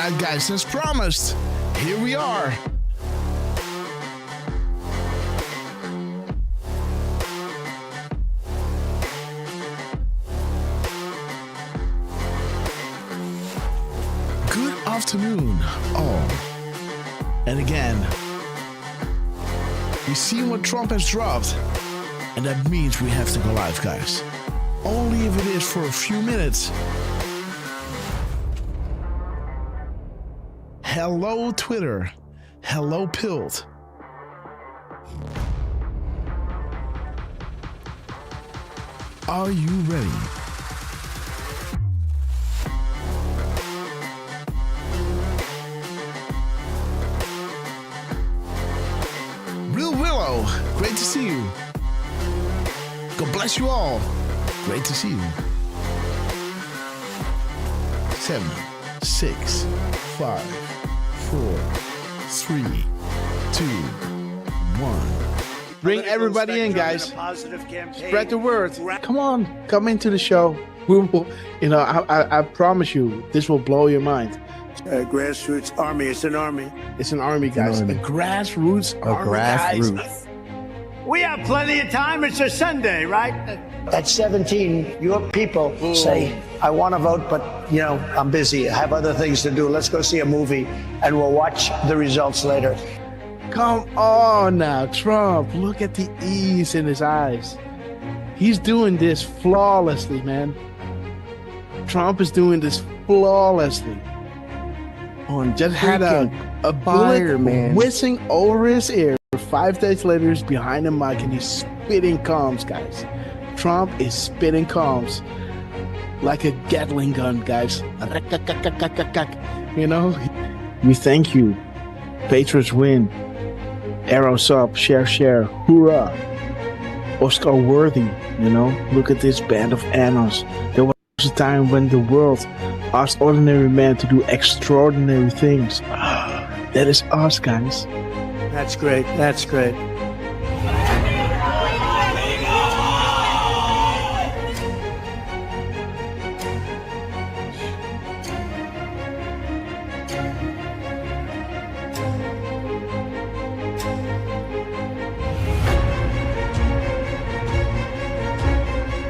Alright guys, as promised, here we are. Good afternoon, all. And again, we see what Trump has dropped, and that means we have to go live, guys. Only if it is for a few minutes. Hello, Twitter. Hello, Pilt. Are you ready? Real Willow, great to see you. God bless you all. Great to see you. 7, 6, 5, 4, 3, 2, 1. Bring everybody in, guys. Spread the word. Come on, come into the show. We will, I promise you, this will blow your mind. Grassroots army. It's an army. It's an army, guys. A grassroots army, guys. We have plenty of time. It's a Sunday, right? At 17, your people say, I want to vote, but, I'm busy. I have other things to do. Let's go see a movie, and we'll watch the results later. Come on now, Trump. Look at the ease in his eyes. He's doing this flawlessly, man. Trump is doing this flawlessly. Just had a bullet whizzing over his ear. 5 days later, he's behind the mic and he's spitting calms, guys. Trump is spitting calms like a Gatling gun, guys. We thank you. Patriots win. Arrows up, share, hoorah. Oscar worthy, Look at this band of annals. There was a time when the world asked ordinary men to do extraordinary things. That is us, guys. That's great. That's great.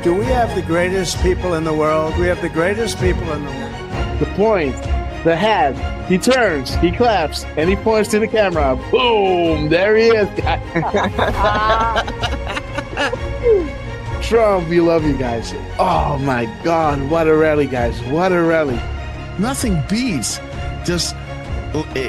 Do we have the greatest people in the world? We have the greatest people in the world. The point, the hat, he turns, he claps, and he points to the camera. Boom! There he is, guys. Trump, we love you guys. Oh my God, what a rally, guys. What a rally. Nothing beats just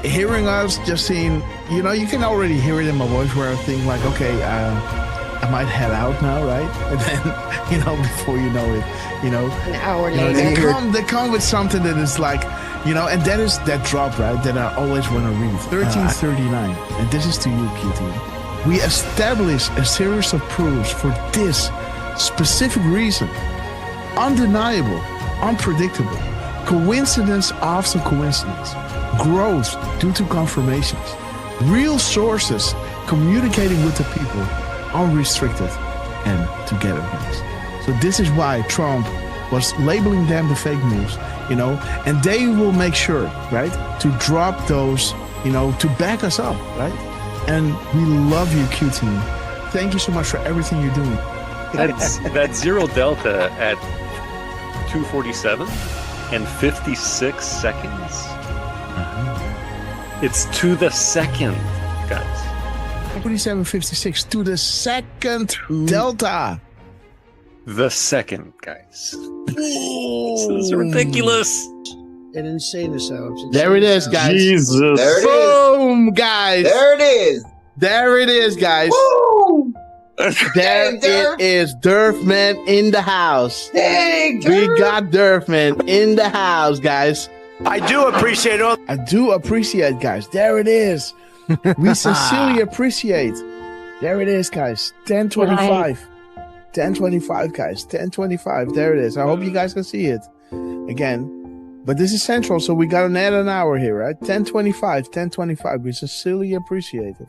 hearing us, just seeing, you can already hear it in my voice where I think like, okay, I might head out now, right? And then, before you know it, an hour later, they come with something that is like, and that is that drop, right? That I always want to read. 1339, and this is to you, QT. We establish a series of proofs for this specific reason. Undeniable, unpredictable, coincidence after coincidence, growth due to confirmations, real sources communicating with the people, unrestricted and together, guys. So this is why Trump was labeling them the fake news, and they will make sure, right, to drop those, to back us up, right? And we love you, Q Team. Thank you so much for everything you're doing. That's Zero Delta at 2:47 and 56 seconds. It's to the second, guys. 47.56 to the second Delta. The second, guys. This is ridiculous. An insane assault. There it is, guys. Jesus. There it is. Boom, guys. There it is. There it is, guys. Woo! There it is. Derfman in the house. Dang, We got Derfman in the house, guys. I do appreciate all. I do appreciate, guys. There it is. We sincerely appreciate. There it is, guys. 10:25. 10:25, guys. 10:25. There it is. I hope you guys can see it again. But this is central, so we got an add an hour here, right? 10:25. 10:25. We sincerely appreciate it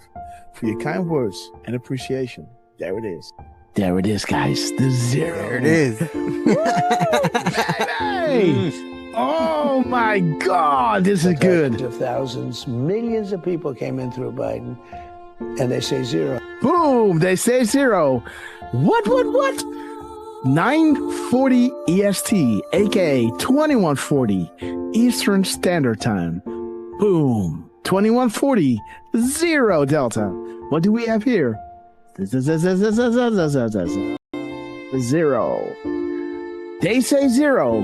for your kind words and appreciation. There it is. There it is, guys. The zero. There it is. Hey! Oh my my God, this is good. Of thousands, millions of people came in through Biden, and they say zero. Boom, they say zero. What? 9:40 EST, aka 21:40 Eastern Standard Time. Boom, 21:40, 0 Delta. What do we have here? 0. They say 0.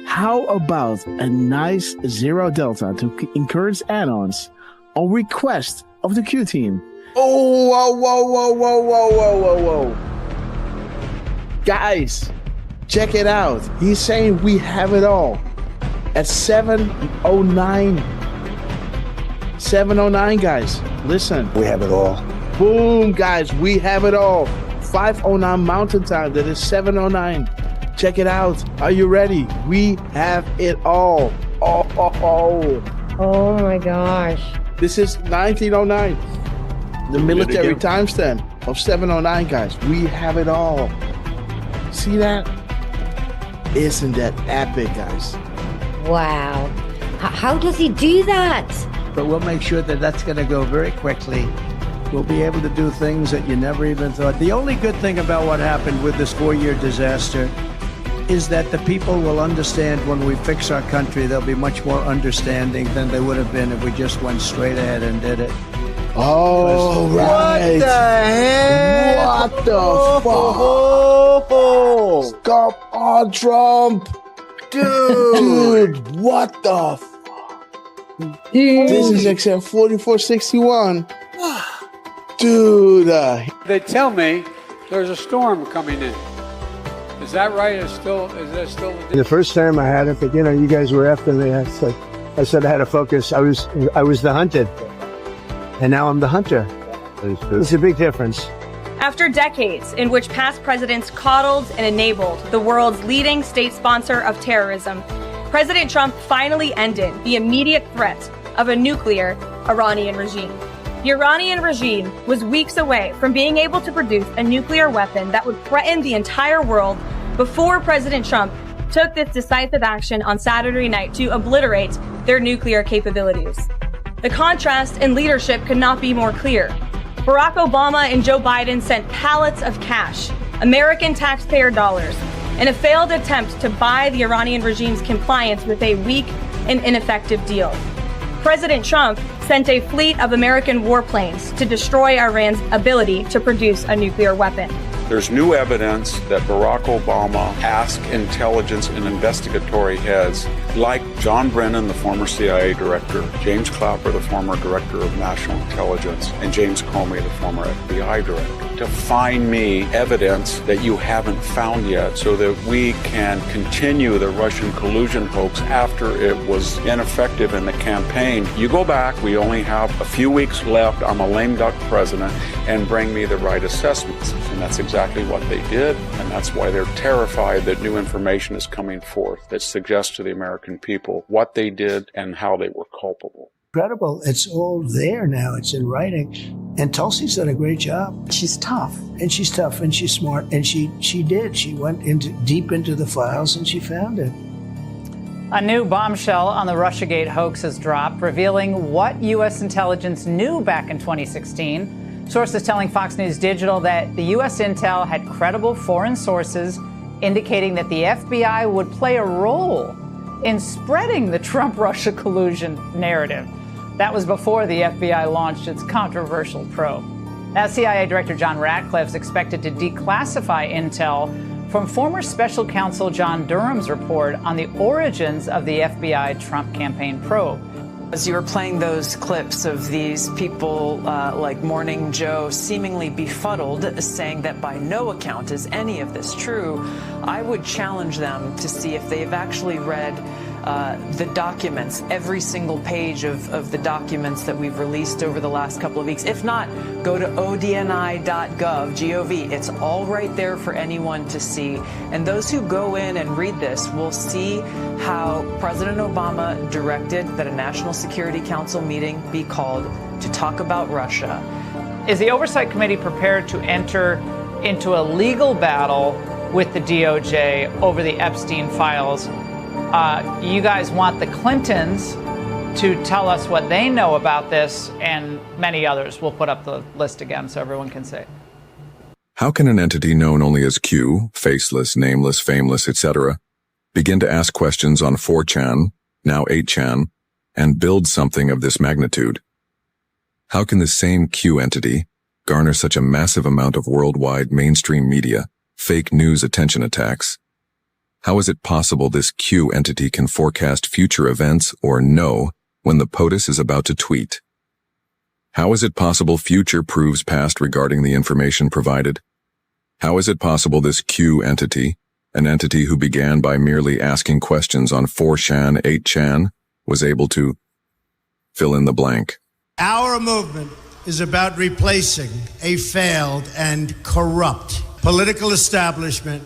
How about a nice 0 Delta to encourage add-ons on request of the Q team? Oh, whoa. Guys, check it out. He's saying we have it all at 7:09. 7:09, guys. Listen. We have it all. Boom, guys. We have it all. 5:09 Mountain Time. That is 7:09. Check it out. Are you ready? We have it all. Oh my gosh. This is 1909. The military timestamp of 7:09, guys. We have it all. See that? Isn't that epic, guys? Wow. How does he do that? But we'll make sure that that's going to go very quickly. We'll be able to do things that you never even thought. The only good thing about what happened with this 4-year disaster is that the people will understand when we fix our country. They'll be much more understanding than they would have been if we just went straight ahead and did it. Oh, right. What the heck? What the fuck? Stop on Trump. Dude, what the fuck? This is XM 4461. Dude. They tell me there's a storm coming in. Is that right? Is that still The first time I had it, but you guys were after me. I said I had to focus. I was the hunted, and now I'm the hunter. It's a big difference. After decades in which past presidents coddled and enabled the world's leading state sponsor of terrorism, President Trump finally ended the immediate threat of a nuclear Iranian regime. The Iranian regime was weeks away from being able to produce a nuclear weapon that would threaten the entire world before President Trump took this decisive action on Saturday night to obliterate their nuclear capabilities. The contrast in leadership could not be more clear. Barack Obama and Joe Biden sent pallets of cash, American taxpayer dollars, in a failed attempt to buy the Iranian regime's compliance with a weak and ineffective deal. President Trump sent a fleet of American warplanes to destroy Iran's ability to produce a nuclear weapon. There's new evidence that Barack Obama asked intelligence and investigatory heads like John Brennan, the former CIA director, James Clapper, the former director of national intelligence, and James Comey, the former FBI director, to find me evidence that you haven't found yet so that we can continue the Russian collusion hoax after it was ineffective in the campaign. You go back, we only have a few weeks left, I'm a lame duck president, and bring me the right assessments. And that's exactly what they did, and that's why they're terrified that new information is coming forth that suggests to the American people what they did and how they were culpable. Incredible. It's all there now. It's in writing. And Tulsi's done a great job. She's tough. And she's tough and she's smart. And she did. She went deep into the files and she found it. A new bombshell on the Russiagate hoax has dropped, revealing what U.S. intelligence knew back in 2016. Sources telling Fox News Digital that the U.S. intel had credible foreign sources indicating that the FBI would play a role in spreading the Trump-Russia collusion narrative. That was before the FBI launched its controversial probe. Now, CIA Director John Ratcliffe is expected to declassify intel from former special counsel John Durham's report on the origins of the FBI Trump campaign probe. As you were playing those clips of these people like Morning Joe seemingly befuddled, saying that by no account is any of this true, I would challenge them to see if they've actually read the documents, every single page of the documents that we've released over the last couple of weeks. If not, go to odni.gov, G-O-V. It's all right there for anyone to see. And those who go in and read this will see how President Obama directed that a National Security Council meeting be called to talk about Russia. Is the Oversight Committee prepared to enter into a legal battle with the DOJ over the Epstein files You guys want the Clintons to tell us what they know about this, and many others. We'll put up the list again so everyone can see. How can an entity known only as Q, faceless, nameless, fameless, etc., begin to ask questions on 4chan, now 8chan, and build something of this magnitude? How can the same Q entity garner such a massive amount of worldwide mainstream media, fake news attention attacks? How is it possible this Q entity can forecast future events or know when the POTUS is about to tweet? How is it possible future proves past regarding the information provided? How is it possible this Q entity, an entity who began by merely asking questions on 4chan, 8chan, was able to fill in the blank? Our movement is about replacing a failed and corrupt political establishment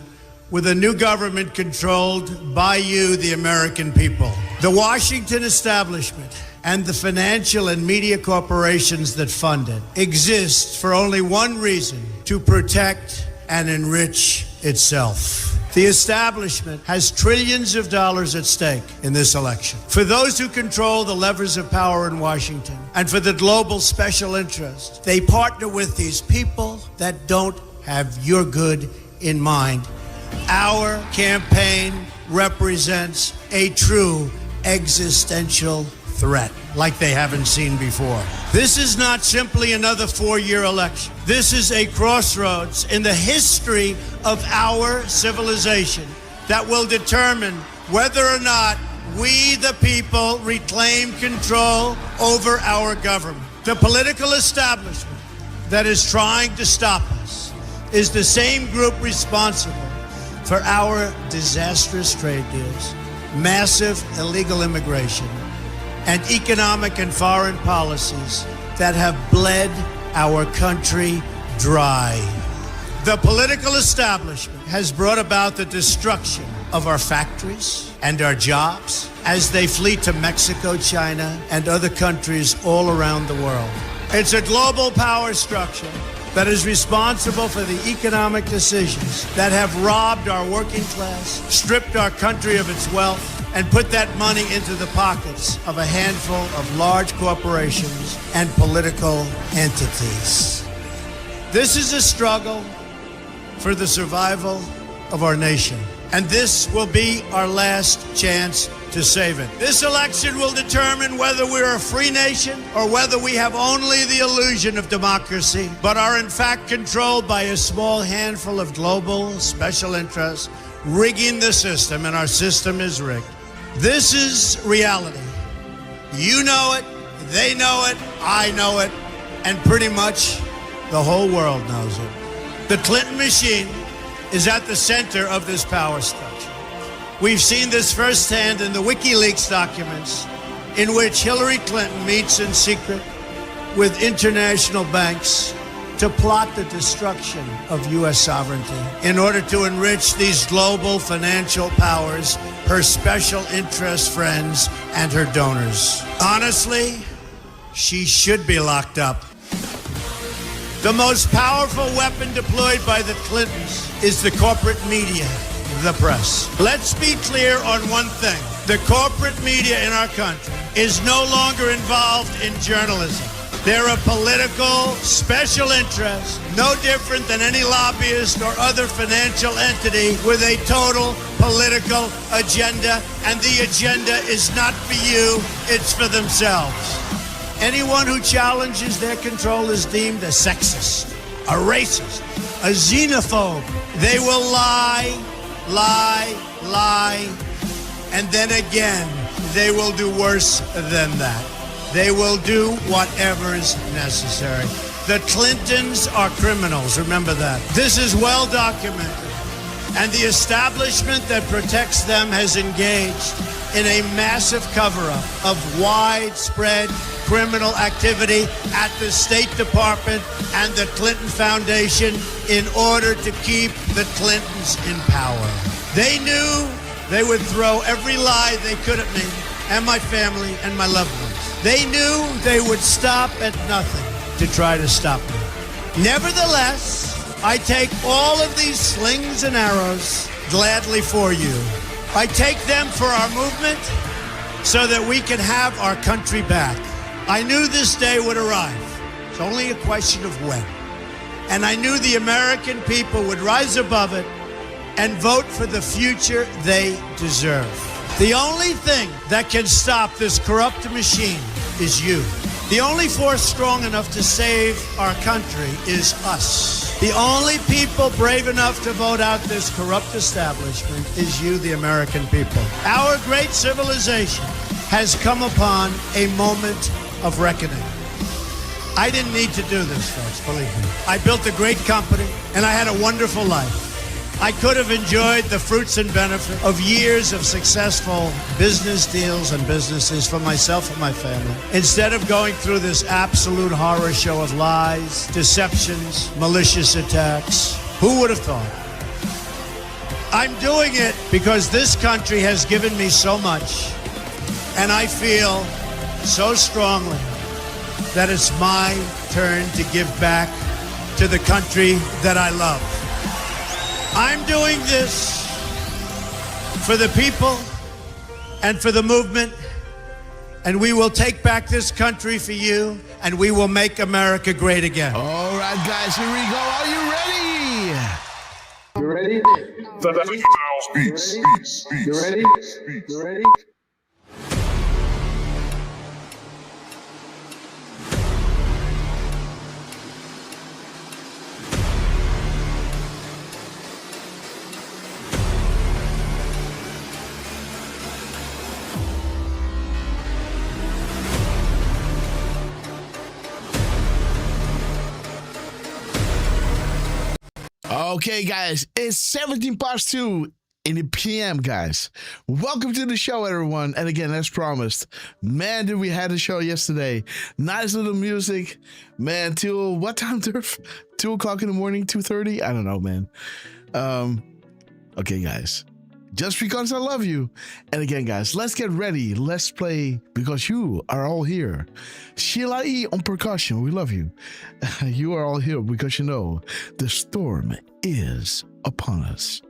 with a new government controlled by you, the American people. The Washington establishment and the financial and media corporations that fund it exist for only one reason: to protect and enrich itself. The establishment has trillions of dollars at stake in this election. For those who control the levers of power in Washington and for the global special interest, they partner with these people that don't have your good in mind. Our campaign represents a true existential threat like they haven't seen before. This is not simply another 4-year election. This is a crossroads in the history of our civilization that will determine whether or not we, the people, reclaim control over our government. The political establishment that is trying to stop us is the same group responsible for our disastrous trade deals, massive illegal immigration, and economic and foreign policies that have bled our country dry. The political establishment has brought about the destruction of our factories and our jobs as they flee to Mexico, China, and other countries all around the world. It's a global power structure that is responsible for the economic decisions that have robbed our working class, stripped our country of its wealth, and put that money into the pockets of a handful of large corporations and political entities. This is a struggle for the survival of our nation, and this will be our last chance to save it. This election will determine whether we're a free nation or whether we have only the illusion of democracy, but are in fact controlled by a small handful of global special interests rigging the system, and our system is rigged. This is reality. You know it, they know it, I know it, and pretty much the whole world knows it. The Clinton machine is at the center of this power structure. We've seen this firsthand in the WikiLeaks documents, in which Hillary Clinton meets in secret with international banks to plot the destruction of U.S. sovereignty in order to enrich these global financial powers, her special interest friends, and her donors. Honestly, she should be locked up. The most powerful weapon deployed by the Clintons is the corporate media, the press. Let's be clear on one thing. The corporate media in our country is no longer involved in journalism. They're a political special interest, no different than any lobbyist or other financial entity with a total political agenda, and the agenda is not for you, it's for themselves. Anyone who challenges their control is deemed a sexist, a racist, a xenophobe. They will lie, and then again, they will do worse than that. They will do whatever is necessary. The Clintons are criminals, remember that. This is well documented, and the establishment that protects them has engaged in a massive cover-up of widespread criminal activity at the State Department and the Clinton Foundation in order to keep the Clintons in power. They knew they would throw every lie they could at me and my family and my loved ones. They knew they would stop at nothing to try to stop me. Nevertheless, I take all of these slings and arrows gladly for you. I take them for our movement so that we can have our country back. I knew this day would arrive. It's only a question of when. And I knew the American people would rise above it and vote for the future they deserve. The only thing that can stop this corrupt machine is you. The only force strong enough to save our country is us. The only people brave enough to vote out this corrupt establishment is you, the American people. Our great civilization has come upon a moment of reckoning. I didn't need to do this, folks, believe me. I built a great company, and I had a wonderful life. I could have enjoyed the fruits and benefit of years of successful business deals and businesses for myself and my family, instead of going through this absolute horror show of lies, deceptions, malicious attacks. Who would have thought? I'm doing it because this country has given me so much, and I feel so strongly that it's my turn to give back to the country that I love. I'm doing this for the people and for the movement, and we will take back this country for you, and we will make America great again. All right, guys, here we go. Are you ready? You ready? Beats. You ready? You ready? Okay, guys, it's 17 past 2 in the PM, guys. Welcome to the show, everyone. And again, as promised, man, did we had a show yesterday. Nice little music, man, till what time, Derf? 2 o'clock in the morning, 2:30? I don't know, man. Okay, guys, just because I love you. And again, guys, let's get ready. Let's play because you are all here. Sheila E on percussion, we love you. You are all here because you know the storm is upon us.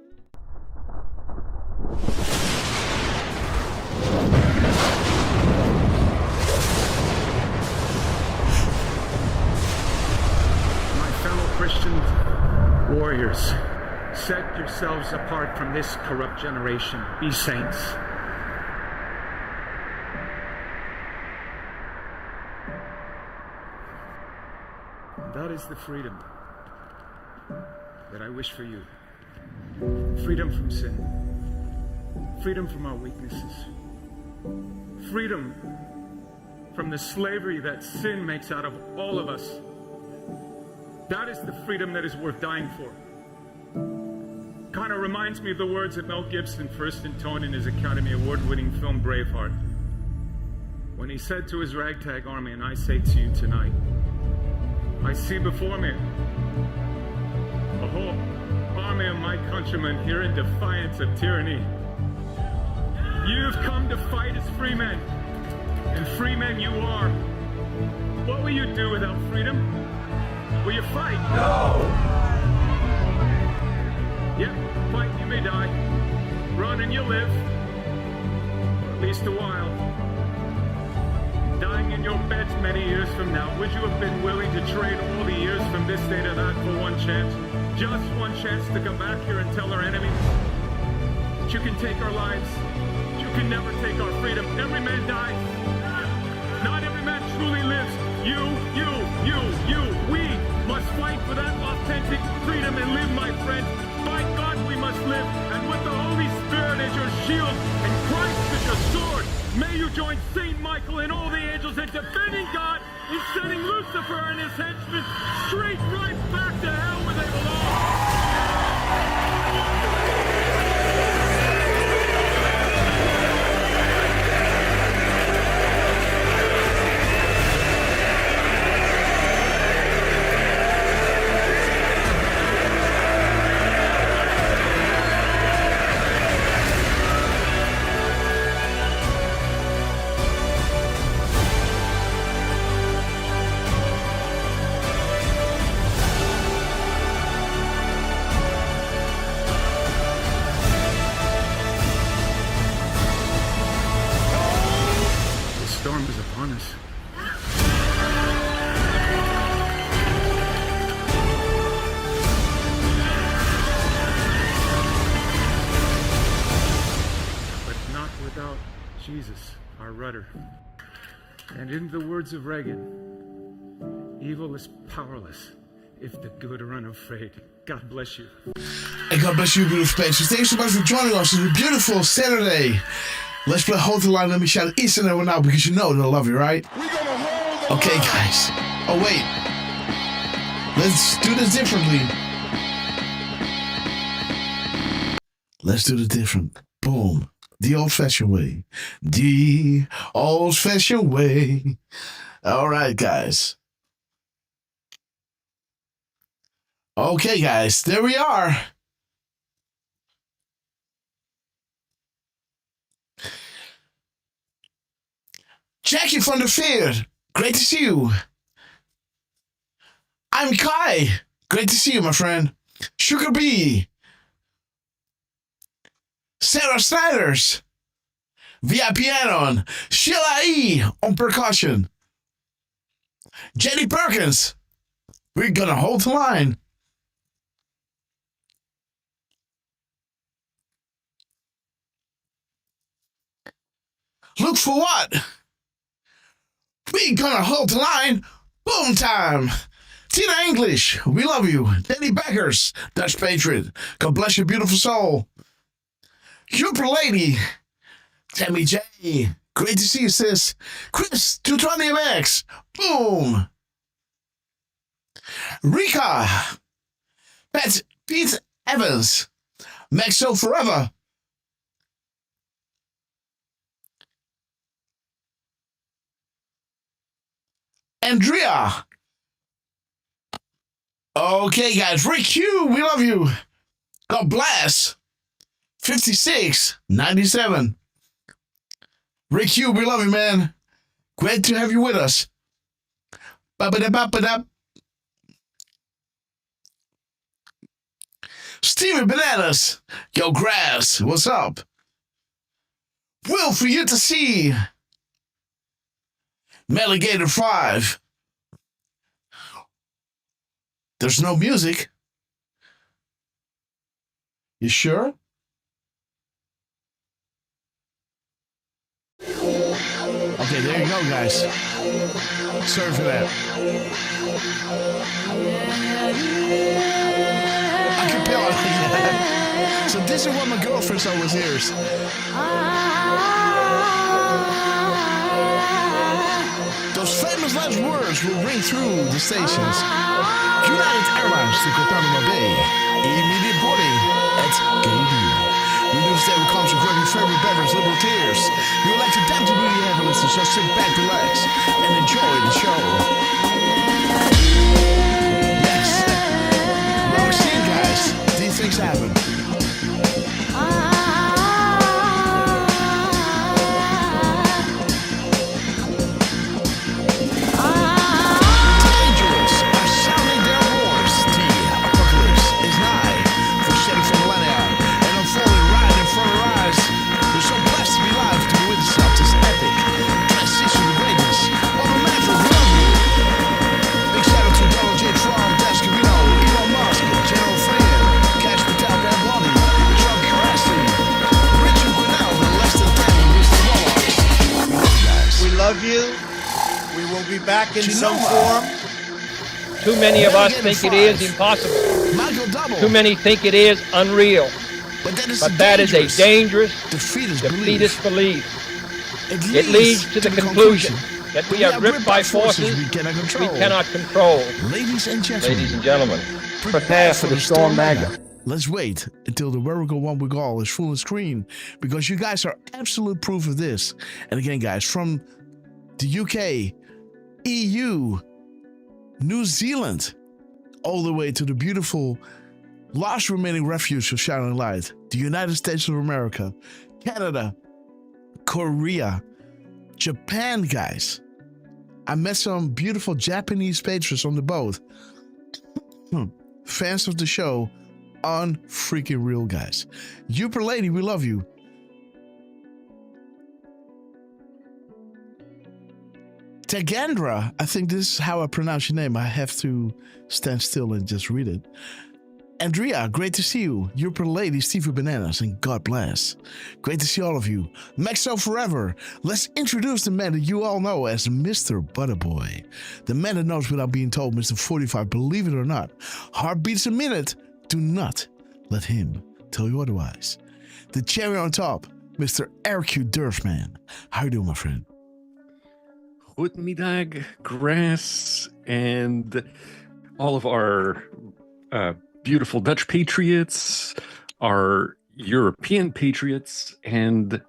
My fellow Christian warriors, set yourselves apart from this corrupt generation. Be saints. That is the freedom that I wish for you. Freedom from sin. Freedom from our weaknesses. Freedom from the slavery that sin makes out of all of us. That is the freedom that is worth dying for. Kind of reminds me of the words that Mel Gibson first intoned in his Academy Award-winning film Braveheart, when he said to his ragtag army, and I say to you tonight, I see before me a whole army of my countrymen here in defiance of tyranny. You've come to fight as free men, and free men you are. What will you do without freedom? Will you fight? No! Yep, fight you may die. Run and you'll live. For at least a while. Dying in your beds many years from now, would you have been willing to trade all the years from this day to that for one chance? Just one chance to come back here and tell our enemies that you can take our lives, but you can never take our freedom. Every man dies. Not every man truly lives. You. We must fight for that authentic freedom and live, my friend. By God we must live, and with the Holy Spirit as your shield and Christ as your sword, may you join Saint Michael and all the angels in defending God and sending Lucifer and his henchmen straight right back to hell where they belong. not without Jesus, our rudder. And in the words of Reagan, evil is powerless if the good are unafraid. God bless you. And God bless you, beautiful patrons. Thanks so much for joining us on a beautiful Saturday. Let's play Hold the Line. Let me shout each and every one out because you know that I love you, right? Okay, guys. Oh, wait. Let's do this differently. Let's do it different. Boom. The old-fashioned way. The old-fashioned way. All right, guys. Okay, guys. There we are. Jackie from the Field. Great to see you. I'm Kai. Great to see you, my friend. Sugar Bee. Sarah Snyders. VIP Anon. Sheila E. on percussion. Jenny Perkins. We're gonna hold the line. Look for what? We're gonna hold the line. Boom time. Tina English, we love you. Danny Beckers, Dutch Patriot. God bless your beautiful soul. Super Lady. Tammy J. Great to see you, sis. Chris, 220MX. Boom. Rika. Pete Evans. Maxo Forever. Andrea. Okay, guys. Rick Hugh, we love you. God bless. 5697. Rick Hugh, we love you, man. Great to have you with us. Ba-ba-da-ba-ba-da. Steven Bananas. Yo, Grass, what's up? Will for you to see. Meligator 5. There's no music. You sure? Okay, there you go, guys. Sorry for that. Acapella. So this is what my girlfriend always hears. Those famous last words will ring through the stations. United Airlines to Guantanamo Bay. Immediate boarding at KB. We knew that would come to grabbing favorite beverage, liberal tears. You would like to damn to be the heavy listeners, just sit back, relax, and enjoy the show. Yes. Well, we're seeing, guys, these things happen. Love you. We will be back in some form. Too many of us think it is impossible. Too many think it is unreal. But that is a dangerous, defeatist belief. It leads to the conclusion that we are gripped by forces we cannot control. Ladies and gentlemen, prepare for the storm MAGA. Let's wait until the Where We Go One We Go is full screen, because you guys are absolute proof of this. And again, guys, from the UK, EU, New Zealand, all the way to the beautiful last remaining refuge of Shining Light, the United States of America, Canada, Korea, Japan, guys. I met some beautiful Japanese patrons on the boat. Fans of the show, unfreaking real, guys. Super Lady, we love you. Tagandra, I think this is how I pronounce your name. I have to stand still and just read it. Andrea, great to see you. You're lady, Stevie Bananas, and God bless. Great to see all of you. Maxo Forever. Let's introduce the man that you all know as Mr. Butterboy. The man that knows without being told, Mr. 45, believe it or not. Heartbeats a minute. Do not let him tell you otherwise. The cherry on top, Mr. RQ Derf, man. How you doing, my friend? Goedemiddag, Grass, and all of our beautiful Dutch patriots, our European patriots, and,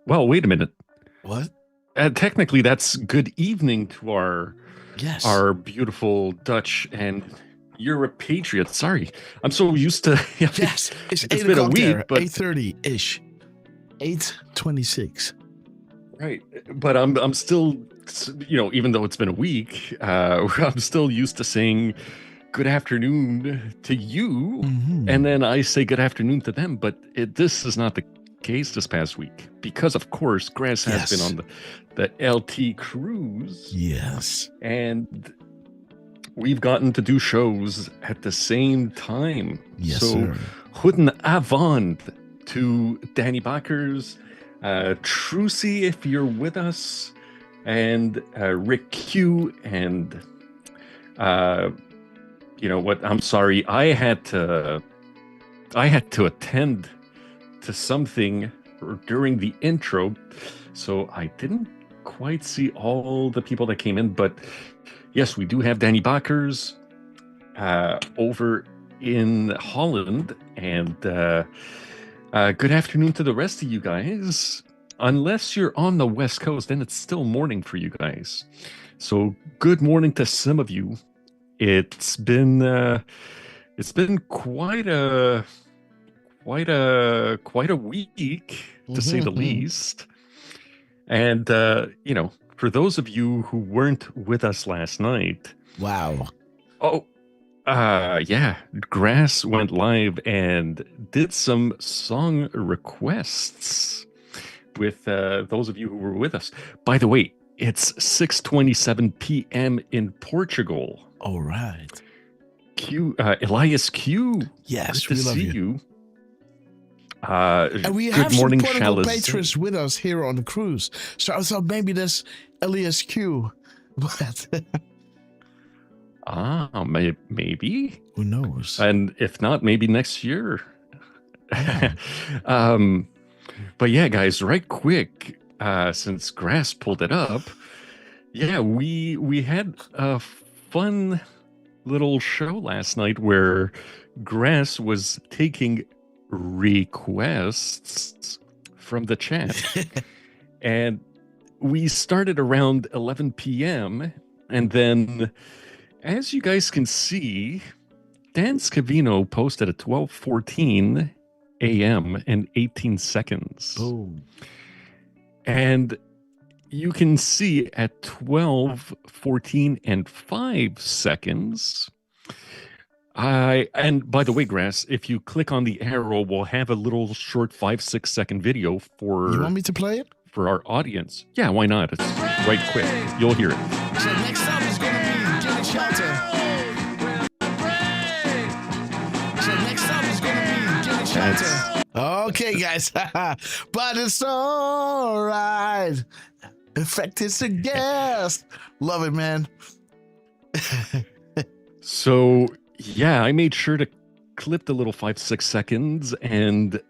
well, wait a minute. What? Technically, that's good evening to our beautiful Dutch and Europe patriots. Sorry, I'm so used to. Yes, it's been a week, but 8:30-ish, 8:26. Right, but I'm still, even though it's been a week, I'm still used to saying good afternoon to you, and then I say good afternoon to them. But this is not the case this past week because, of course, Grass has been on the LT cruise. Yes, and we've gotten to do shows at the same time. Yes, so, sir. Goedenavond to Danny Bakkers. Trucy, if you're with us, and Rick Q, and you know what? I'm sorry, I had to attend to something during the intro, so I didn't quite see all the people that came in. But yes, we do have Danny Bakkers over in Holland, and good afternoon to the rest of you guys. Unless you're on the West Coast, then it's still morning for you guys. So good morning to some of you. It's been quite a week, to say the least. And for those of you who weren't with us last night, wow. Oh, yeah, Grass went live and did some song requests with those of you who were with us. By the way, it's 6:27 p.m. in Portugal. All right. Q, Elias Q. Yes, good to we love see you. And we good have morning, some Portugal Chalice. patrons with us here on the cruise. So I thought maybe that's Elias Q. But maybe. Who knows? And if not, maybe next year. Yeah. But yeah, guys, right quick, since Grass pulled it up, yeah, we had a fun little show last night where Grass was taking requests from the chat. And we started around 11 p.m. And then, as you guys can see, Dan Scavino posted at 12:14 a.m. and 18 seconds. Boom. And you can see at 12:14 and 5 seconds. And by the way, Grass, if you click on the arrow, we'll have a little short 5-6 second video for. You want me to play it? For our audience. Yeah, why not? It's right quick. You'll hear it. So next up is going to be Getting Shelter. Okay, guys. But it's all right. In fact, it's a guest. Love it, man. So, yeah, I made sure to clip the little 5-6 seconds, and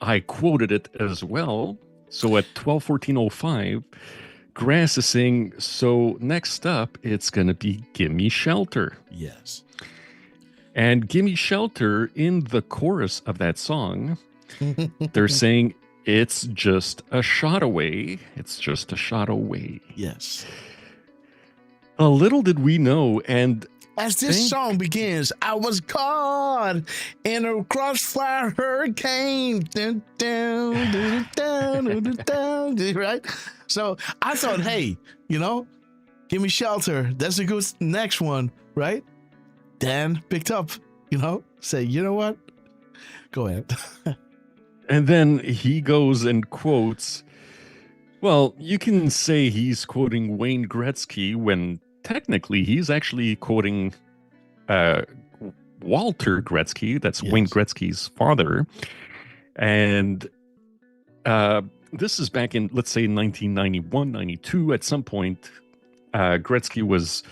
I quoted it as well. So at 12:14:05, Grass is saying, so next up, it's going to be Gimme Shelter. Yes. And Gimme Shelter, in the chorus of that song, they're saying, it's just a shot away. It's just a shot away. Yes. A little did we know, and as this song begins, I was caught in a crossfire hurricane. Dun, dun, dun, dun, dun, dun, dun, right? So I thought, hey, Gimme Shelter. That's a good next one, right? Dan picked up, say, you know what? Go ahead. And then he goes and quotes, well, you can say he's quoting Wayne Gretzky when technically he's actually quoting Walter Gretzky. That's Wayne Gretzky's father. And this is back in, let's say, 1991, 92. At some point, Gretzky was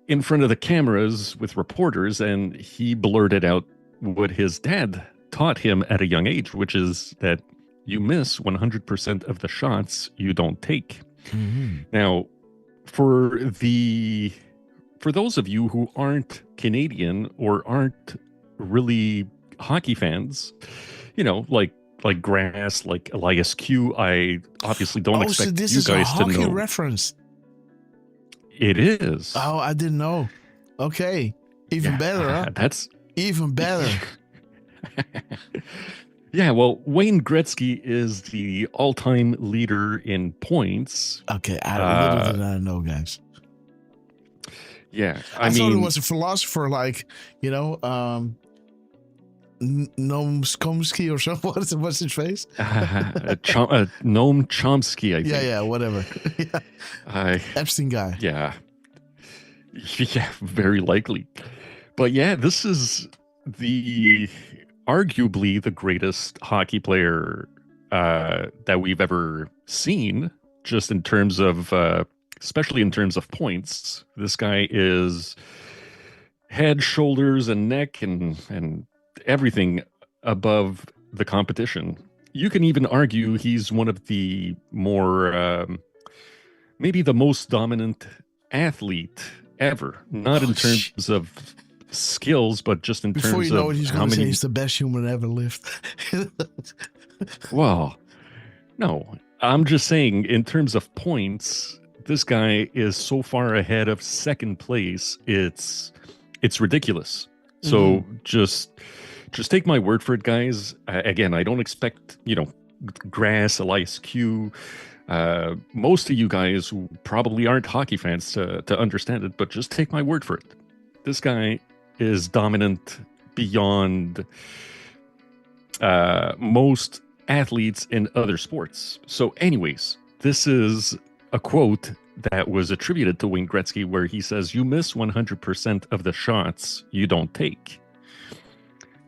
in front of the cameras with reporters, and he blurted out what his dad taught him at a young age, which is that you miss 100% of the shots you don't take. Now, for those of you who aren't Canadian or aren't really hockey fans, you know, like Grass, like Elias Q, I obviously don't expect so this you is a guys to hockey know. reference. It is. Oh, I didn't know. Okay, even better. Huh? That's even better. Yeah, well, Wayne Gretzky is the all-time leader in points. Okay, little did I know, guys. Yeah, I thought it was a philosopher, like, you know, Noam Chomsky or something. What's his face? Noam Chomsky, I think. Yeah, whatever. Epstein guy. Yeah, very likely. But yeah, this is arguably the greatest hockey player that we've ever seen, just in terms of, especially in terms of points. This guy is head, shoulders, and neck, and everything above the competition. You can even argue he's one of the more, maybe the most dominant athlete ever. Not in terms of skills, but just in Before terms you know of it, he's how going to say many. he's the best human ever lived. Well, no, I'm just saying in terms of points, this guy is so far ahead of second place. It's ridiculous. So just take my word for it, guys. Again, I don't expect, you know, Grass, Elias Q, most of you guys who probably aren't hockey fans to understand it, but just take my word for it. This guy is dominant beyond most athletes in other sports. So anyways, this is a quote that was attributed to Wayne Gretzky where he says, "You miss 100% of the shots you don't take."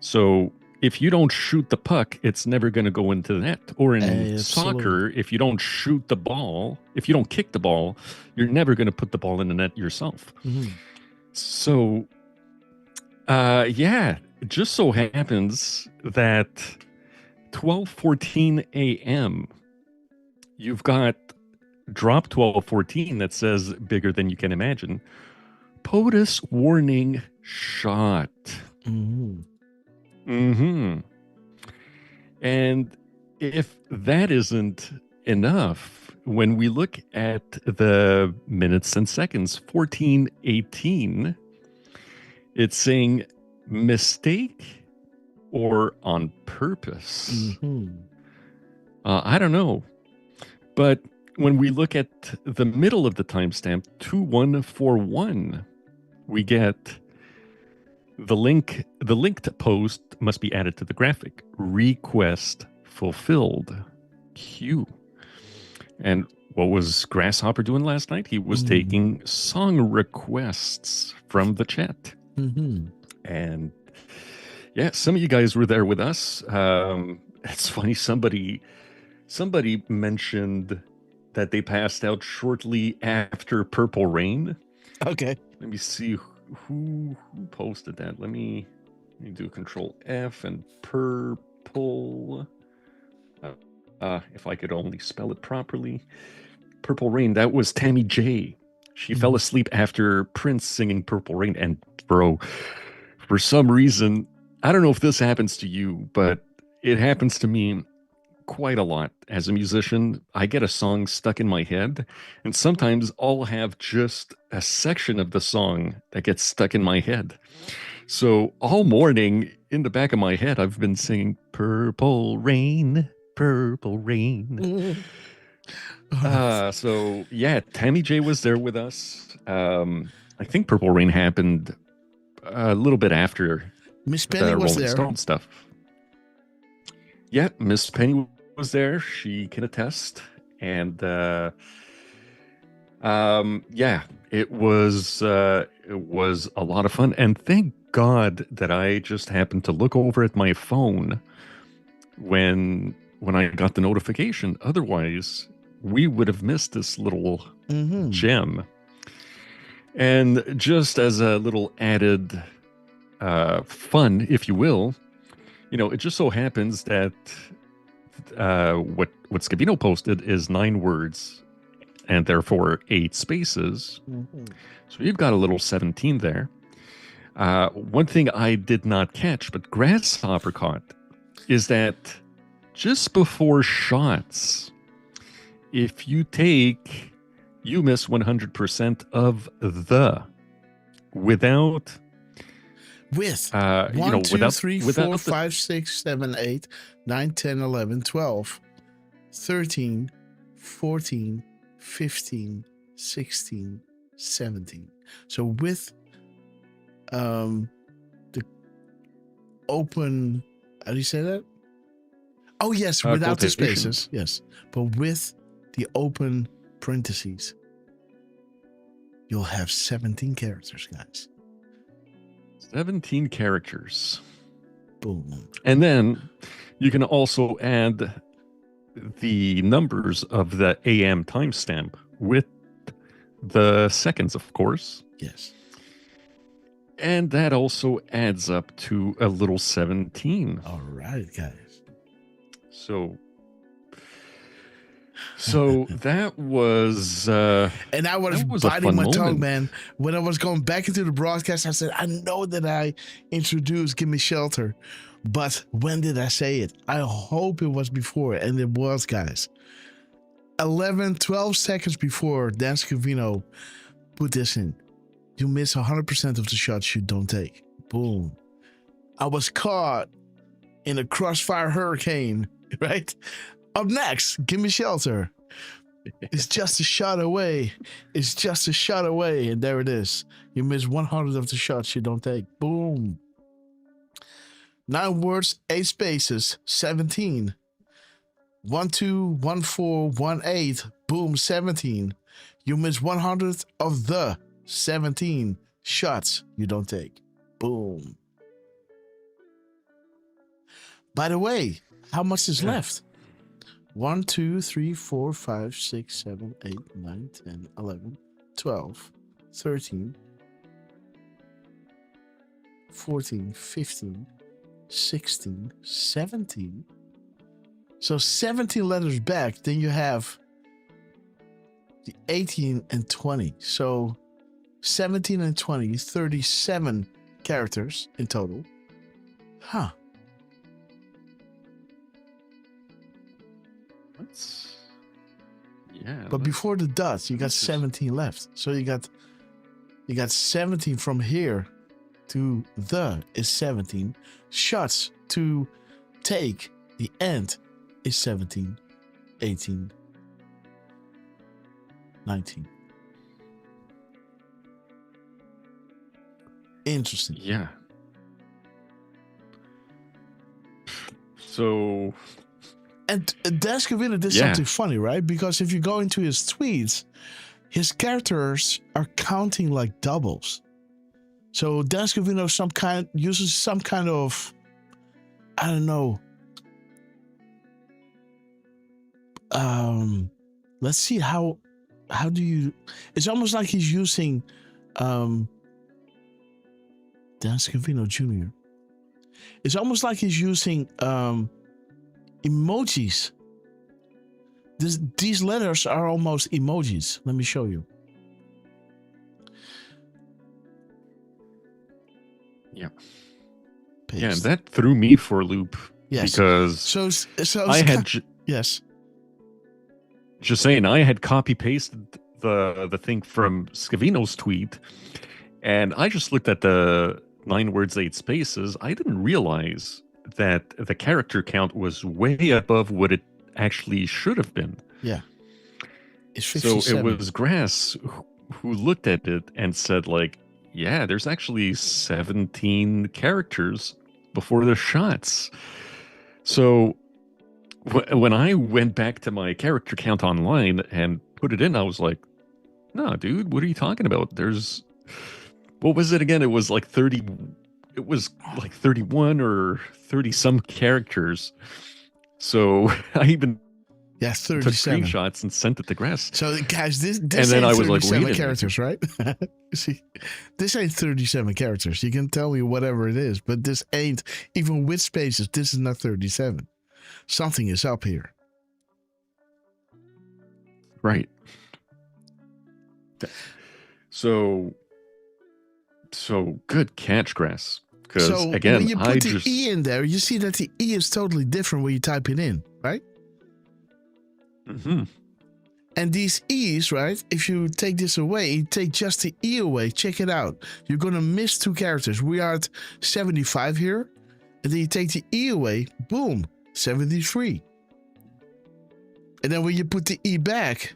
So if you don't shoot the puck, it's never going to go into the net. Or in soccer, if you don't shoot the ball, if you don't kick the ball, you're never going to put the ball in the net yourself. So, yeah, it just so happens that 12:14 a.m., you've got drop 12:14 that says bigger than you can imagine. POTUS warning shot. And if that isn't enough, when we look at the minutes and seconds, 14:18, it's saying mistake or on purpose. I don't know. But when we look at the middle of the timestamp, 2141, we get the linked post must be added to the graphic. Request fulfilled. Q. And what was Grasshopper doing last night? He was taking song requests from the chat. And yeah, some of you guys were there with us. It's funny, somebody mentioned that they passed out shortly after Purple Rain. Okay. Let me see who posted that. Let me do Control F and Purple. If I could only spell it properly. Purple Rain, that was Tammy J. She fell asleep after Prince singing Purple Rain. And bro, for some reason, I don't know if this happens to you, but it happens to me quite a lot. As a musician, I get a song stuck in my head, and sometimes I'll have just a section of the song that gets stuck in my head. So all morning in the back of my head, I've been singing Purple Rain, Purple Rain. So yeah, Tammy J was there with us. I think Purple Rain happened a little bit after Miss Penny the was Rolling there. Stone stuff. Yeah, Miss Penny was there. She can attest. And yeah, it was It was a lot of fun, and thank God that I just happened to look over at my phone when I got the notification. Otherwise, we would have missed this little gem. And just as a little added fun, if you will, it just so happens that what Scavino posted is 9 words and therefore 8 spaces. So you've got a little 17 there. One thing I did not catch, but Grasshopper caught, is that just before shots, if you miss 100% of the without. With 1, 2, without 3, 4, 5, 6, 7, 8, 9, 10, 11, 12, 13, 14, 15, 16, 17. So with the open, how do you say that? Oh, yes, without the spaces. Yes. But with the open parentheses, you'll have 17 characters, guys. 17 characters. Boom. And then you can also add the numbers of the AM timestamp with the seconds, of course. Yes. And that also adds up to a little 17. All right, guys. So that was and I was biting my tongue, man. When I was going back into the broadcast, I said, I know that I introduced Give Me Shelter, but when did I say it? I hope it was before, and it was, guys. 12 seconds before Dan Scavino put this in. You miss 100% of the shots you don't take. Boom. I was caught in a crossfire hurricane, right? Up next, Give Me Shelter. It's just a shot away. It's just a shot away. And there it is. You miss 100 of the shots you don't take. Boom. 9 words, 8 spaces, 17. 1, 2, 1, 4, 1, 8. Boom, 17. You miss 100 of the 17 shots you don't take. Boom. By the way, how much is left? 1, 2, 3, 4, 5, 6, 7, 8, 9, 10, 11, 12, 13, 14, 15, 16, 17. So 17 letters back, then you have the 18 and 20. So 17 and 20, 37 characters in total. Huh. But before the dots, you got 17 left. So you got 17 from here to the is 17. Shots to take the end is 17, 18, 19. Interesting. Yeah. So... And Dan Scavino did something funny, right? Because if you go into his tweets, his characters are counting like doubles. So Dan Scavino uses some kind of, I don't know. Let's see how do you? It's almost like he's using Dan Scavino Jr. It's almost like he's using emojis. These letters are almost emojis. Let me show you. Yeah. Paste. Yeah, that threw me for a loop. Yes. Because so I had yes. Just saying, I had copy pasted the thing from Scavino's tweet, and I just looked at the 9 words, 8 spaces. I didn't realize that the character count was way above what it actually should have been. Yeah. It's 57. So it was Grass who looked at it and said, like, yeah, there's actually 17 characters before the shots. So when I went back to my character count online and put it in, I was like, no, dude, what are you talking about? There's What was it again? It was like 30. It was like 31 or 30 some characters. So I even took 37 screenshots and sent it to Grass. So guys, this and then ain't I was like, 37 wait a characters, right? See, this ain't 37 characters. You can tell me whatever it is, but this ain't, even with spaces, this is not 37. Something is up here. Right. So good catch, Grass. Because So again, when you I put the just E in there, you see that the E is totally different when you type it in, right? Mm-hmm. And these E's, right? If you take this away, take just the E away, check it out. You're going to miss 2 characters. We are at 75 here. And then you take the E away, boom, 73. And then when you put the E back,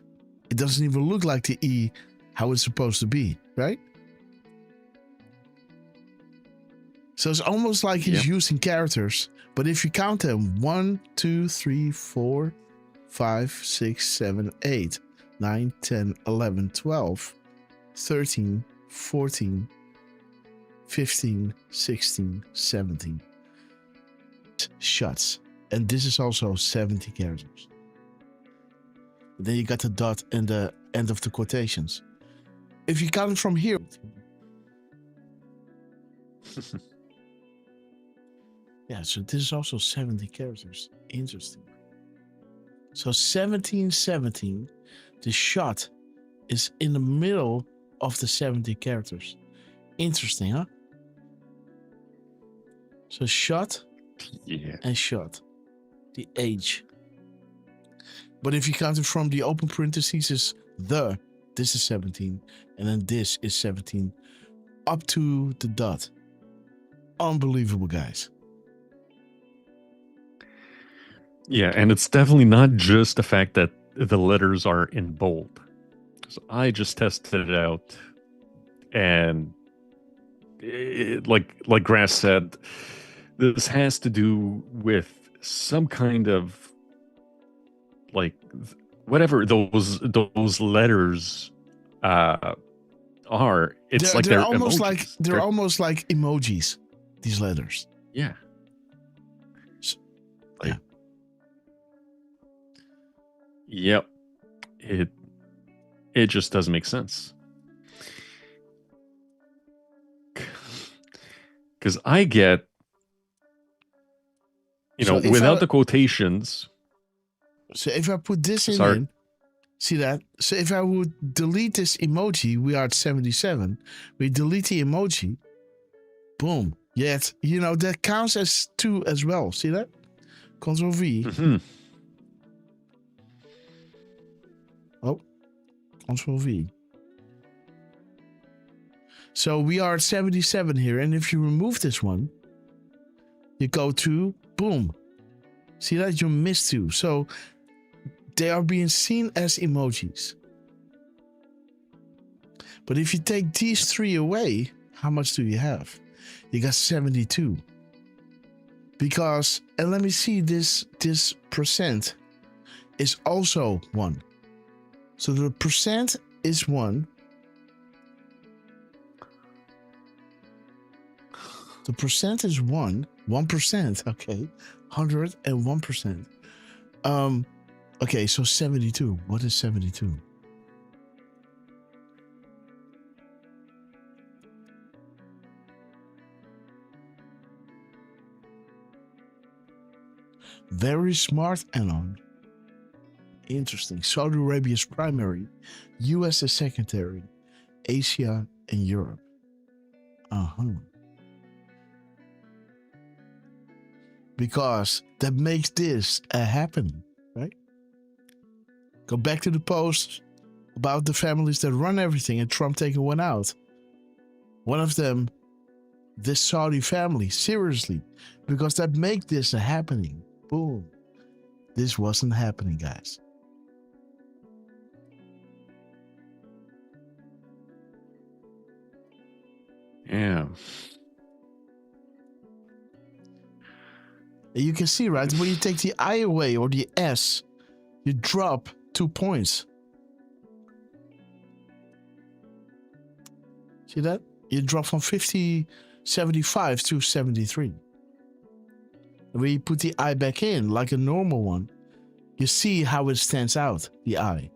it doesn't even look like the E how it's supposed to be, right? So it's almost like he's using characters. But if you count them, 1, 2, 3, 4, 5, 6, 7, 8, 9, 10, 11, 12, 13, 14, 15, 16, 17 shots. And this is also 70 characters. Then you got the dot and the end of the quotations. If you count it from here. Yeah, so this is also 70 characters. Interesting. So 1717, the shot is in the middle of the 70 characters. Interesting, huh? So shot and shot. The age. But if you count it from the open parentheses, is this is 17, and then this is 17, up to the dot. Unbelievable, guys. Yeah, and it's definitely not just the fact that the letters are in bold. So I just tested it out, and like Grass said, this has to do with some kind of like whatever those letters are. It's they're almost emojis. like they're almost like emojis. These letters. Yeah. Like, Yep. It just doesn't make sense. Because I get, without the quotations. So if I put this in, see that? So if I would delete this emoji, we are at 77. We delete the emoji, boom. Yet, that counts as 2 as well. See that? Control V. Mm-hmm. Oh, Control V. So we are at 77 here. And if you remove this one, you go to, boom. See that? You missed 2. So they are being seen as emojis. But if you take these 3 away, how much do you have? You got 72. Because, and let me see, this percent is also 1. So the percent is 1. The percent is 1%, okay. 101%. Okay, so 72. What is 72? Very smart, Anon. Interesting. Saudi Arabia is primary, US is secondary, Asia and Europe. Because that makes this a happening, right? Go back to the post about the families that run everything and Trump taking one out. One of them, this Saudi family, seriously, because that makes this a happening. Boom. This wasn't happening, guys. Yeah. You can see, right, when you take the I away or the S, you drop 2 points. See that? It dropped from 75 to 73. When you put the eye back in, like a normal one, you see how it stands out, the eye.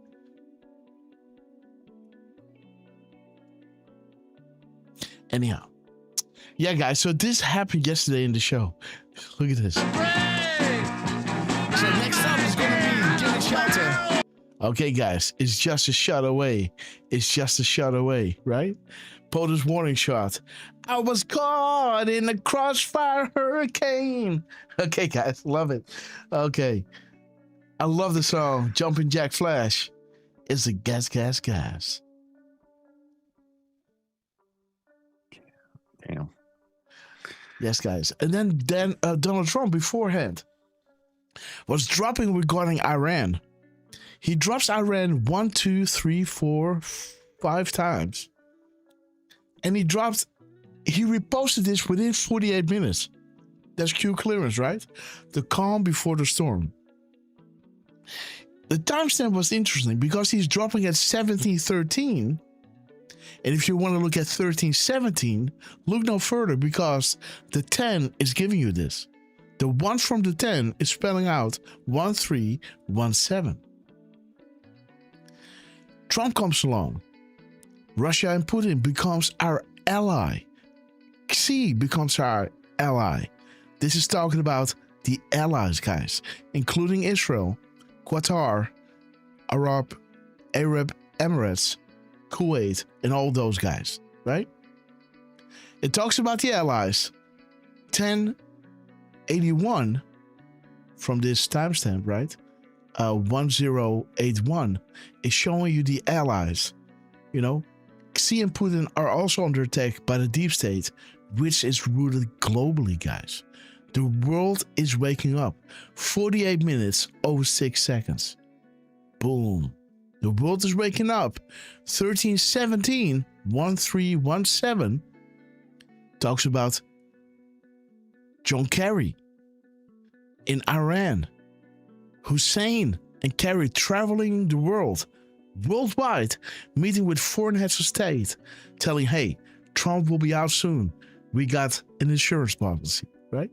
Anyhow. Yeah, guys, so this happened yesterday in the show. Look at this. So next up is going to be Get a Shelter. Okay, guys, it's just a shot away. It's just a shot away, right? POTUS warning shot. I was caught in a crossfire hurricane. Okay, guys, love it. Okay. I love the song Jumpin' Jack Flash. It's a gas, gas, gas. Damn. Yes, guys. And then Donald Trump beforehand was dropping regarding Iran. He drops Iran 1, 2, 3, 4, 5 times. And he reposted this within 48 minutes. That's Q clearance, right? The calm before the storm. The timestamp was interesting because he's dropping at 1713. And if you want to look at 1317, look no further because the 10 is giving you this. The 1 from the 10 is spelling out 1317. Trump comes along. Russia and Putin becomes our ally. Xi becomes our ally. This is talking about the allies, guys, including Israel, Qatar, Arab Emirates, Kuwait, and all those guys, right? It talks about the allies. 1081 from this timestamp, right? 1081 is showing you the allies. You know, Xi and Putin are also under attack by the deep state, which is rooted globally, guys. The world is waking up. 48 minutes, 06 seconds. Boom. The world is waking up. 1317, 1317 talks about John Kerry in Iran. Hussein and Kerry traveling the world, worldwide, meeting with foreign heads of state, telling, hey, Trump will be out soon. We got an insurance policy, right?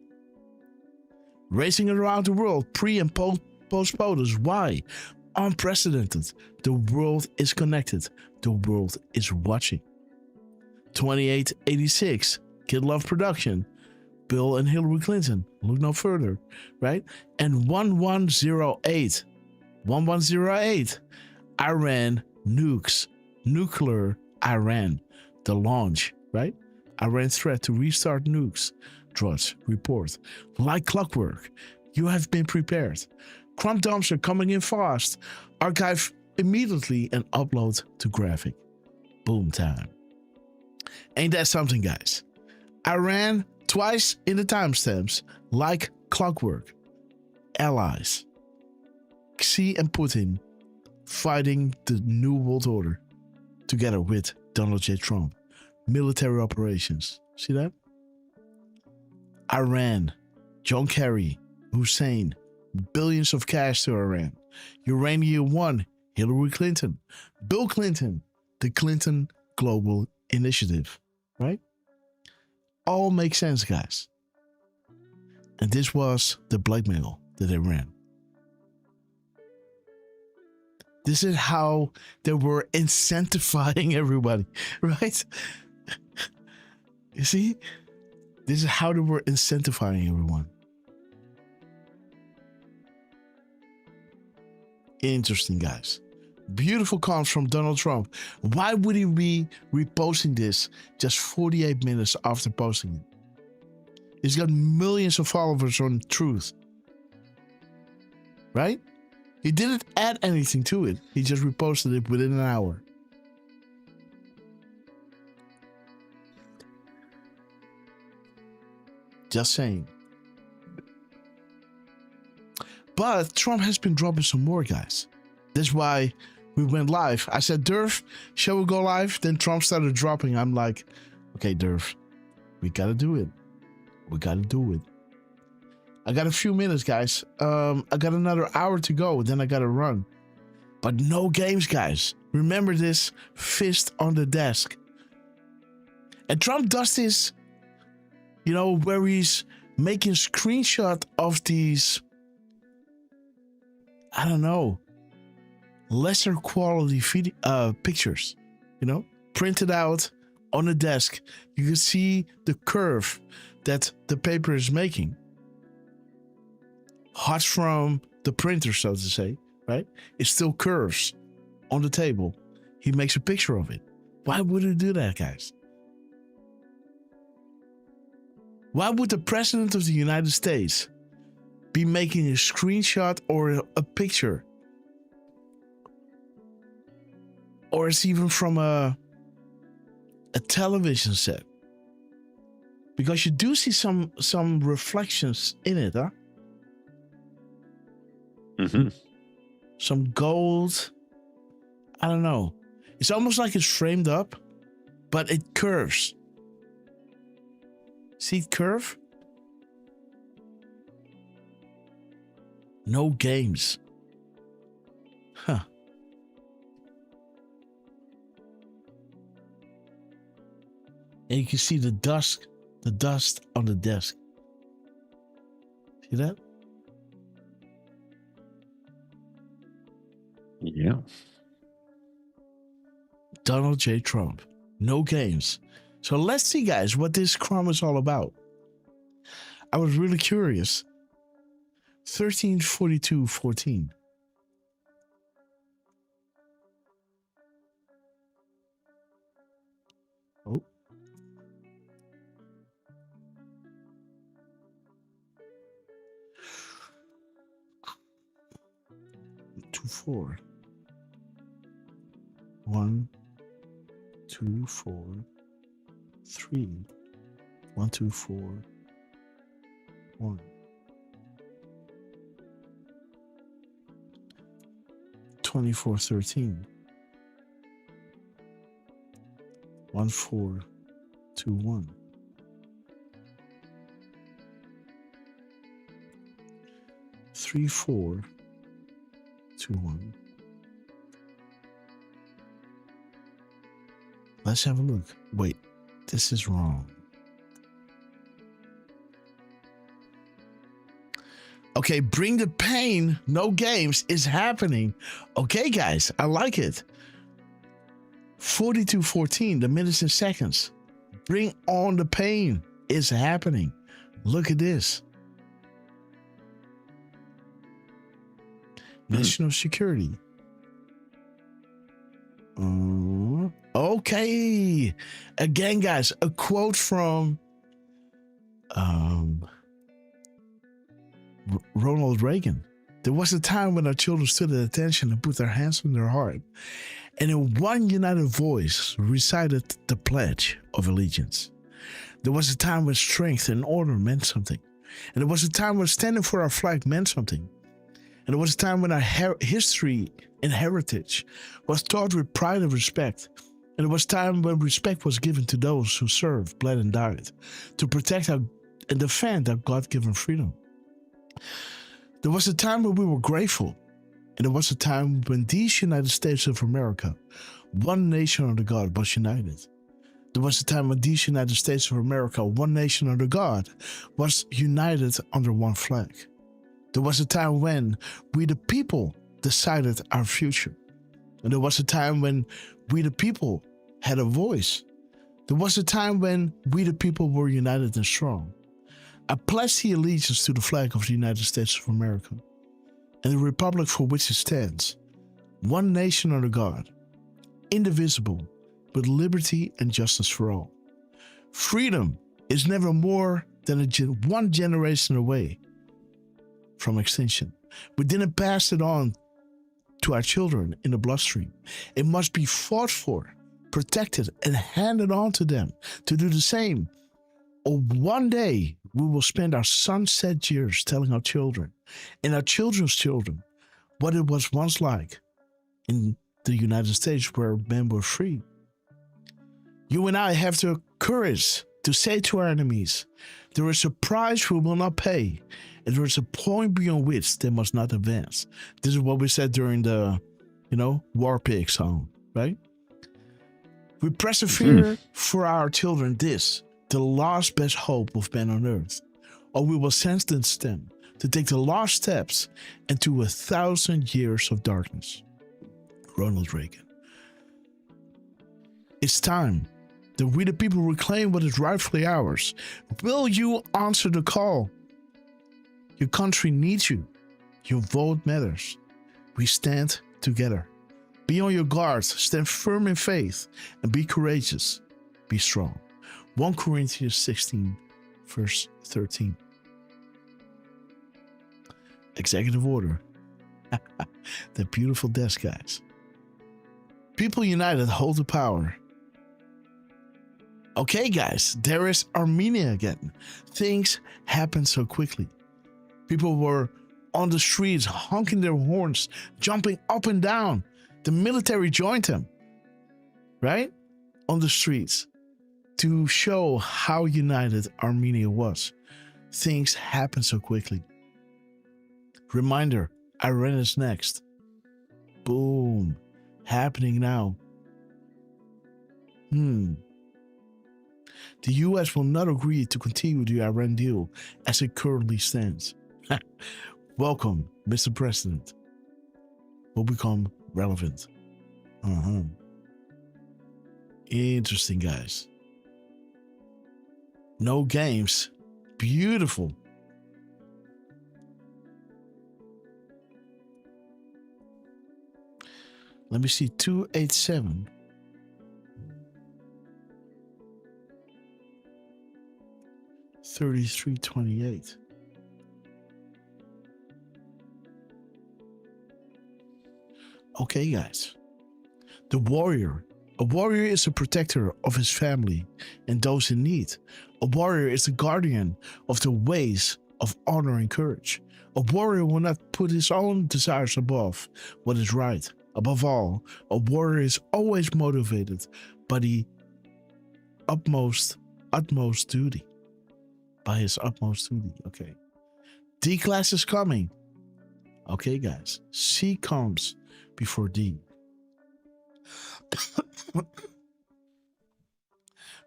Racing around the world, pre and post POTUS. Why? Unprecedented. The world is connected. The world is watching. 2886, Kid Love Production, Bill and Hillary Clinton, look no further, right? And 1108, Iran nukes, nuclear Iran, the launch, right? Iran threat to restart nukes, Drudge report. Like clockwork, you have been prepared. Crump dumps are coming in fast. Archive immediately and upload to graphic. Boom time. Ain't that something, guys? Iran twice in the timestamps, like clockwork. Allies. Xi and Putin fighting the New World Order together with Donald J. Trump. Military operations. See that? Iran. John Kerry. Hussein. Billions of cash to Iran. Uranium 1. Hillary Clinton. Bill Clinton. The Clinton Global Initiative. Right? All makes sense, guys. And this was the blackmail that they ran. This is how they were incentivizing everybody, right? You see? This is how they were incentivizing everyone. Interesting, guys. Beautiful comments from Donald Trump. Why would he be reposting this just 48 minutes after posting it? He's got millions of followers on Truth. Right? He didn't add anything to it. He just reposted it within an hour. Just saying. But Trump has been dropping some more, guys. That's why we went live. I said, Derf, shall we go live? Then Trump started dropping. I'm like, okay, Derf, we gotta do it. We gotta do it. I got a few minutes, guys. I got another hour to go. Then I gotta run. But no games, guys. Remember this, fist on the desk. And Trump does this, where he's making screenshot of these, I don't know, lesser quality pictures, printed out on a desk. You can see the curve that the paper is making. Hot from the printer, so to say, right? It still curves on the table. He makes a picture of it. Why would he do that, guys? Why would the president of the United States be making a screenshot or a picture? Or it's even from a television set. Because you do see some reflections in it, huh? Mm-hmm. Some gold. I don't know. It's almost like it's framed up, but it curves. See it curve? No games. Huh. And you can see the dust on the desk. See that? Yeah. Donald J. Trump. No games. So let's see, guys, what this crime is all about. I was really curious. 1342:14. Oh. Two, 4. 1, 2, 4, 3. 1, 2, 4, 1. 2413. 1421. 3421. Let's have a look. Wait, this is wrong. Okay, bring the pain, no games is happening. Okay, guys, I like it. 42:14, the minutes and seconds. Bring on the pain is happening. Look at this. National security. Okay. Again, guys, a quote from Ronald Reagan. There was a time when our children stood at attention and put their hands on their heart, and in one united voice recited the Pledge of Allegiance. There was a time when strength and order meant something, and there was a time when standing for our flag meant something, and there was a time when our history and heritage was taught with pride and respect, and there was a time when respect was given to those who served, bled, and died to protect and defend our God-given freedom. There was a time when we were grateful, and there was a time when these United States of America, one nation under God, was united. There was a time when these United States of America, one nation under God, was united under one flag. There was a time when we the people decided our future. And there was a time when we the people had a voice. There was a time when we the people were united and strong. I pledge the allegiance to the flag of the United States of America and the republic for which it stands, one nation under God, indivisible, with liberty and justice for all. Freedom is never more than one generation away from extinction. We didn't pass it on to our children in the bloodstream. It must be fought for, protected, and handed on to them to do the same. Or one day we will spend our sunset years telling our children and our children's children what it was once like in the United States where men were free. You and I have the courage to say to our enemies, there is a price we will not pay, and there is a point beyond which they must not advance. This is what we said during the, War Pig song, right? We persevere for our children this, the last best hope of man on earth, or we will sentence them to take the last steps into 1,000 years of darkness. Ronald Reagan. It's time that we the people reclaim what is rightfully ours. Will you answer the call? Your country needs you. Your vote matters. We stand together. Be on your guard, stand firm in faith, and be courageous. Be strong. 1 Corinthians 16, verse 13. Executive order. The beautiful desk, guys. People united hold the power. Okay, guys, there is Armenia again. Things happen so quickly. People were on the streets, honking their horns, jumping up and down. The military joined them, right? On the streets to show how united Armenia was. Things happen so quickly. Reminder, Iran is next. Boom. Happening now. The US will not agree to continue the Iran deal as it currently stands. Welcome, Mr. President. Will become relevant. Interesting, guys. No games. Beautiful. Let me see, 287. $33.28. Okay, guys. The warrior. A warrior is a protector of his family and those in need. A warrior is the guardian of the ways of honor and courage. A warrior will not put his own desires above what is right. Above all, a warrior is always motivated by the utmost duty. By his utmost duty. Okay. D class is coming. Okay, guys. C comes before D.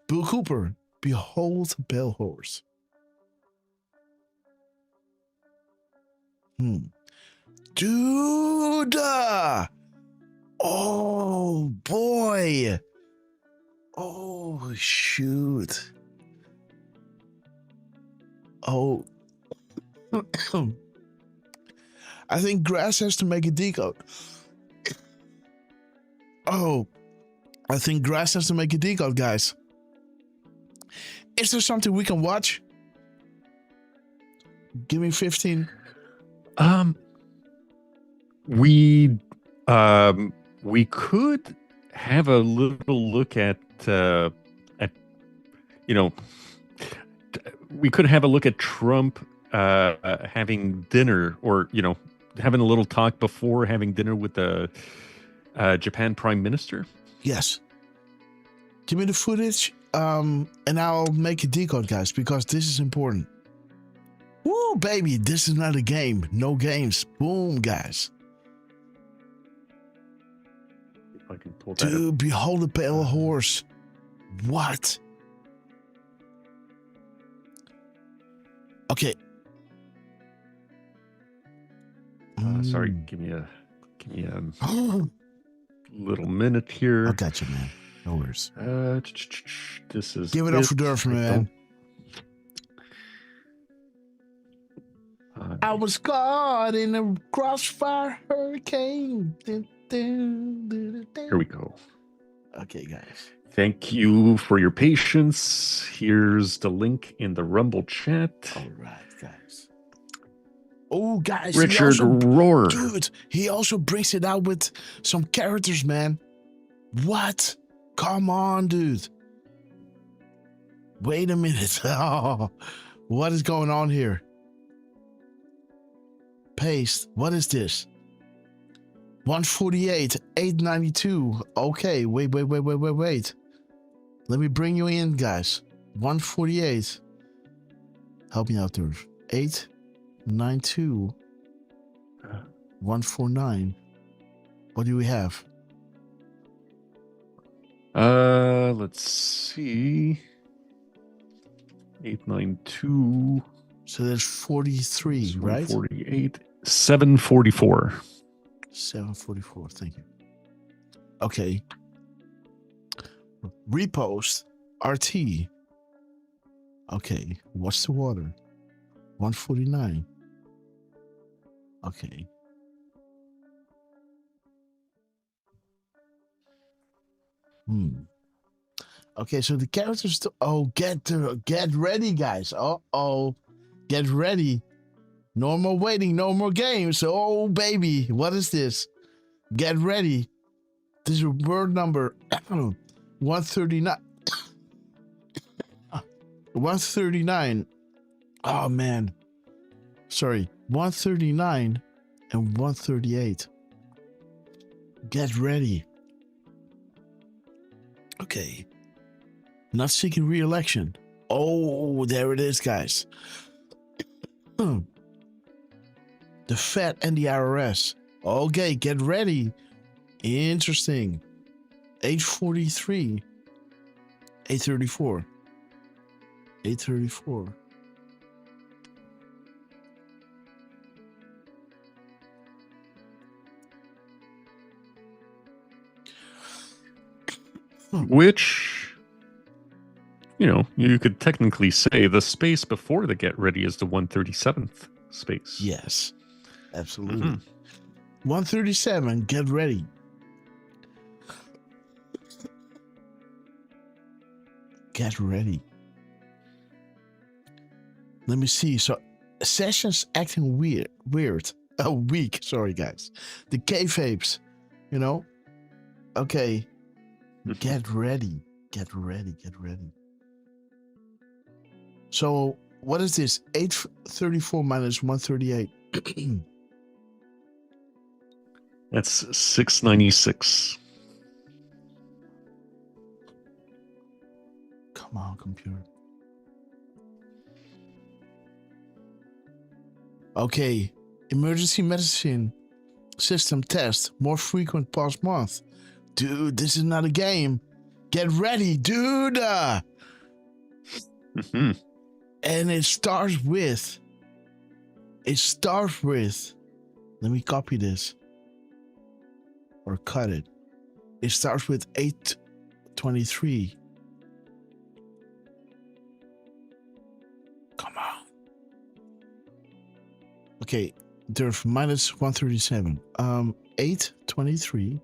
Bill Cooper, behold the bell horse. Dude! Oh, boy. Oh, shoot. Oh. I think Grass has to make a decode. Oh. I think Grass has to make a decode, guys. Is there something we can watch? Give me 15. We could have a little look at we could have a look at Trump having dinner, or having a little talk before having dinner with the Japan Prime Minister. Yes. Give me the footage, and I'll make a decode, guys, because this is important. Woo, baby, this is not a game. No games. Boom, guys. If I can pull that Dude, up. behold the pale horse. What? Okay. Sorry, give me a little minute here. I got you, man. No worries. This is. Give it up for Derf, man. I was caught in a crossfire hurricane. Here we go. Okay, guys. Thank you for your patience. Here's the link in the Rumble chat. All right, guys. Oh, guys. Richard Rohr. Dude, he also brings it out with some characters, man. What? Come on, dude. Wait a minute. Oh, what is going on here? Paste. What is this? 148, 892. Okay, wait. Let me bring you in, guys. 148. Help me out, Derf. 892. 149. What do we have? Let's see. 892. So there's 43, right? 48. 744. 744. Thank you. Okay. Repost RT. Okay. What's the water? 149. Okay. Okay, so the characters. Get ready, guys. Get ready. No more waiting. No more games. Oh baby, what is this? Get ready. This is word number 139. 139. Oh man. Sorry. 139 and 138. Get ready. Okay. Not seeking re-election. Oh, there it is, guys. The Fed and the IRS. Okay, get ready. Interesting. 843. 834. 834. Which, you could technically say the space before the get ready is the 137th space. Yes, absolutely. 137, get ready. Get ready. Let me see. So, Sessions acting weird. Weak. Sorry, guys. The kayfabes, Okay. Get ready. Get ready. Get ready. So, what is this? 834 minus 138. That's 696. Come on, computer. Okay. Emergency medicine system test. More frequent past month. Dude, this is not a game. Get ready, dude. And it starts with. Let me copy this. Or cut it. It starts with 823. Come on. Okay, Derf minus 137. 823.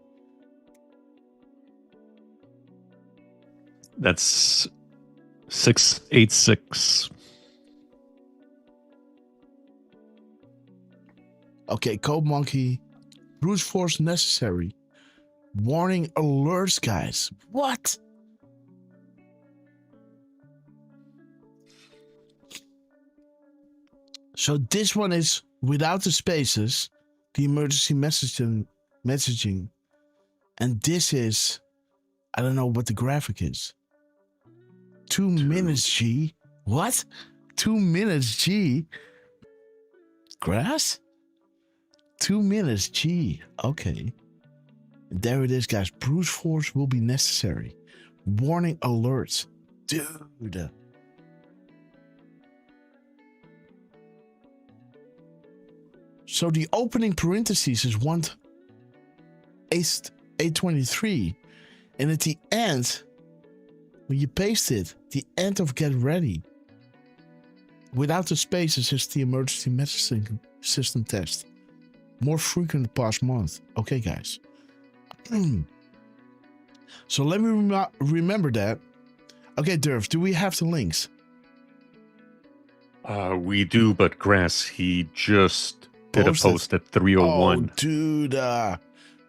That's 686. Okay, Code Monkey. Brute force necessary. Warning alerts, guys. What? So this one is without the spaces, the emergency messaging. And this is, I don't know what the graphic is. 2 minutes, G. What? 2 minutes, G. Grass? 2 minutes, G. Okay. There it is, guys. Brute force will be necessary. Warning alerts. Dude. So the opening parentheses is 823. And at the end, when you paste it, the end of get ready. Without the spaces is the emergency messaging system test. More frequent past month. Okay, guys. So let me remember that. Okay, Derf, do we have the links? We do, but Grass, he just did a post at 3:01. Oh, dude.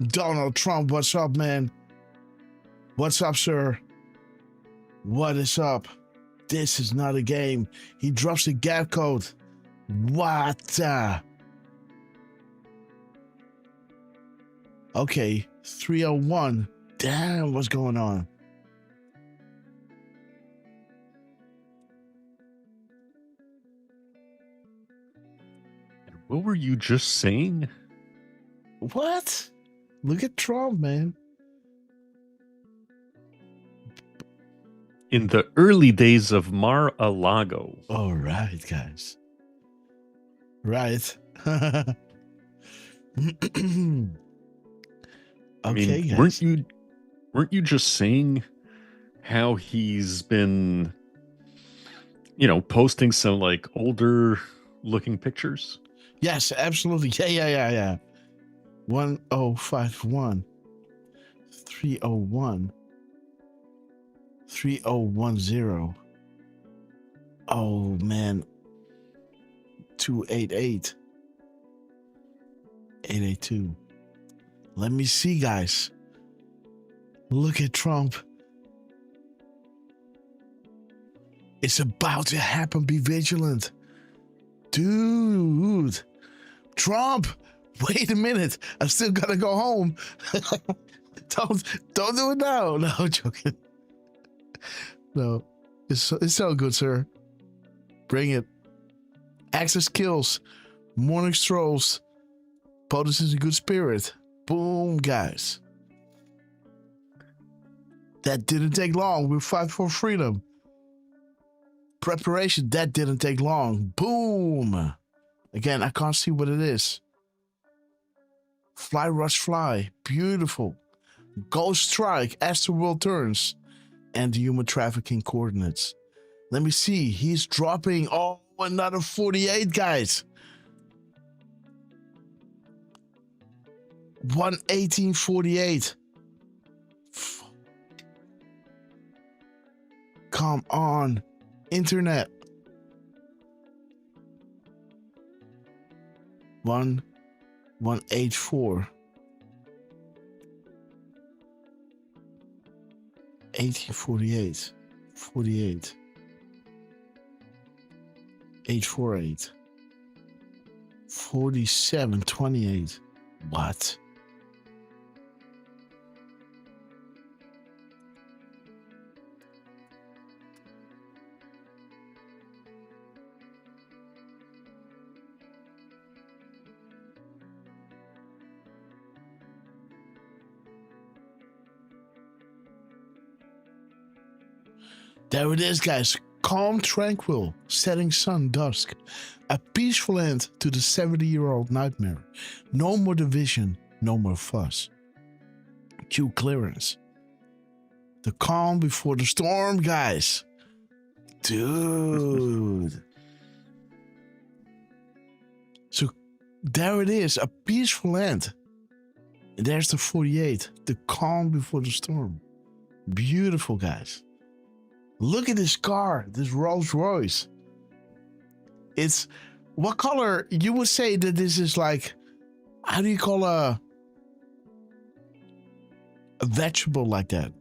Donald Trump, what's up, man? What's up, sir? What is up? This is not a game. He drops the gap code. What? Okay, 301. Damn, what's going on? What were you just saying? What? Look at Trump, man. in the early days of Mar-a-Lago. All right, guys. Right. I Okay, mean, guys. weren't you just saying how he's been, posting some like older looking pictures? Yes, absolutely. Yeah. 1051 301 3010. Oh man. 288 882. Let me see, guys. Look at Trump. It's about to happen. Be vigilant. Dude. Trump. Wait a minute. I still gotta go home. Don't do it now. No, I'm joking. No. It's all good, sir. Bring it. Access kills. Morning strolls. POTUS is a good spirit. Boom, guys. That didn't take long. We fight for freedom. Preparation, that didn't take long. Boom. Again, I can't see what it is. Fly, rush, fly. Beautiful. Ghost strike as the world turns. And the human trafficking coordinates. Let me see. He's dropping. Oh, another 48, guys. 118.48. Come on. Internet. 1184. 1848. 48. 848. 4728. What? There it is, guys. Calm, tranquil, setting sun, dusk. A peaceful end to the 70-year-old nightmare. No more division, no more fuss. Cue clearance. The calm before the storm, guys. Dude. So there it is, a peaceful end. And there's the 48, the calm before the storm. Beautiful, guys. Look at this car, this Rolls Royce. It's, what color? You would say that this is like, how do you call a vegetable like that?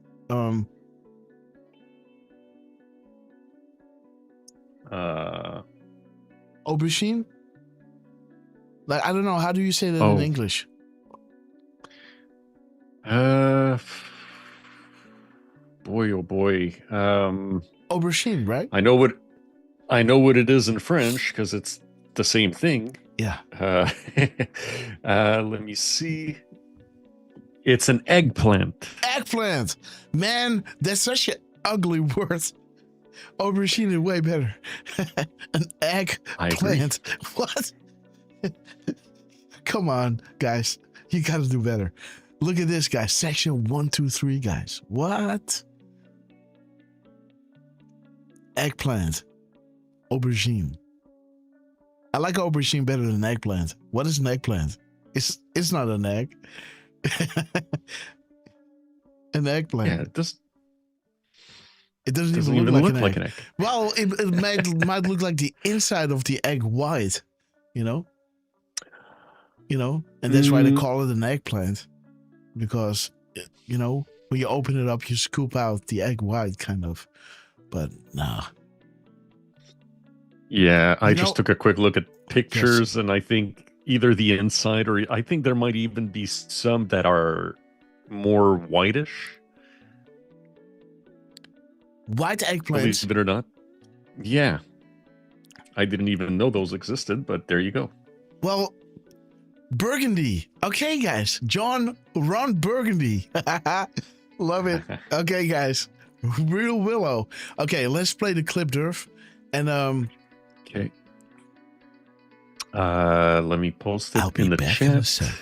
Aubergine? Like, I don't know, how do you say that in English? Boy, oh boy. Aubergine, right? I know what it is in French because it's the same thing. Yeah. Let me see. It's an eggplant. Eggplant. Man, that's such an ugly word. Aubergine is way better. An eggplant. What? Come on, guys. You gotta do better. Look at this, guys. Section 123, guys. What? Eggplant. Aubergine. I like aubergine better than eggplant. What is an eggplant? It's not an egg. An eggplant. Yeah, it doesn't even look like an egg. Well, it might look like the inside of the egg white, and that's why they call it an eggplant, because when you open it up, you scoop out the egg white, kind of. But nah. Yeah, I just took a quick look at pictures, and I think either the inside or I think there might even be some that are more whitish. White eggplants. Believe it or not. Yeah. I didn't even know those existed, but there you go. Well, Burgundy. Okay, guys. Ron Burgundy. Love it. Okay, guys. Real Willow. Okay, let's play the clip, Derf. And okay. Let me post it in the chat. In a sec.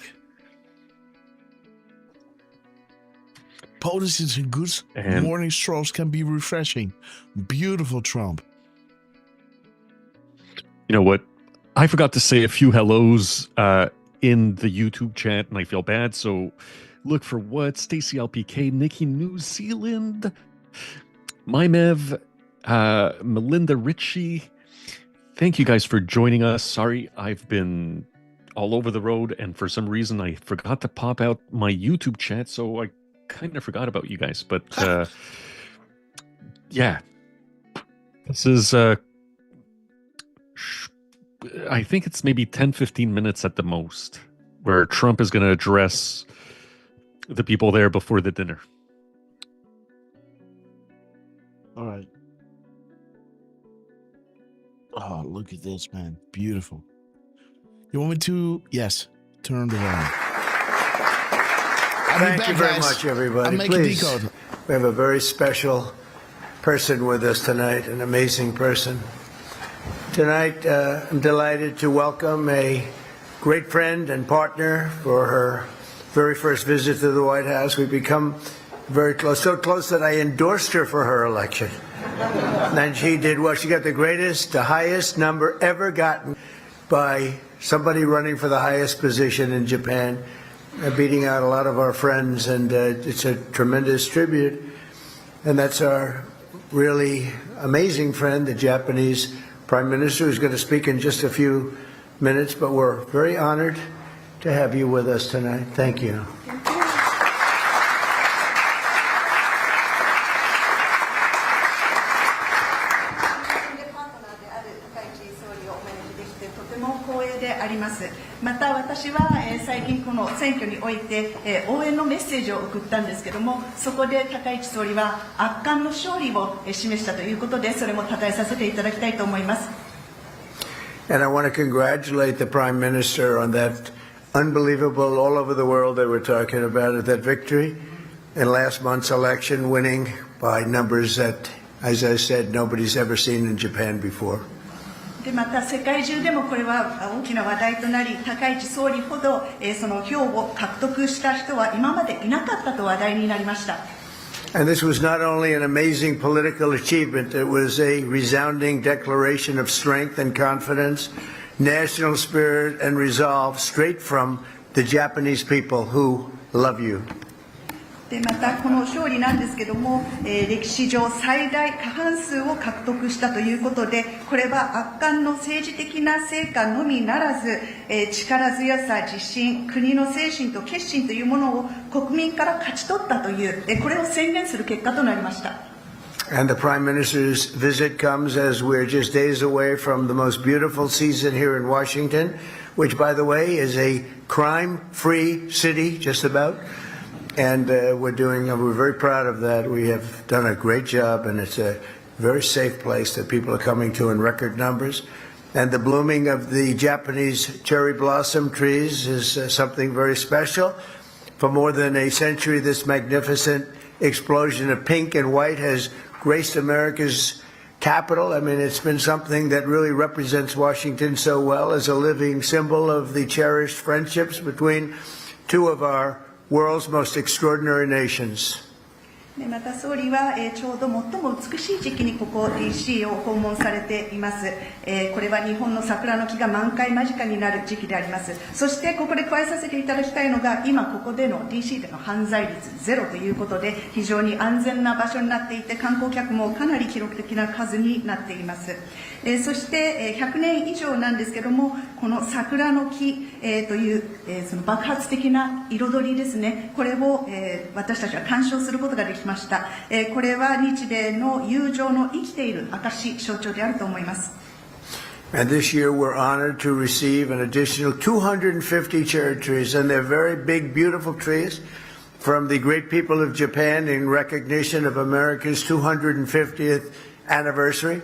Potencies and good morning strolls can be refreshing. Beautiful Trump. You know what? I forgot to say a few hellos in the YouTube chat, and I feel bad. So look for what? Stacy LPK, Nikki New Zealand, Mymev, Melinda Ritchie. Thank you guys for joining us. Sorry, I've been all over the road, and for some reason I forgot to pop out my YouTube chat, so I kind of forgot about you guys. But yeah, this is I think it's maybe 10-15 minutes at the most where Trump is going to address the people there before the dinner. All right. Oh, look at this, man. Beautiful. You want me to? Yes. Turn the volume. Thank you very much, everybody. I'm making Please, Decode. we have a very special person with us tonight, an amazing person. Tonight, I'm delighted to welcome a great friend and partner for her very first visit to the White House. We've become very close, so close that I endorsed her for her election. And she did well. She got the highest number ever gotten by somebody running for the highest position in Japan, beating out a lot of our friends, and it's a tremendous tribute. And that's our really amazing friend, the Japanese Prime Minister, who's going to speak in just a few minutes, but we're very honored to have you with us tonight. Thank you. And I want to congratulate the Prime Minister on that unbelievable, all over the world they were talking about it, that victory in last month's election, winning by numbers that, as I said, nobody's ever seen in Japan before. でまた世界中でもこれは大きな話題となり、高市総理ほどその票を獲得した人は今までいなかったと話題になりました。And this was not only an amazing political achievement, it was a resounding declaration of strength and confidence, national spirit and resolve straight from the Japanese people who love you. でまたこの勝利なんですけども、歴史上最大過半数を獲得したということで、これは圧巻の政治的な成果のみならず、力強さ、自信、国の精神と決心というものを国民から勝ち取ったという、これを宣言する結果となりました。And the Prime Minister's visit comes as we're just days away from the most beautiful season here in Washington, which, by the way, is a crime-free city, just about. And we're very proud of that. We have done a great job, and it's a very safe place that people are coming to in record numbers. And the blooming of the Japanese cherry blossom trees is something very special. For more than a century, this magnificent explosion of pink and white has graced America's capital. I mean, it's been something that really represents Washington so well as a living symbol of the cherished friendships between two of our world's most extraordinary nations. また総理は、ちょうど最も美しい時期にここ DC を訪問されています、これは日本の桜の木が満開間近になる時期であります。そしてここで加えさせていただきたいのが、今ここでの DC での犯罪率ゼロということで、非常に安全な場所になっていて、観光客もかなり記録的な数になっています。そして100年以上なんですけども、この桜の木、という、その爆発的な彩りですね、これを、私たちは鑑賞することができました。これは日米の友情の生きている証、象徴であると思います。And this year we're honored to receive an additional 250 cherry trees, and they're very big, beautiful trees from the great people of Japan in recognition of America's 250th anniversary.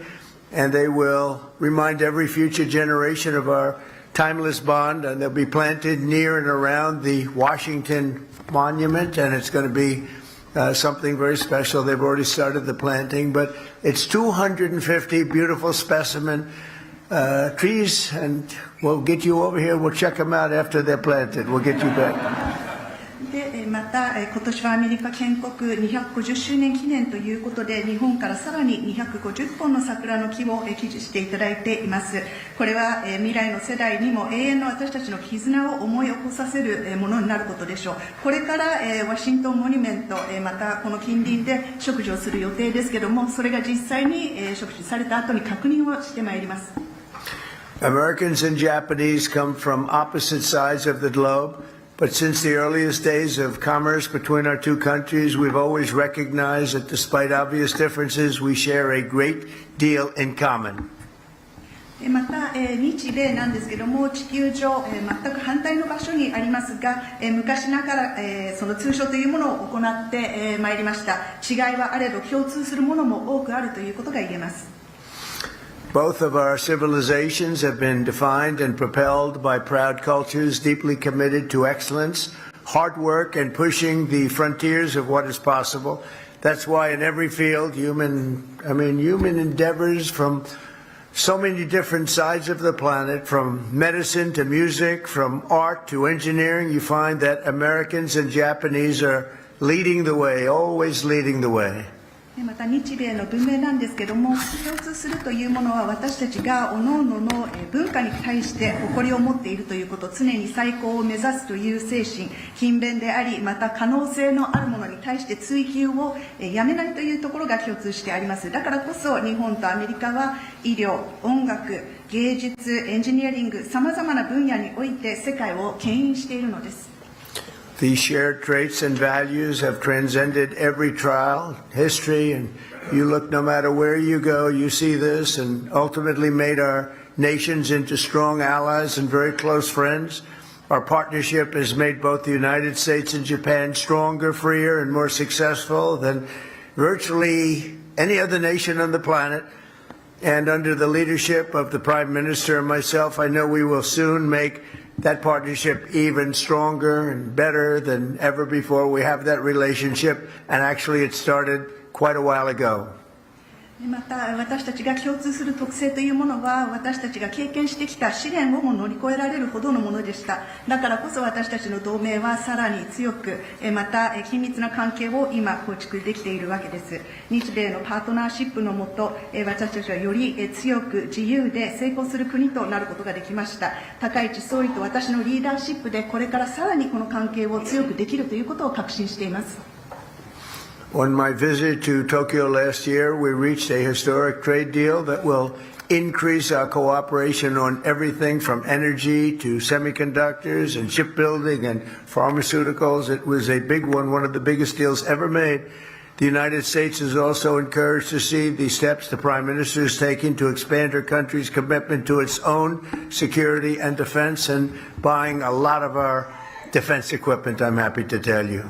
And they will remind every future generation of our timeless bond, and they'll be planted near and around the Washington Monument, and it's going to be something very special. They've already started the planting, but it's 250 beautiful specimen trees, and we'll get you over here. We'll check them out after they're planted. We'll get you back. でまた今年はアメリカ建国250周年記念ということで、日本からさらに250本の桜の木を寄付していただいています。これは未来の世代にも永遠の私たちの絆を思い起こさせるものになることでしょう。これからワシントンモニュメント、またこの近隣で植樹をする予定ですけども、それが実際に植樹された後に確認をしてまいります。Americans and Japanese come from opposite sides of the globe. But since the earliest days of commerce between our two countries, we've always recognized that despite obvious differences, we share a great deal in common. また、日米なんですけども、地球上、全く反対の場所にありますが、昔ながら、その通商というものを行ってまいりました。違いはあれど共通するものも多くあるということが言えます。Both of our civilizations have been defined and propelled by proud cultures deeply committed to excellence, hard work, and pushing the frontiers of what is possible. That's why in every field, human endeavors from so many different sides of the planet, from medicine to music, from art to engineering, you find that Americans and Japanese are leading the way, always leading the way. また日米の文明なんですけども、共通するというものは私たちが各々の文化に対して誇りを持っているということ、常に最高を目指すという精神、勤勉であり、また可能性のあるものに対して追求をやめないというところが共通してあります。だからこそ日本とアメリカは医療、音楽、芸術、エンジニアリング、さまざまな分野において世界を牽引しているのです。These shared traits and values have transcended every trial, history, and you look no matter where you go, you see this, and ultimately made our nations into strong allies and very close friends. Our partnership has made both the United States and Japan stronger, freer, and more successful than virtually any other nation on the planet. And under the leadership of the Prime Minister and myself, I know we will soon make that partnership even stronger and better than ever before. We have that relationship, and actually it started quite a while ago. また私たちが共通する特性というものは、私たちが経験してきた試練をも乗り越えられるほどのものでした。だからこそ私たちの同盟はさらに強く、また緊密な関係を今構築できているわけです。日米のパートナーシップのもと、私たちはより強く自由で成功する国となることができました。高市総理と私のリーダーシップで、これからさらにこの関係を強くできるということを確信しています。On my visit to Tokyo last year, we reached a historic trade deal that will increase our cooperation on everything from energy to semiconductors and shipbuilding and pharmaceuticals. It was a big one of the biggest deals ever made. The United States is also encouraged to see the steps the Prime Minister is taking to expand her country's commitment to its own security and defense, and buying a lot of our defense equipment, I'm happy to tell you.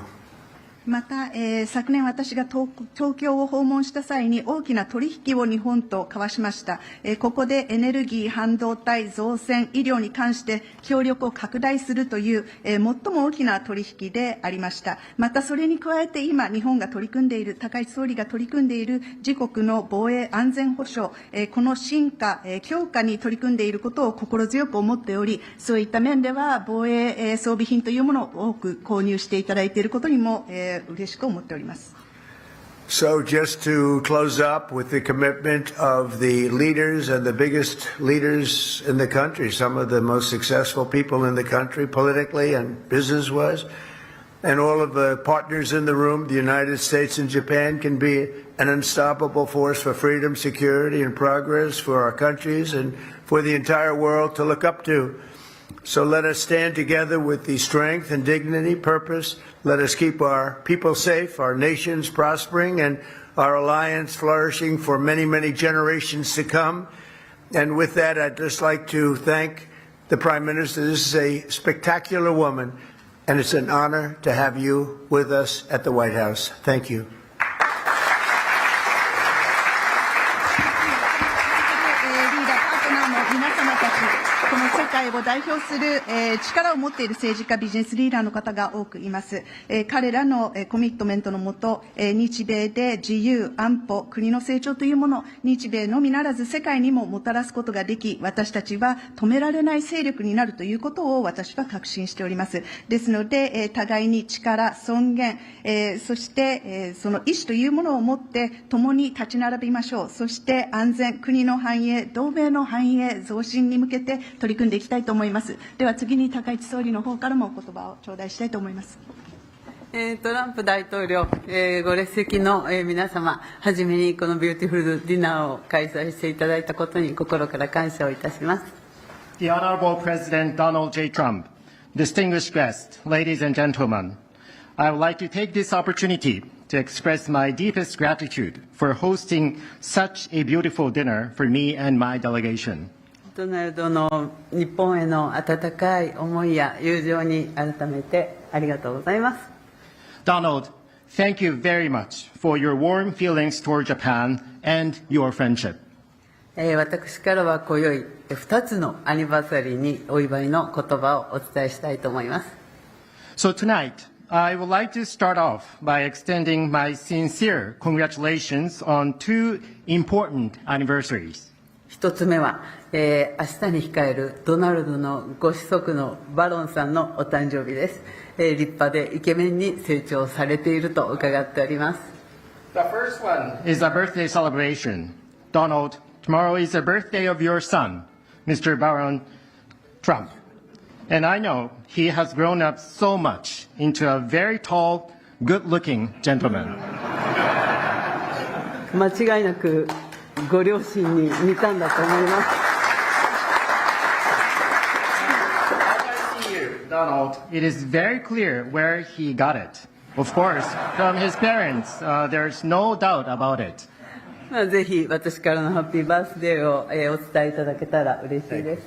また、昨年私が東京を訪問した際に大きな取引を日本と交わしました。ここでエネルギー、半導体、造船、医療に関して協力を拡大するという、最も大きな取引でありました。またそれに加えて今日本が取り組んでいる、高市総理が取り組んでいる自国の防衛安全保障、この進化、強化に取り組んでいることを心強く思っており、そういった面では防衛装備品というものを多く購入していただいていることにも、嬉しく思っております。So just to close up with the commitment of the leaders and the biggest leaders in the country, some of the most successful people in the country politically and business-wise, and all of the partners in the room, the United States and Japan can be an unstoppable force for freedom, security, and progress for our countries and for the entire world to look up to. So let us stand together with the strength and dignity, purpose. Let us keep our people safe, our nations prospering, and our alliance flourishing for many, many generations to come. And with that, I'd just like to thank the Prime Minister. This is a spectacular woman, and it's an honor to have you with us at the White House. Thank you. 世界を代代表する、力を持っている政治家、ビジネスリーダーの方が多くいます。彼らの、コミットメントのもと、日米で自由、安保、国の成長というものを日米のみならず世界にももたらすことができ、私たちは止められない勢力になるということを私は確信しております。ですので、互いに力、尊厳、そして、その意思というものを持って共に立ち並びましょう。そして安全、国の繁栄、同盟の繁栄、増進に向けて取り組んでいきたいと思います。では次に高市総理の方からもお言葉を頂戴したいと思います。トランプ大統領、ご列席の、皆様、はじめにこのビューティフルディナーを開催していただいたことに心から感謝をいたします。The Honorable President Donald J. Trump, distinguished guests, ladies and gentlemen, I would like to take this opportunity to express my deepest gratitude for hosting such a beautiful dinner for me and my delegation. ドナルドの日本への温かい思いや友情に改めてありがとうございます。Donald, thank you very much for your warm feelings toward Japan and your friendship. 私からは今宵2つのアニバーサリーにお祝いの言葉をお伝えしたいと思います。So tonight, I would like to start off by extending my sincere congratulations on two important anniversaries. 一つ目は、明日に控えるドナルドのご子息のバロンさんのお誕生日です。立派でイケメンに成長されていると伺っております。The first one is a birthday celebration. Donald, tomorrow is the birthday of your son, Mr. Baron Trump. And I know he has grown up so much into a very tall, good-looking gentleman. 間違いなくご両親に似たんだと思います。Donald, it is very clear where he got it. Of course, from his parents, there's no doubt about it. ぜひ私からのハッピーバースデーを、お伝えいただけたら嬉しいです。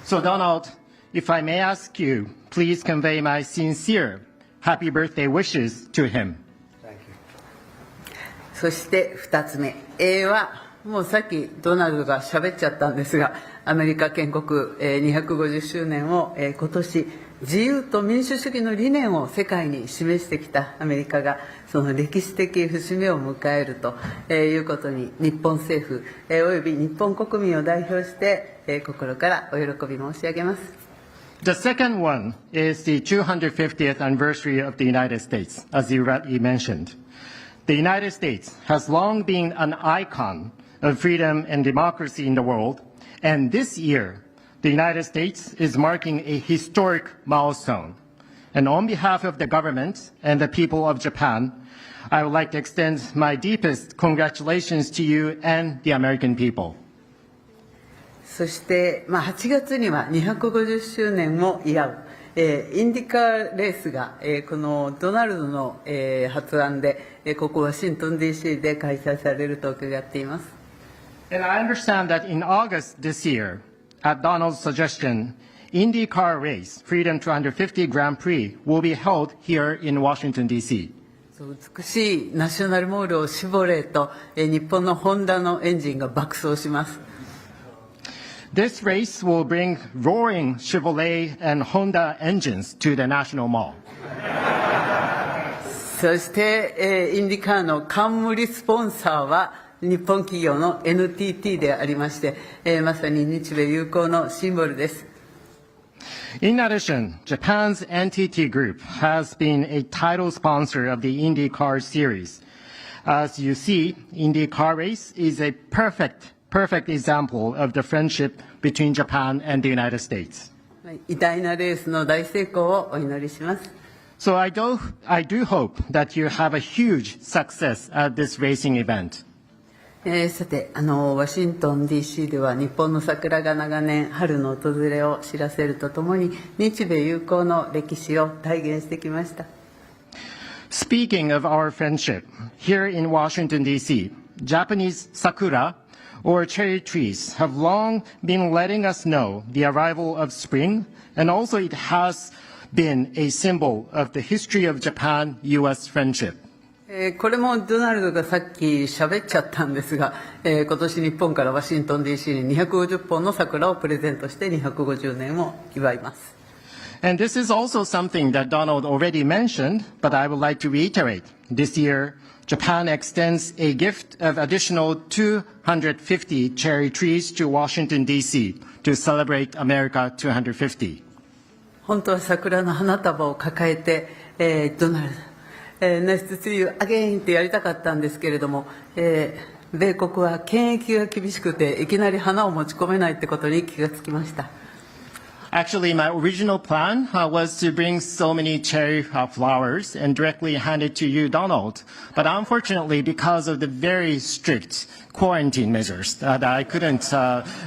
So, Donald, if I may ask you, please convey my sincere happy birthday wishes to him. そして2つ目、はもうさっきドナルドが喋っちゃったんですが、アメリカ建国250周年を今年自由と民主主義の理念を世界に示してきたアメリカがその歴史的節目を迎えるということに日本政府および日本国民を代表して心からお喜び申し上げます。The second one is the 250th anniversary of the United States, as you rightly mentioned. The United States has long been an icon of freedom and democracy in the world, and this year, the United States is marking a historic milestone. And on behalf of the government and the people of Japan, I would like to extend my deepest congratulations to you and the American people. そして、8月には250周年を祝う、インディカーレースが、このドナルドの、発案で、ここワシントン DC で開催されると伺っています。And I understand that in August this year, at Donald's suggestion, IndyCar race, Freedom 250 Grand Prix, will be held here in Washington, D.C. 美しいナショナルモールを絞れと、日本のホンダのエンジンが爆走します。This race will bring roaring Chevrolet and Honda engines to the National Mall. そして、インディカーの冠スポンサーは日本企業の NTT でありまして、まさに日米友好のシンボルです。In addition, Japan's NTT Group has been a title sponsor of the IndyCar series. As you see, IndyCar race is a perfect example of the friendship between Japan and the United States. 偉大なレースの大成功をお祈りします。So I do hope that you have a huge success at this racing event. さて、ワシントン DC では日本の桜が長年春の訪れを知らせるとともに日米友好の歴史を体現してきました。Speaking of our friendship, here in Washington, D.C., Japanese sakura or cherry trees have long been letting us know the arrival of spring, and also it has been a symbol of the history of Japan-U.S. friendship. これもドナルドがさっき喋っちゃったんですが、今年日本からワシントン DC に250本の桜をプレゼントして250年を祝います。And this is also something that Donald already mentioned, but I would like to reiterate. This year, Japan extends a gift of additional 250 cherry trees to Washington, D.C. to celebrate America 250. 本当は桜の花束を抱えて、ドナルド、Nice to see you again ってやりたかったんですけれども、米国は検疫が厳しくていきなり花を持ち込めないってことに気がつきました。Actually, my original plan was to bring so many cherry flowers and directly hand it to you, Donald. But unfortunately, because of the very strict quarantine measures, that I couldn't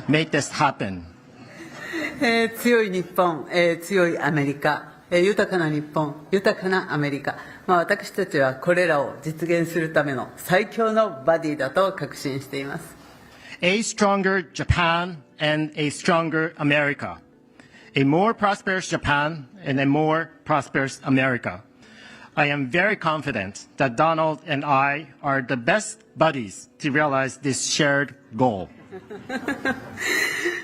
make this happen. 強い日本、強いアメリカ、豊かな日本、豊かなアメリカ。私たちはこれらを実現するための最強のバディだと確信しています。A stronger Japan and a stronger America. A more prosperous Japan and a more prosperous America. I am very confident that Donald and I are the best buddies to realize this shared goal.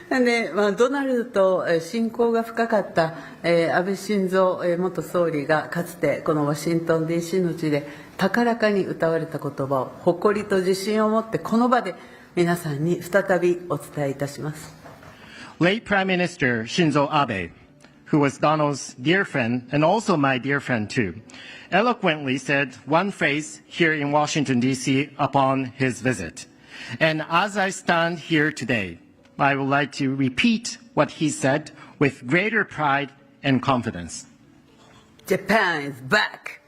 でドナルドと親交が深かった安倍晋三元総理がかつてこのワシントン DC の地で高らかに歌われた言葉を誇りと自信を持ってこの場で皆さんに再びお伝えいたします。Late Prime Minister Shinzo Abe, who was Donald's dear friend and also my dear friend too, eloquently said one phrase here in Washington, D.C. upon his visit. And as I stand here today, I would like to repeat what he said with greater pride and confidence. Japan is back.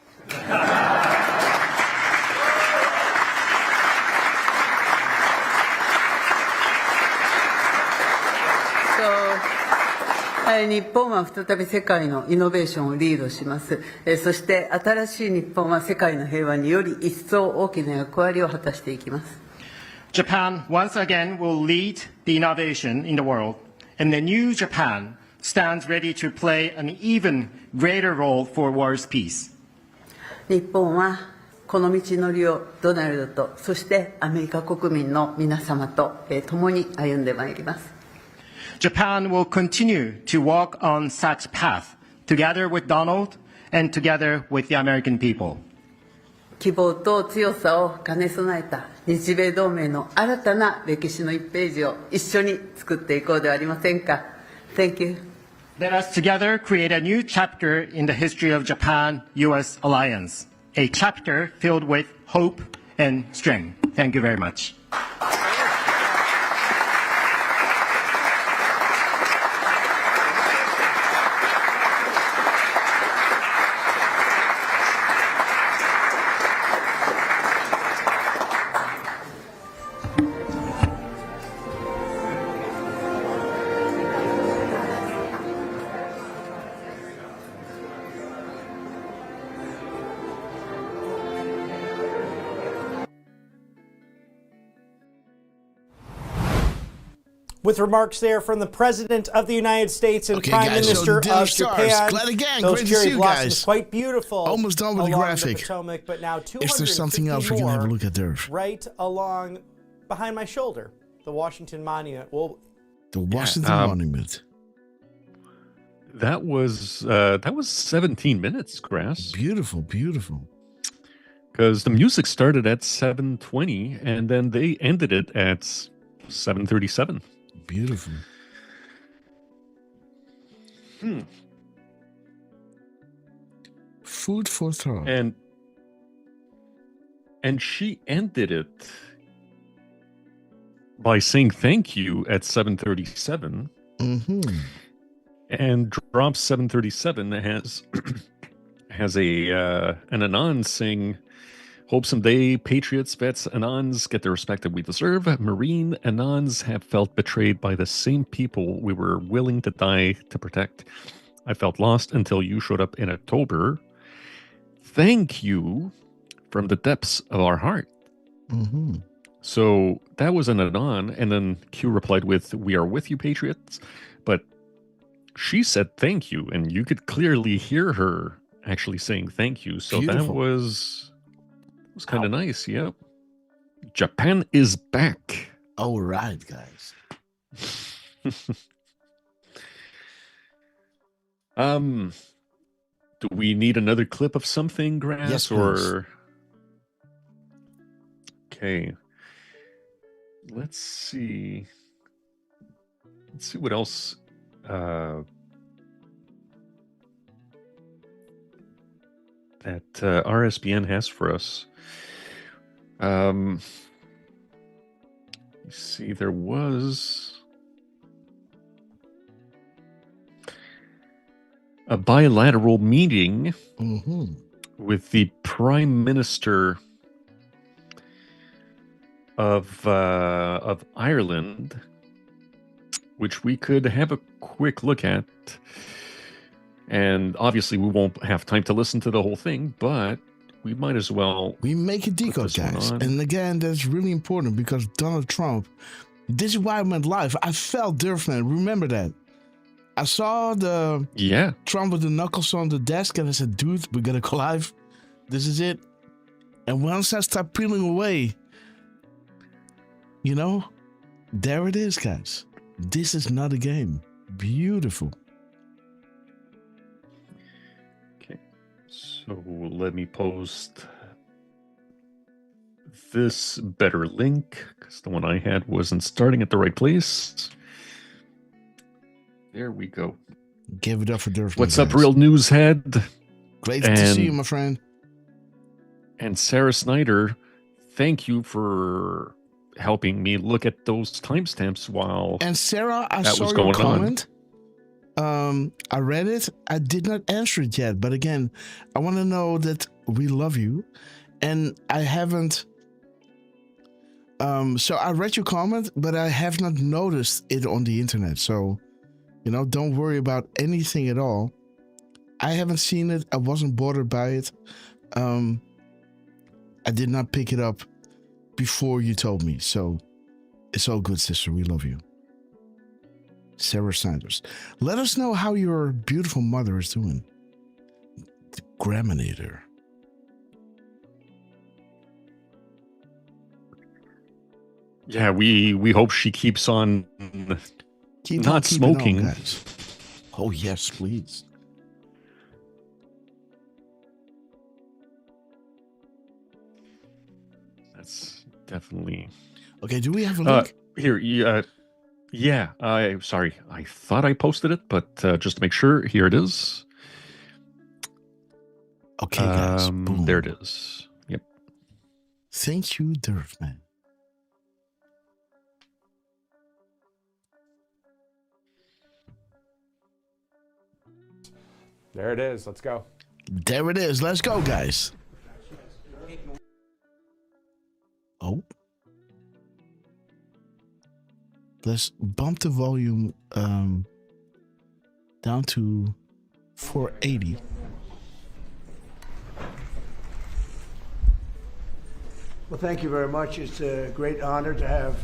So, 日本は再び世界のイノベーションをリードします。そして新しい日本は世界の平和により一層大きな役割を果たしていきます。Japan once again will lead the innovation in the world, and the new Japan stands ready to play an even greater role for world's peace. 日本はこの道のりをドナルドとそしてアメリカ国民の皆様と共に歩んでまいります。Japan will continue to walk on such path together with Donald and together with the American people. 希望と強さを兼ね備えた日米同盟の新たな歴史の1ページを一緒に作っていこうではありませんか。Thank you. Let us together create a new chapter in the history of Japan-U.S. alliance, a chapter filled with hope and strength. Thank you very much. With remarks there from the President of the United States and Prime Minister of Japan. Glad again. Those Great to cherry see you blossoms guys. quite beautiful. Almost done with the along graphic. The Potomac, but now If there's something else, we're going to have a look at Derf. Right along behind my shoulder, the Washington Monument. Well, the Washington Monument. That was 17 minutes, Grass. Beautiful, beautiful. Because the music started at 7:20 and then they ended it at 7:37. Beautiful. Food for thought. And she ended it by saying thank you at 7:37. And drop 737 has an Anon saying, hope someday Patriots, vets, Anons get the respect that we deserve. Marine Anons have felt betrayed by the same people we were willing to die to protect. I felt lost until you showed up in October. Thank you from the depths of our heart. So that was an Anon, and then Q replied with, we are with you, Patriots. But she said thank you, and you could clearly hear her actually saying thank you. So Beautiful. was kind of nice. Yep. Japan is back. All right, guys. Do we need another clip of something, Grass? Yes, or okay. Let's see. Let's see what else. That RSBN has for us. You see, there was a bilateral meeting with the Prime Minister of Ireland, which we could have a quick look at. And obviously, we won't have time to listen to the whole thing, but we might as well. We make a decode, guys. And again, that's really important because Donald Trump, this is why I went live. I felt Derf, man. Remember that. I saw the Trump with the knuckles on the desk, and I said, dude, we gotta go live. This is it. And once I start peeling away, you know, there it is, guys. This is not a game. Beautiful. So let me post this better link because the one I had wasn't starting at the right place. There we go. Give it up for Derf. What's up, Real News Head? Great to see you, my friend. And Sarah Snyder, thank you for helping me look at those timestamps while and Sarah, I that saw was your going comment. I read it. I did not answer it yet, but again, I want to know that we love you, and I haven't. So I read your comment, but I have not noticed it on the internet. So, you know, don't worry about anything at all. I haven't seen it. I wasn't bothered by it. I did not pick it up before you told me. So it's all good, sister. We love you. Sarah Sanders. Let us know how your beautiful mother is doing. The Graminator. Yeah, we hope she keeps on not smoking. Guys. Oh yes, please. That's definitely okay. Do we have a link here? Yeah, sorry. I thought I posted it, but just to make sure, here it is. Okay, guys. Boom. There it is. Yep. Thank you, Derf, man. There it is. Let's go. There it is. Let's go, guys. Oh. Let's bump the volume down to 480. Well, thank you very much. It's a great honor to have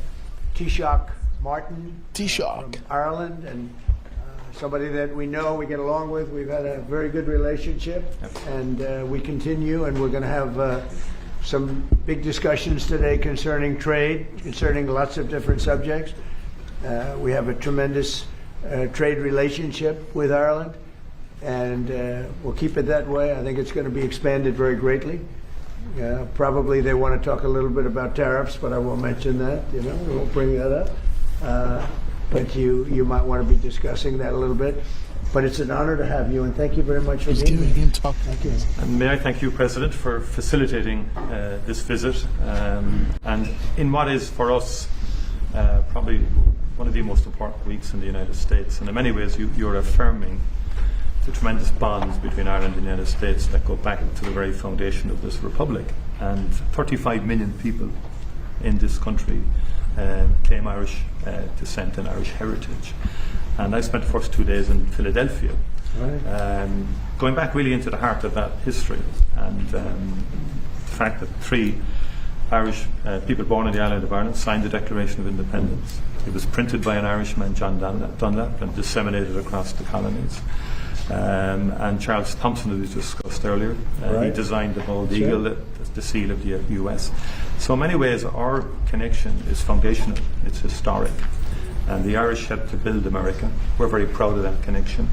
Taoiseach Martin from Ireland, and somebody that we know, we get along with. We've had a very good relationship, and we continue, and we're going to have some big discussions today concerning trade, concerning lots of different subjects. We have a tremendous trade relationship with Ireland, and we'll keep it that way. I think it's going to be expanded very greatly. Probably they want to talk a little bit about tariffs, but I won't mention that. You know, we won't bring that up. But you might want to be discussing that a little bit. But it's an honor to have you, and thank you very much for being here. Thank you. And may I thank you, President, for facilitating this visit, and in what is for us probably one of the most important weeks in the United States. And in many ways, you're affirming the tremendous bonds between Ireland and the United States that go back to the very foundation of this republic. And 35 million people in this country claim Irish descent and Irish heritage. And I spent the first 2 days in Philadelphia, going back really into the heart of that history, and the fact that 3 Irish people born on the island of Ireland signed the Declaration of Independence. It was printed by an Irishman, John Dunlap, and disseminated across the colonies. And Charles Thompson, who was discussed earlier, he designed the bald eagle that the seal of the US. So in many ways, our connection is foundational. It's historic. And the Irish helped to build America. We're very proud of that connection.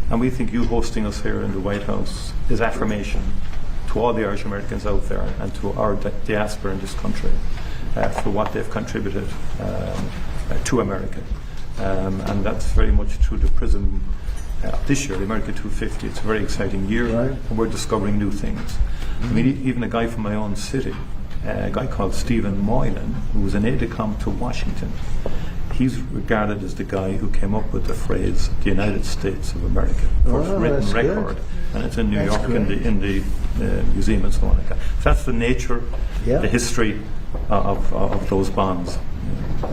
And we think you hosting us here in the White House is affirmation to all the Irish Americans out there and to our diaspora in this country for what they've contributed to America. And that's very much through the prism this year, the America 250. It's a very exciting year, and we're discovering new things. I mean, even a guy from my own city, a guy called Stephen Moylan, who was an aide-de-camp to Washington, he's regarded as the guy who came up with the phrase "the United States of America," first written record, and it's in New York in the museum and so on like that. So that's the nature, the history of those bombs.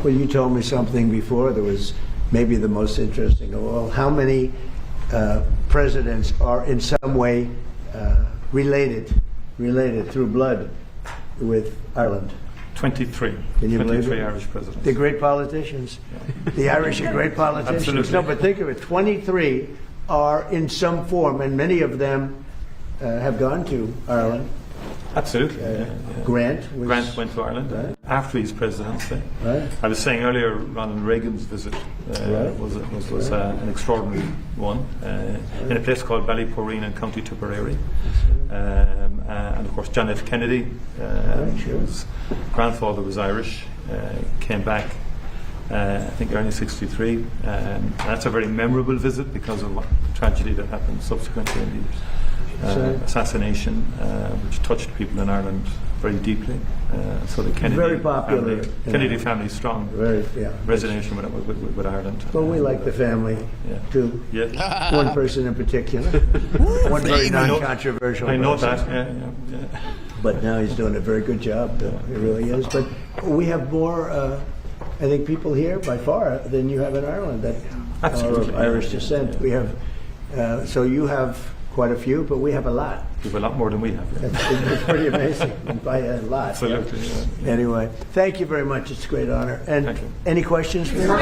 Well, you told me something before that was maybe the most interesting of all. How many presidents are in some way related through blood with Ireland? 23. Can you believe 23 it? Irish presidents. They're great politicians. Yeah. The Irish are great politicians. Absolutely. No, but think of it. 23 are in some form, and many of them have gone to Ireland. Absolutely. Grant went to Ireland after his presidency. I was saying earlier, Ronald Reagan's visit was an extraordinary one in a place called Ballyporeen in County Tipperary. And of course, John F. Kennedy, whose grandfather was Irish, came back, I think, early '63. That's a very memorable visit because of the tragedy that happened subsequently in the assassination, which touched people in Ireland very deeply. So the Kennedy family is strong. Resonation with Ireland. Well, we like the family too. Yeah. One person in particular. One very non-controversial. I know person. that. But now he's doing a very good job. He really is. But we have more, I think, people here by far than you have in Ireland that are of Irish descent. We have. So you have quite a few, but we have a lot. You have a lot more than we have. It's pretty amazing by a lot. Absolutely. Yeah. Anyway, thank you very much. It's a great honor. And any questions for me? The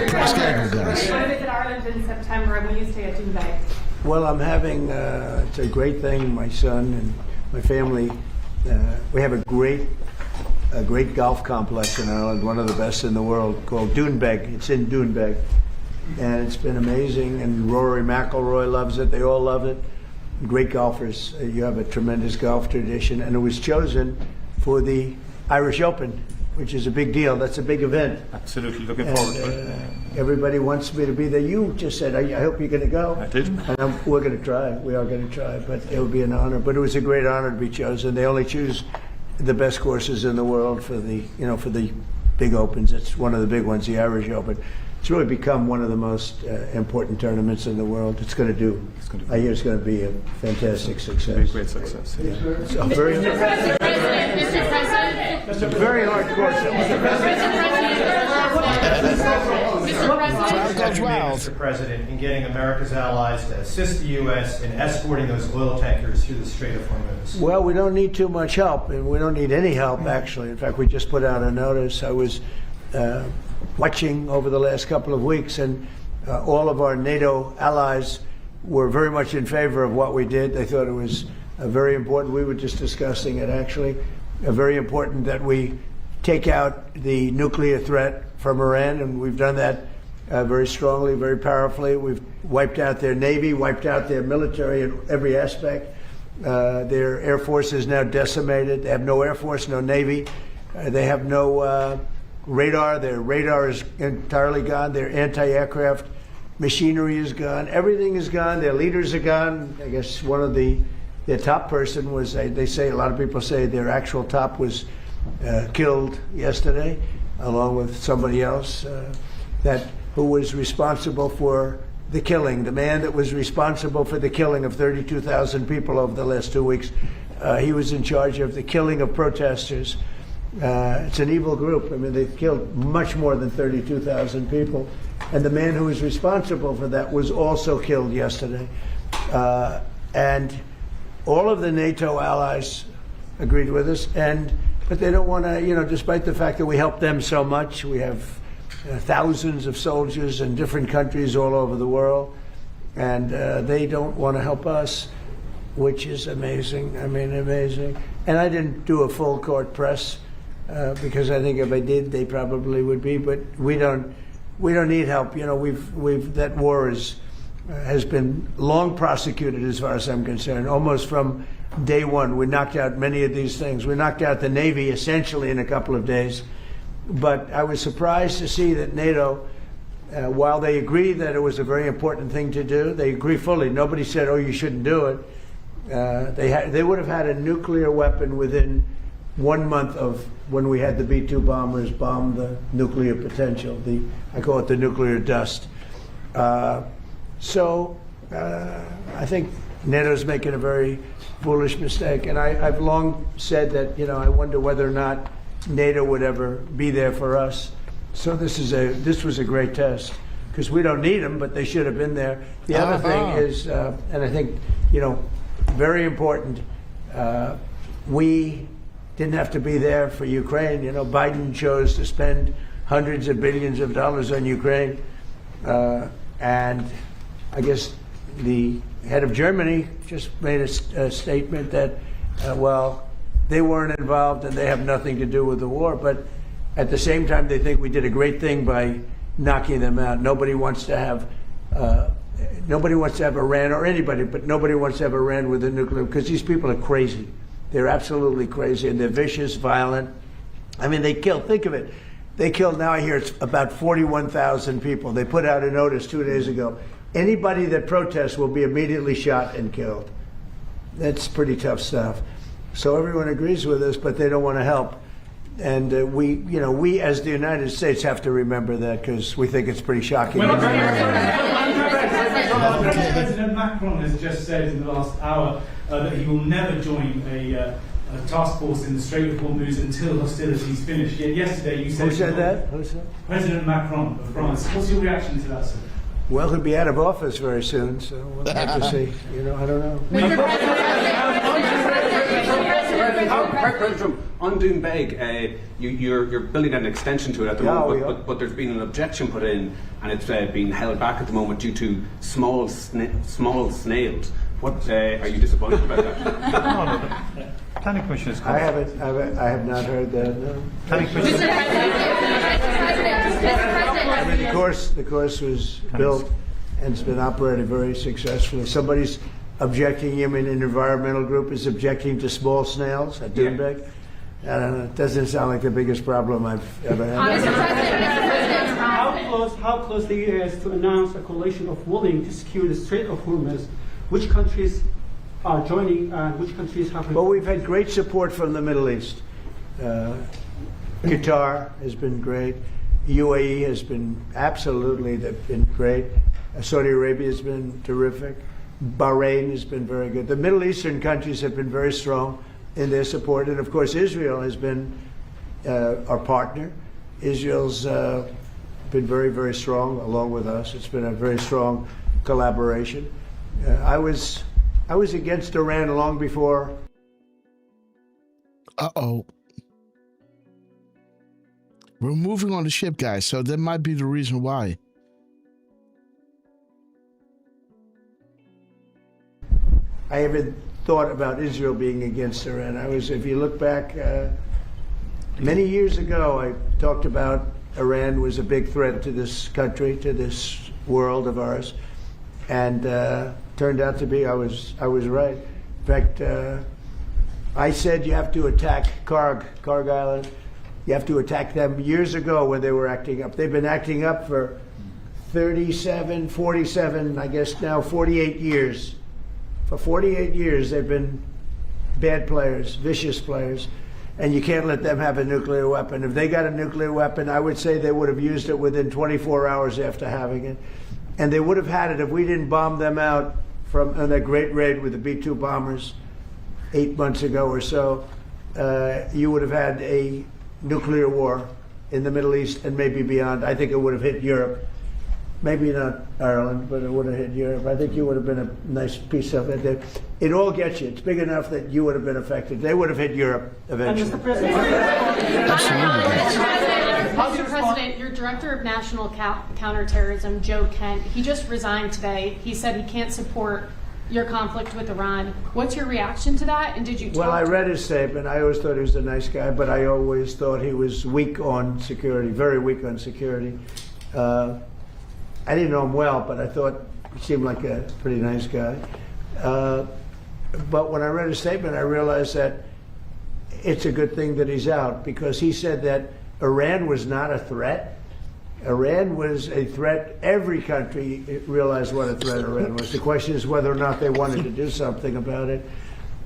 press gaggle guys. You're going to visit Ireland in September, and will you stay at Doonbeg? Well, I'm having, it's a great thing, my son and my family, we have a great golf complex in Ireland, one of the best in the world, called Doonbeg. It's in Doonbeg. And it's been amazing, and Rory McIlroy loves it. They all love it. Great golfers. You have a tremendous golf tradition, and it was chosen for the Irish Open, which is a big deal. That's a big event. Absolutely, looking forward to it. Everybody wants me to be there. You just said, I hope you're going to go. I did. And we're going to try. We are going to try, but it would be an honor. But it was a great honor to be chosen. They only choose the best courses in the world for the, for the big opens. It's one of the big ones, the Irish Open. It's really become one of the most important tournaments in the world. It's going to do. I hear it's going to be a fantastic success. It'll be a great success. Yeah. So very, Mr. President. it's a very hard course. Mr. President, in getting America's allies to assist the U.S. in escorting those oil tankers through the Strait of Hormuz? Well, we don't need too much help, and we don't need any help, actually. In fact, we just put out a notice. I was watching over the last couple of weeks, and all of our NATO allies were very much in favor of what we did. They thought it was very important. We were just discussing it, actually. Very important that we take out the nuclear threat from Iran, and we've done that very strongly, very powerfully. We've wiped out their Navy, wiped out their military in every aspect. Their Air Force is now decimated. They have no Air Force, no Navy. They have no radar. Their radar is entirely gone. Their anti-aircraft machinery is gone. Everything is gone. Their leaders are gone. I guess one of their top person was, they say, a lot of people say their actual top was killed yesterday, along with somebody else who was responsible for the killing. The man that was responsible for the killing of 32,000 people over the last 2 weeks, he was in charge of the killing of protesters. It's an evil group. I mean, they've killed much more than 32,000 people. And the man who was responsible for that was also killed yesterday. And all of the NATO allies agreed with us, but they don't want to, despite the fact that we help them so much. We have thousands of soldiers in different countries all over the world, and they don't want to help us. which is amazing. I mean, amazing. And I didn't do a full court press because I think if I did, they probably would be. But we don't need help. You know, that war has been long prosecuted as far as I'm concerned, almost from day one. We knocked out many of these things. We knocked out the Navy essentially in a couple of days. But I was surprised to see that NATO, while they agree that it was a very important thing to do, they agree fully. Nobody said, oh, you shouldn't do it. They would have had a nuclear weapon within 1 month of when we had the B-2 bombers bomb the nuclear potential. I call it the nuclear dust. So I think NATO's making a very foolish mistake. And I've long said that, you know, I wonder whether or not NATO would ever be there for us. So this was a great test because we don't need them, but they should have been there. The other thing is, and I think, you know, very important, we didn't have to be there for Ukraine. You know, Biden chose to spend hundreds of billions of dollars on Ukraine. And I guess the head of Germany just made a statement that, well, they weren't involved and they have nothing to do with the war. But at the same time, they think we did a great thing by knocking them out. Nobody wants to have Iran or anybody, but nobody wants to have Iran with a nuclear, because these people are crazy. They're absolutely crazy, and they're vicious, violent. I mean, they killed, think of it. They killed, now I hear it's about 41,000 people. They put out a notice 2 days ago. Anybody that protests will be immediately shot and killed. That's pretty tough stuff. So everyone agrees with us, but they don't want to help. And we as the United States have to remember that, because we think it's pretty shocking. President Macron has just said in the last hour that he will never join a task force in the Strait of Hormuz until hostilities finish. Yet yesterday you said... Who said that? Who said? President Macron of France. What's your reaction to that, sir? Well, he'll be out of office very soon, so we'll have to see. You know, I don't know. President Trump, on Doonbeg, you're building an extension to it at the moment, but there's been an objection put in, and it's being held back at the moment due to small snails. What are you disappointed about that? No. Planning Commission is. I have not heard that. No. Planning Commission. I mean, the course was built and it's been operated very successfully. Somebody's objecting. You mean an environmental group is objecting to small snails at Doonbeg? I don't know. It doesn't sound like the biggest problem I've ever had. How close the U.S. to announce a coalition of willing to secure the Strait of Hormuz? Which countries are joining and which countries have... Well, we've had great support from the Middle East. Qatar has been great. UAE has been absolutely, they've been great. Saudi Arabia has been terrific. Bahrain has been very good. The Middle Eastern countries have been very strong in their support. And of course, Israel has been our partner. Israel's been very, very strong along with us. It's been a very strong collaboration. I was against Iran long before. Uh-oh. We're moving on the ship, guys, so that might be the reason why. I haven't thought about Israel being against Iran. If you look back, many years ago, I talked about Iran was a big threat to this country, to this world of ours, and turned out to be I was right. In fact, I said you have to attack Karg Island. You have to attack them years ago when they were acting up. They've been acting up for 37, 47, I guess now 48 years. For 48 years, they've been bad players, vicious players, and you can't let them have a nuclear weapon. If they got a nuclear weapon, I would say they would have used it within 24 hours after having it. And they would have had it if we didn't bomb them out on that great raid with the B-2 bombers 8 months ago or so. You would have had a nuclear war in the Middle East and maybe beyond. I think it would have hit Europe. Maybe not Ireland, but it would have hit Europe. I think you would have been a nice piece of it. It all gets you. It's big enough that you would have been affected. They would have hit Europe eventually. Mr. President, your Director of National Counterterrorism, Joe Kent, he just resigned today. He said he can't support your conflict with Iran. What's your reaction to that? And did you talk Well, I to read his statement. I always thought he was a nice guy, but I always thought he was weak on security, very weak on security. I didn't know him well, but I thought he seemed like a pretty nice guy. But when I read his statement, I realized that it's a good thing that he's out, because he said that Iran was not a threat. Iran was a threat. Every country realized what a threat Iran was. The question is whether or not they wanted to do something about it.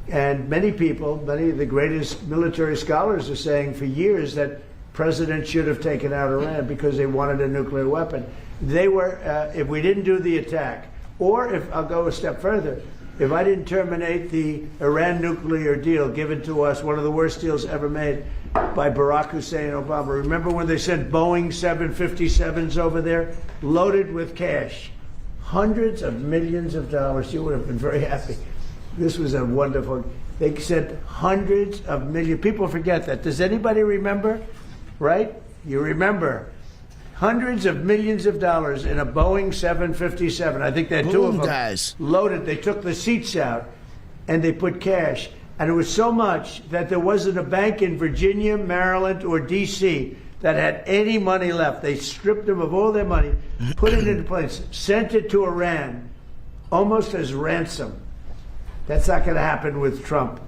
And many people, many of the greatest military scholars are saying for years that president should have taken out Iran because they wanted a nuclear weapon. They were, if we didn't do the attack, or if, I'll go a step further, if I didn't terminate the Iran nuclear deal given to us, one of the worst deals ever made by Barack Hussein Obama. Remember when they sent Boeing 757s over there, loaded with cash, hundreds of millions of dollars? You would have been very happy. This was a wonderful, they sent hundreds of millions. People forget that. Does anybody remember? Right? You remember. Hundreds of millions of dollars in a Boeing 757. I think they had two of them guys. Loaded. They took the seats out and they put cash. And it was so much that there wasn't a bank in Virginia, Maryland, or D.C. that had any money left. They stripped them of all their money, put it into place, sent it to Iran, almost as ransom. That's not going to happen with Trump.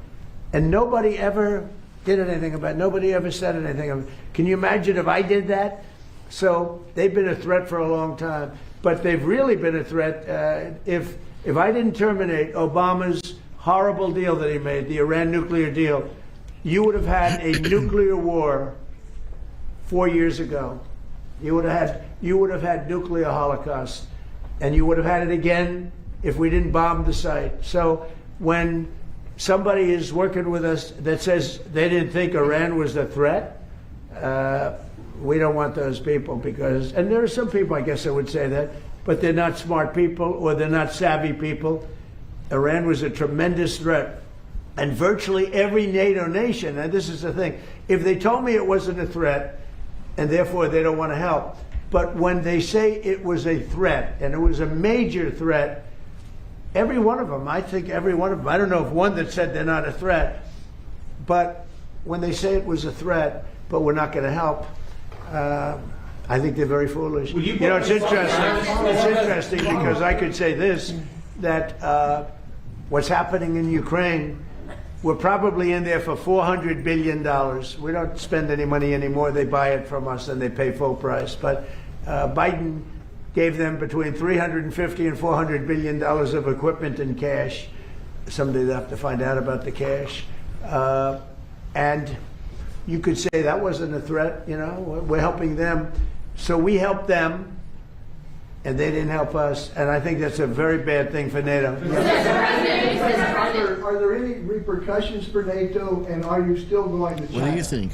And nobody ever did anything about it. Nobody ever said anything of it. Can you imagine if I did that? So they've been a threat for a long time. But they've really been a threat. If I didn't terminate Obama's horrible deal that he made, the Iran nuclear deal, you would have had a nuclear war 4 years ago. You would have had nuclear holocaust, and you would have had it again if we didn't bomb the site. So when somebody is working with us that says they didn't think Iran was a threat, we don't want those people, because, and there are some people, I guess I would say that, but they're not smart people or they're not savvy people. Iran was a tremendous threat. And virtually every NATO nation, and this is the thing, if they told me it wasn't a threat, and therefore they don't want to help, but when they say it was a threat, and it was a major threat, every one of them, I think every one of them, I don't know of one that said they're not a threat, but when they say it was a threat, but we're not going to help, I think they're very foolish. You know, it's interesting. It's interesting because I could say this, that what's happening in Ukraine, we're probably in there for $400 billion. We don't spend any money anymore. They buy it from us and they pay full price. But Biden gave them between $350 and $400 billion of equipment and cash. Someday they'll have to find out about the cash. And you could say that wasn't a threat, you know, we're helping them. So we helped them, and they didn't help us, and I think that's a very bad thing for NATO. Are there any repercussions for NATO, and are you still going to China? What do you think?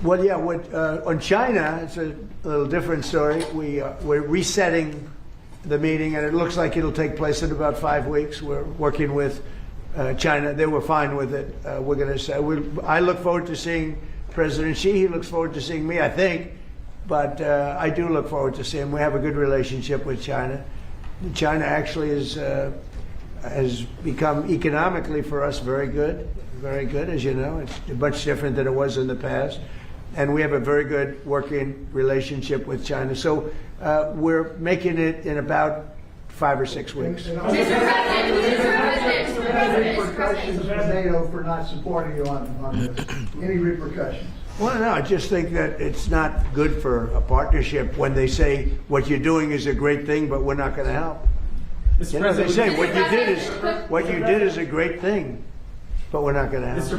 Well, yeah, on China, it's a little different story. We're resetting the meeting, and it looks like it'll take place in about 5 weeks. We're working with China. They were fine with it. We're going to say, I look forward to seeing President Xi. He looks forward to seeing me, I think. But I do look forward to seeing him. We have a good relationship with China. China actually has become economically for us very good, as you know. It's much different than it was in the past. And we have a very good working relationship with China. So we're making it in about 5 or 6 weeks. Repercussions for NATO for not supporting you on this? Any repercussions? Well, no, I just think that it's not good for a partnership when they say what you're doing is a great thing, but we're not going to help. You know, they say what you did is a great thing, but we're not going to help. Mr.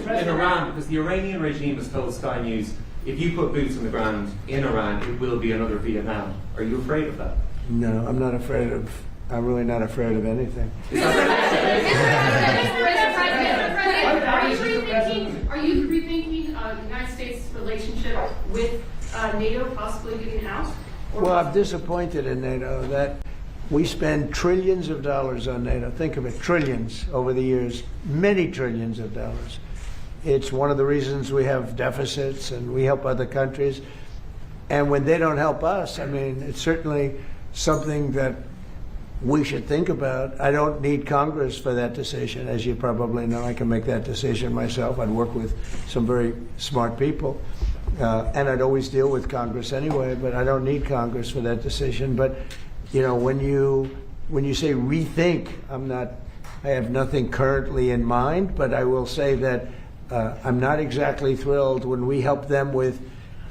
President, in Iran, because the Iranian regime has told Sky News, if you put boots on the ground in Iran, it will be another Vietnam. Are you afraid of that? No, I'm not afraid of. I'm really not afraid of anything. Are you rethinking the United States' relationship with NATO possibly getting out? Well, I'm disappointed in NATO that we spend trillions of dollars on NATO. Think of it, trillions over the years, many trillions of dollars. It's one of the reasons we have deficits and we help other countries. And when they don't help us, I mean, it's certainly something that we should think about. I don't need Congress for that decision. As you probably know, I can make that decision myself. I'd work with some very smart people. And I'd always deal with Congress anyway, but I don't need Congress for that decision. But, you know, when you say rethink, I have nothing currently in mind, but I will say that I'm not exactly thrilled when we helped them with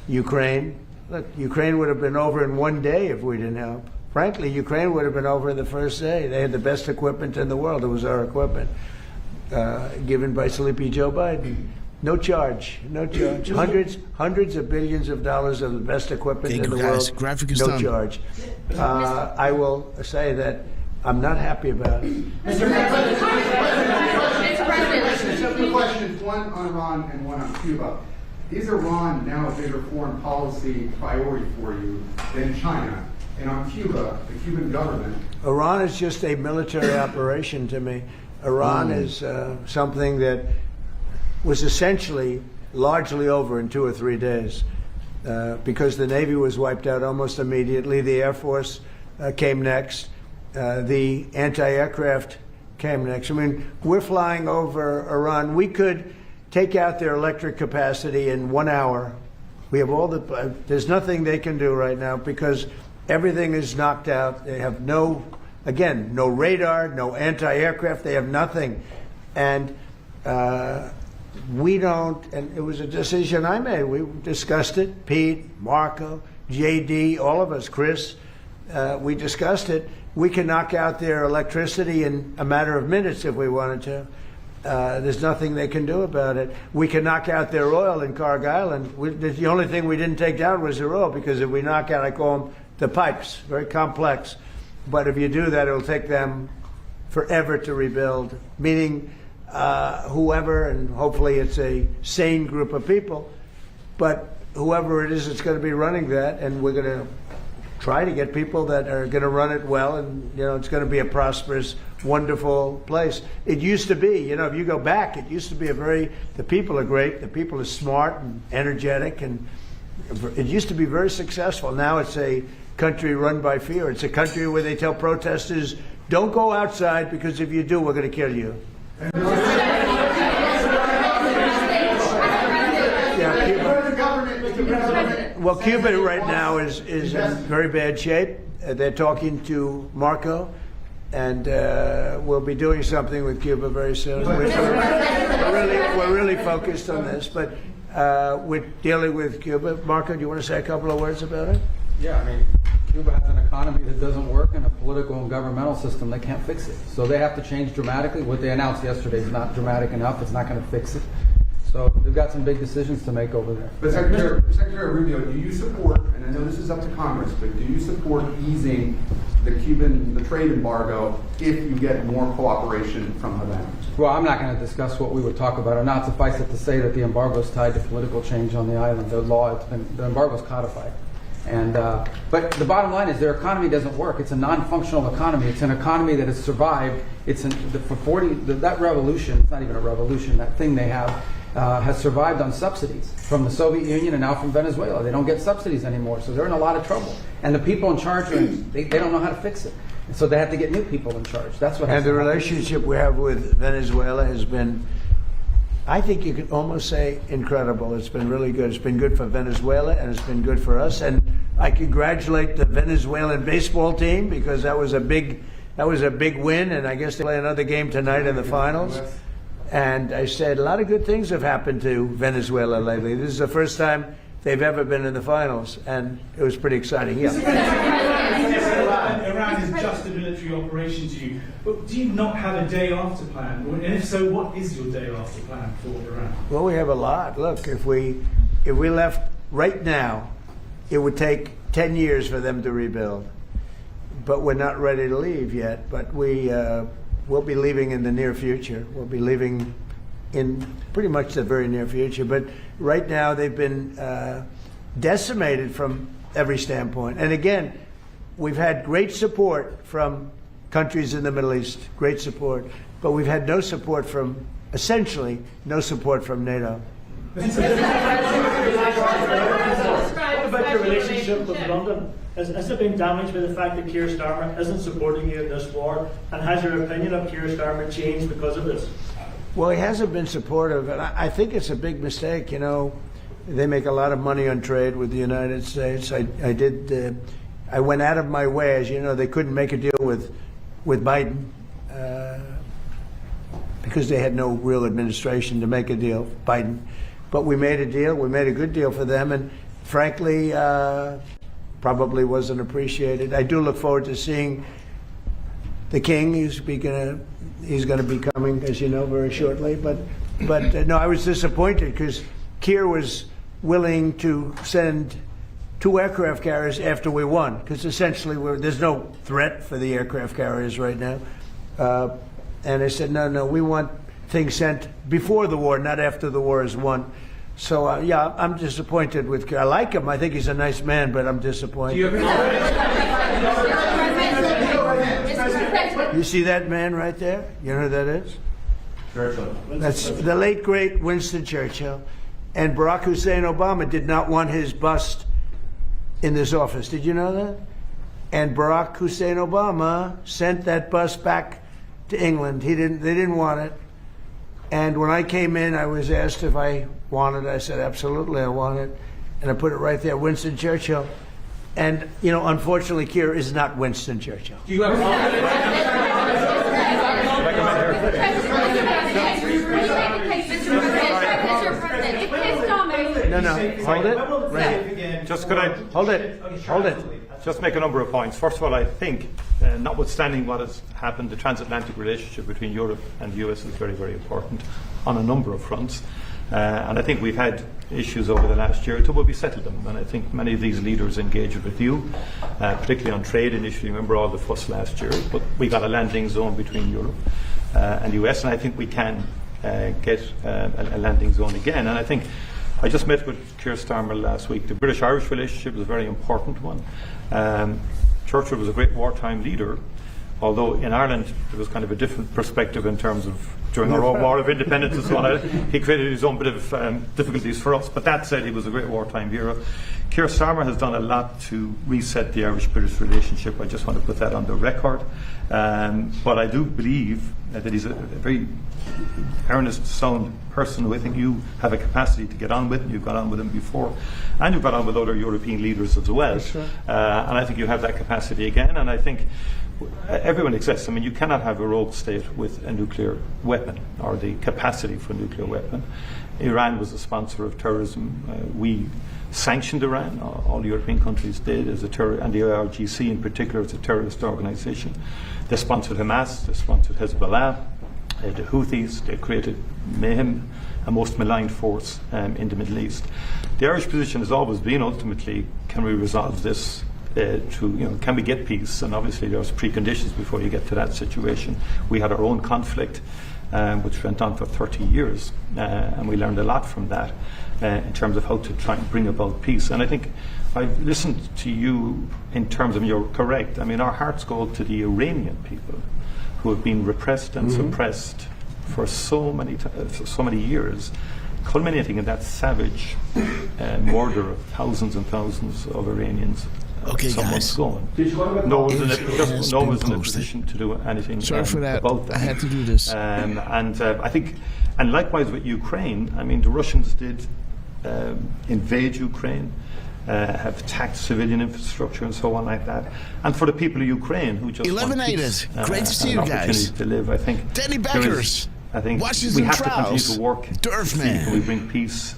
Ukraine. Look, Ukraine would have been over in one day if we didn't help. Frankly, Ukraine would have been over in the first day. They had the best equipment in the world. It was our equipment, given by Sleepy Joe Biden. No charge, no charge. Hundreds of billions of dollars of the best equipment in the world. No charge. I will say that I'm not happy about it. Mr. President, two questions, one on Iran and one on Cuba. Is Iran now a bigger foreign policy priority for you than China? And on Cuba, the Cuban government. Iran is just a military operation to me. Iran is something that was essentially largely over in 2 or 3 days because the Navy was wiped out almost immediately. The Air Force came next. The anti-aircraft came next. I mean, we're flying over Iran. We could take out their electric capacity in 1 hour. We have all the, there's nothing they can do right now because everything is knocked out. They have no radar, no anti-aircraft. They have nothing. And we don't, and it was a decision I made. We discussed it, Pete, Marco, JD, all of us, Chris, we discussed it. We can knock out their electricity in a matter of minutes if we wanted to. There's nothing they can do about it. We can knock out their oil in Carg Island. The only thing we didn't take down was their oil because if we knock out, I call them the pipes, very complex. But if you do that, it'll take them forever to rebuild, meaning whoever, and hopefully it's a sane group of people, but whoever it is, it's going to be running that, and we're going to try to get people that are going to run it well, and you know it's going to be a prosperous, wonderful place. It used to be, you know, if you go back, it used to be the people are great, the people are smart and energetic, and it used to be very successful. Now it's a country run by fear. It's a country where they tell protesters, don't go outside because if you do, we're going to kill you. Well, Cuba right now is in very bad shape. They're talking to Marco, and we'll be doing something with Cuba very soon. We're really focused on this, but we're dealing with Cuba. Marco, do you want to say a couple of words about it? Yeah, I mean, Cuba has an economy that doesn't work and a political and governmental system that can't fix it. So they have to change dramatically. What they announced yesterday is not dramatic enough. It's not going to fix it. So they've got some big decisions to make over there. But Secretary Rubio, do you support, and I know this is up to Congress, but do you support easing the trade embargo if you get more cooperation from Havana? Well, I'm not going to discuss what we would talk about or not. Suffice it to say that the embargo is tied to political change on the island. The embargo is codified. And but the bottom line is their economy doesn't work. It's a non-functional economy. It's an economy that has survived. That revolution, it's not even a revolution, that thing they have has survived on subsidies from the Soviet Union and now from Venezuela. They don't get subsidies anymore, so they're in a lot of trouble. And the people in charge, they don't know how to fix it. And so they have to get new people in charge. That's what And the relationship we have with Venezuela has been, I think you could almost say, incredible. It's been really good. It's been good for Venezuela, and it's been good for us. And I congratulate the Venezuelan baseball team because that was a big win, and I guess they play another game tonight in the finals. And I said a lot of good things have happened to Venezuela lately. This is the first time they've ever been in the finals, and it was pretty exciting. Yeah. Iran is just a military operation to you, but do you not have a day after plan? And if so, what is your day after plan for Iran? Well, we have a lot. Look, if we left right now, it would take 10 years for them to rebuild. But we're not ready to leave yet. But we'll be leaving in the near future. We'll be leaving in pretty much the very near future. But right now, they've been decimated from every standpoint. And again, we've had great support from countries in the Middle East, great support. But we've had no support from, essentially, no support from NATO. What about the relationship with London? Has it been damaged by the fact that Keir Starmer isn't supporting you in this war? And has your opinion of Keir Starmer changed because of this? Well, he hasn't been supportive, and I think it's a big mistake. You know, they make a lot of money on trade with the United States. I went out of my way, as you know, they couldn't make a deal with Biden because they had no real administration to make a deal, Biden. But we made a deal. We made a good deal for them, and frankly, probably wasn't appreciated. I do look forward to seeing the King. He's going to be coming, as you know, very shortly. But no, I was disappointed because Keir was willing to send 2 aircraft carriers after we won, because essentially there's no threat for the aircraft carriers right now. And I said, no, we want things sent before the war, not after the war is won. So, yeah, I'm disappointed with Keir. I like him. I think he's a nice man, but I'm disappointed. You see that man right there? You know who that is? Churchill. That's the late, great Winston Churchill. And Barack Hussein Obama did not want his bust in this office. Did you know that? And Barack Hussein Obama sent that bust back to England. They didn't want it. And when I came in, I was asked if I wanted it. I said, absolutely, I want it. And I put it right there, Winston Churchill. And, you know, unfortunately, Keir is not Winston Churchill. Do you have No, hold it. Right. Just could I hold it? Just make a number of points. First of all, I think, notwithstanding what has happened, the transatlantic relationship between Europe and the US is very, very important on a number of fronts. And I think we've had issues over the last year until we settled them. And I think many of these leaders engaged with you, particularly on trade initially. Remember all the fuss last year, but we got a landing zone between Europe and the US, and I think we can get a landing zone again. And I think I just met with Keir Starmer last week. The British-Irish relationship is a very important one. Churchill was a great wartime leader, although in Ireland there was kind of a different perspective in terms of during our own war of independence and so on. He created his own bit of difficulties for us, but that said, he was a great wartime hero. Keir Starmer has done a lot to reset the Irish-British relationship. I just want to put that on the record. But I do believe that he's a very earnest, sound person who I think you have a capacity to get on with. You've got on with him before, and you've got on with other European leaders as well. Sure. And I think you have that capacity again. And I think everyone exists. I mean, you cannot have a rogue state with a nuclear weapon or the capacity for a nuclear weapon. Iran was a sponsor of terrorism. We sanctioned Iran. All European countries did as a and the IRGC in particular as a terrorist organisation. They sponsored Hamas. They sponsored Hezbollah. The Houthis. They created mayhem, a most maligned force in the Middle East. The Irish position has always been ultimately, can we resolve this? Can we get peace? And obviously there's preconditions before you get to that situation. We had our own conflict, which went on for 30 years, and we learned a lot from that in terms of how to try and bring about peace. And I think I've listened to you in terms of, you're correct. I mean, our hearts go to the Iranian people who have been repressed and suppressed for so many years, culminating in that savage murder of thousands and thousands of Iranians. Okay, guys. No one's in a position to do anything Sorry for that. About that. I had to do this. I think, and likewise with Ukraine, I mean, the Russians did invade Ukraine, have attacked civilian infrastructure and so on like that. And for the people of Ukraine who just want peace, great to see you guys. To live, I think. Danny Beckers. I think Washington we have Trials. to continue to work. Derf, man. Can we bring peace?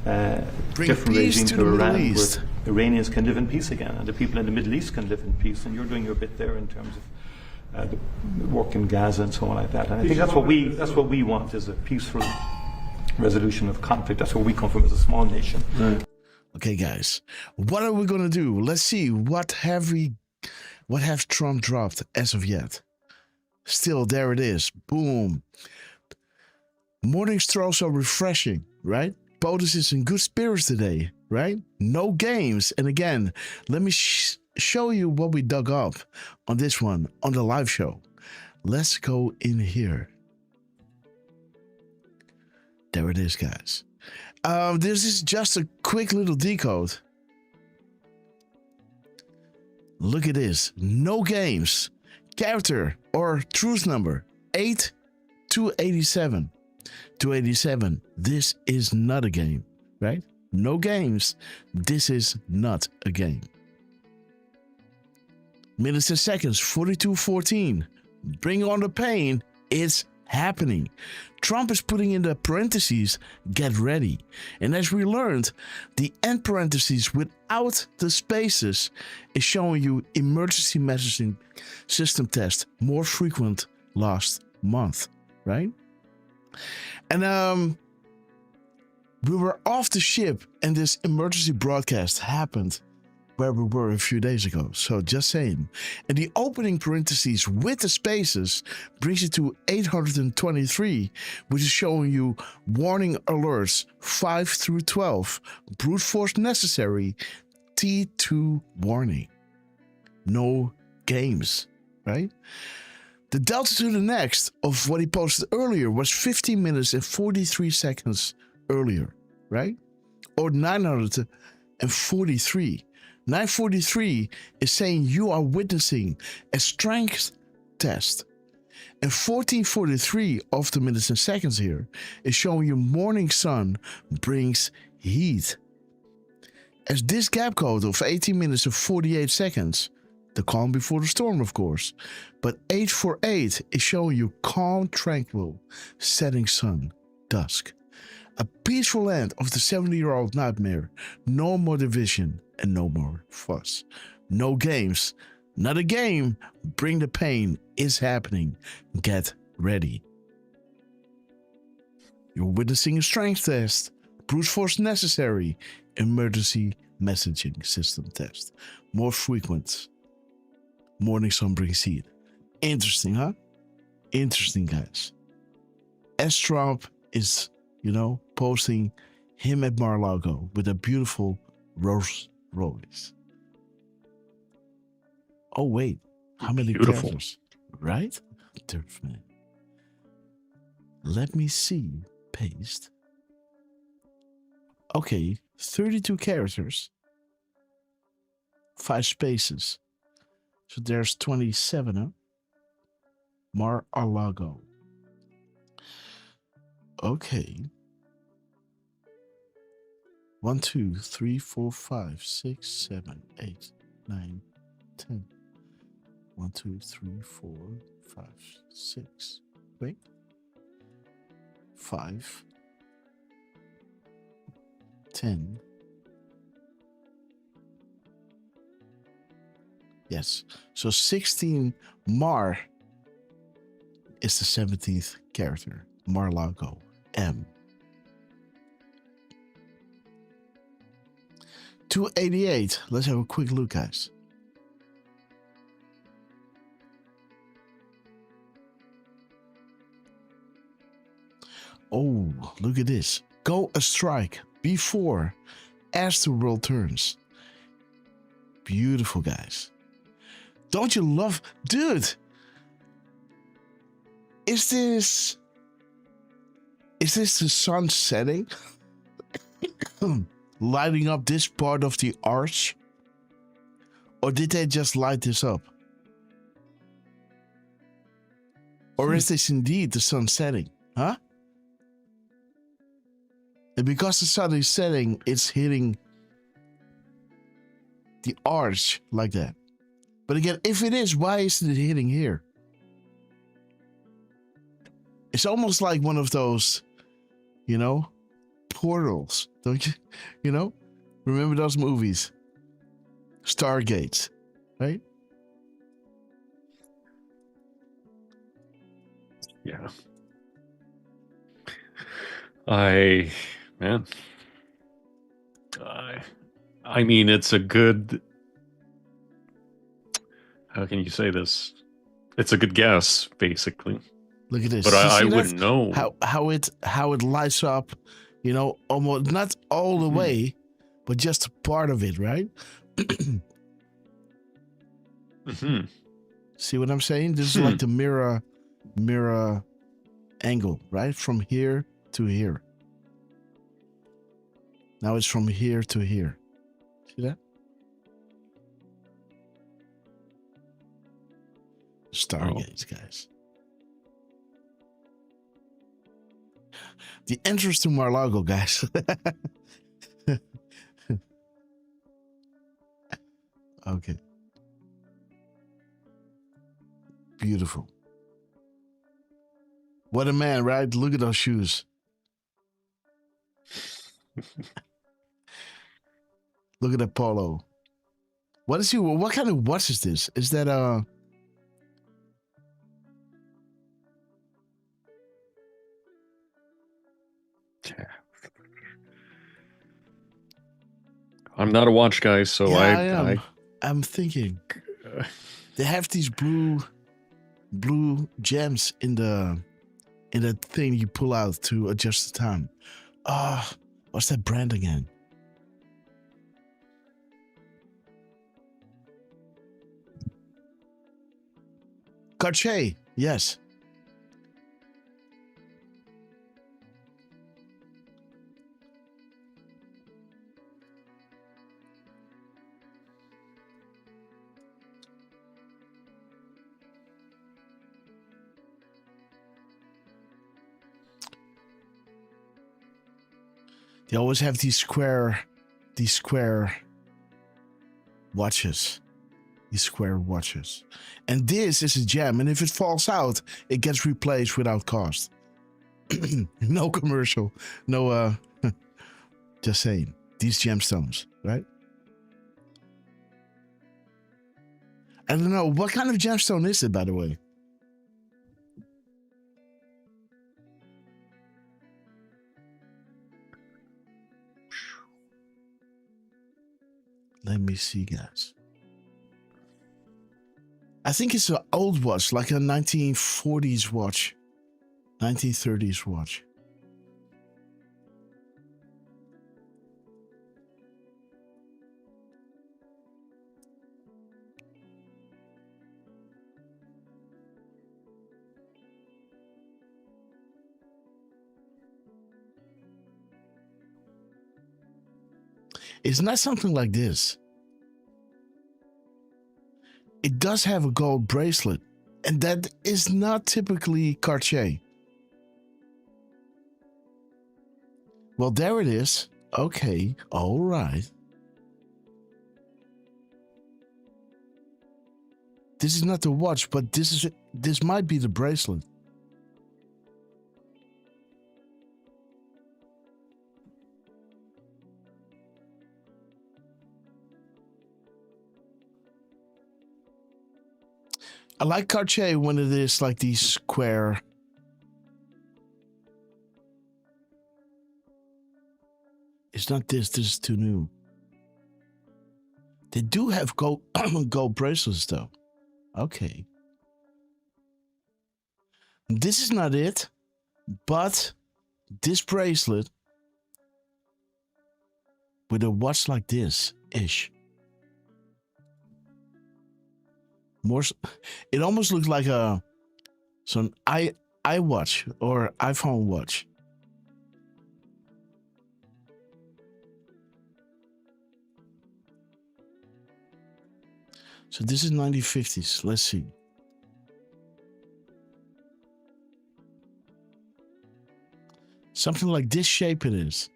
Bring different peace regime to to the Iran, Middle East. where Iranians can live in peace again, and the people in the Middle East can live in peace. And you're doing your bit there in terms of the work in Gaza and so on like that. And I think that's what we want, is a peaceful resolution of conflict. That's where we come from as a small nation. Right. Okay, guys, what are we gonna do? Let's see. What have Trump dropped as of yet? Still, there it is. Boom. Morning strolls are refreshing, right? POTUS is in good spirits today, right? No games. And again, let me show you what we dug up on this one, on the live show. Let's go in here. There it is, guys. This is just a quick little decode. Look at this. No games. Character or truth number 8287. 287. This is not a game, right? No games. This is not a game. Minutes and seconds 4214. Bring on the pain. It's happening. Trump is putting in the parentheses, get ready. And as we learned, the end parentheses without the spaces is showing you emergency messaging system test, more frequent last month, right? And we were off the ship and this emergency broadcast happened where we were a few days ago. So just saying. And the opening parentheses with the spaces brings you to 823, which is showing you warning alerts 5 through 12. Brute force necessary. T2 warning. No games, right? The delta to the next of what he posted earlier was 15 minutes and 43 seconds earlier, right? Or 943. 943 is saying you are witnessing a strength test. And 1443 of the minutes and seconds here is showing you morning sun brings heat. As this gap code of 18 minutes and 48 seconds, the calm before the storm, of course, but 848 is showing you calm, tranquil, setting sun, dusk. A peaceful end of the 70-year-old nightmare. No more division and no more fuss. No games. Not a game. Bring the pain. It's happening. Get ready. You're witnessing a strength test. Brute force necessary. Emergency messaging system test. More frequent. Morning sun brings heat. Interesting, huh? Interesting, guys. S. Trump is, posting him at Mar-a-Lago with a beautiful Rolls Royce. Oh, wait. How many characters? Right? Derf, man. Let me see. Paste. Okay. 32 characters. 5 spaces. So there's 27, huh? Mar-a-Lago. Okay. 1, 2, 3, 4, 5, 6, 7, 8, 9, 10. 1, 2, 3, 4, 5, 6. Wait. 5. 10. Yes. So 16 Mar is the 17th character. Mar-a-Lago. M. 288. Let's have a quick look, guys. Oh, look at this. Go a strike before as the world turns. Beautiful, guys. Don't you love... Dude! Is this the sun setting? Lighting up this part of the arch? Or did they just light this up? Or is this indeed the sun setting? Huh? And because the sun is setting, it's hitting the arch like that. But again, if it is, why isn't it hitting here? It's almost like one of those, portals, don't you? Remember those movies? Stargates, right? Yeah. I mean, it's a good, how can you say this? It's a good guess, basically. Look at this. But I wouldn't know how it lights up, almost not all the way, but just a part of it, right? See what I'm saying? This is like the mirror angle, right? From here to here. Now it's from here to here. See that? Stargates, guys. The entrance to Mar-a-Lago, guys. Okay. Beautiful. What a man, right? Look at those shoes. Look at that polo. What kind of watch is this? Is that I'm not a watch guy, so yeah, I am. I'm thinking they have these blue gems in that thing you pull out to adjust the time. What's that brand again? Cartier, yes. They always have these square watches. These square watches. And this is a gem. And if it falls out, it gets replaced without cost. No commercial. No, just saying. These gemstones, right? I don't know. What kind of gemstone is it, by the way? Let me see, guys. I think it's an old watch, like a 1940s watch, 1930s watch. It's not something like this. It does have a gold bracelet, and that is not typically Cartier. Well, there it is. Okay, all right. This is not the watch, but this might be the bracelet. I like Cartier when it is like these square. It's not this. This is too new. They do have gold gold bracelets though. Okay. This is not it, but this bracelet with a watch like this ish. More, it almost looks like an iWatch or iPhone watch. So this is 1950s. Let's see. Something like this shape it is.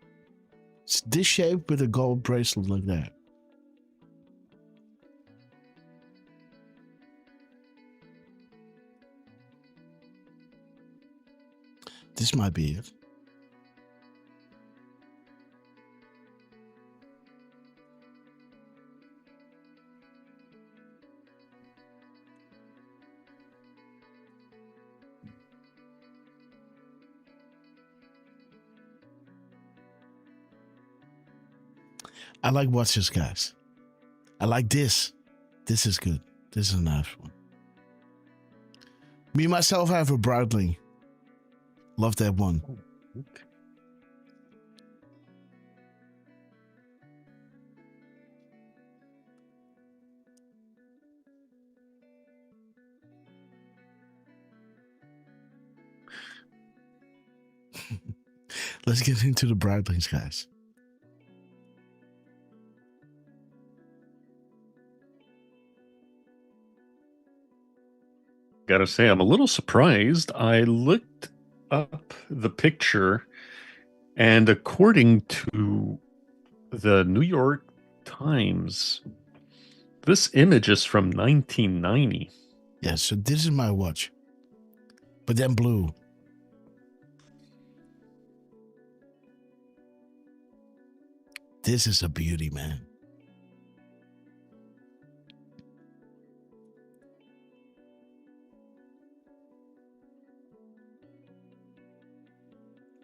It's this shape with a gold bracelet like that. This might be it. I like watches, guys. I like this. This is good. This is a nice one. Me, myself, I have a Breitling. Love that one. Okay. Let's get into the Breitlings, guys. gotta say, I'm a little surprised. I looked up the picture, and according to the New York Times, this image is from 1990. Yeah, so this is my watch. But then blue. This is a beauty, man.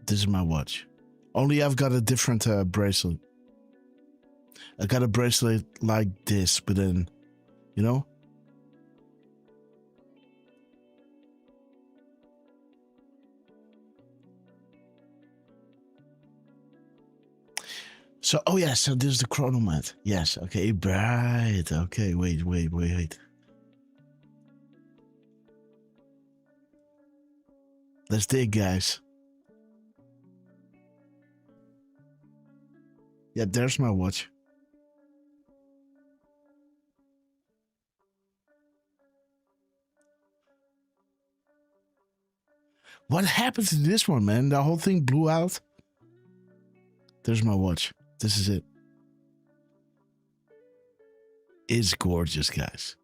This is my watch. Only I've got a different bracelet. I got a bracelet like this, but then, you know? So, oh yeah, so this is the chronomat. Yes, okay, right. Okay, wait. Let's dig, guys. Yeah, there's my watch. What happened to this one, man? The whole thing blew out. There's my watch. This is it. It's gorgeous, guys.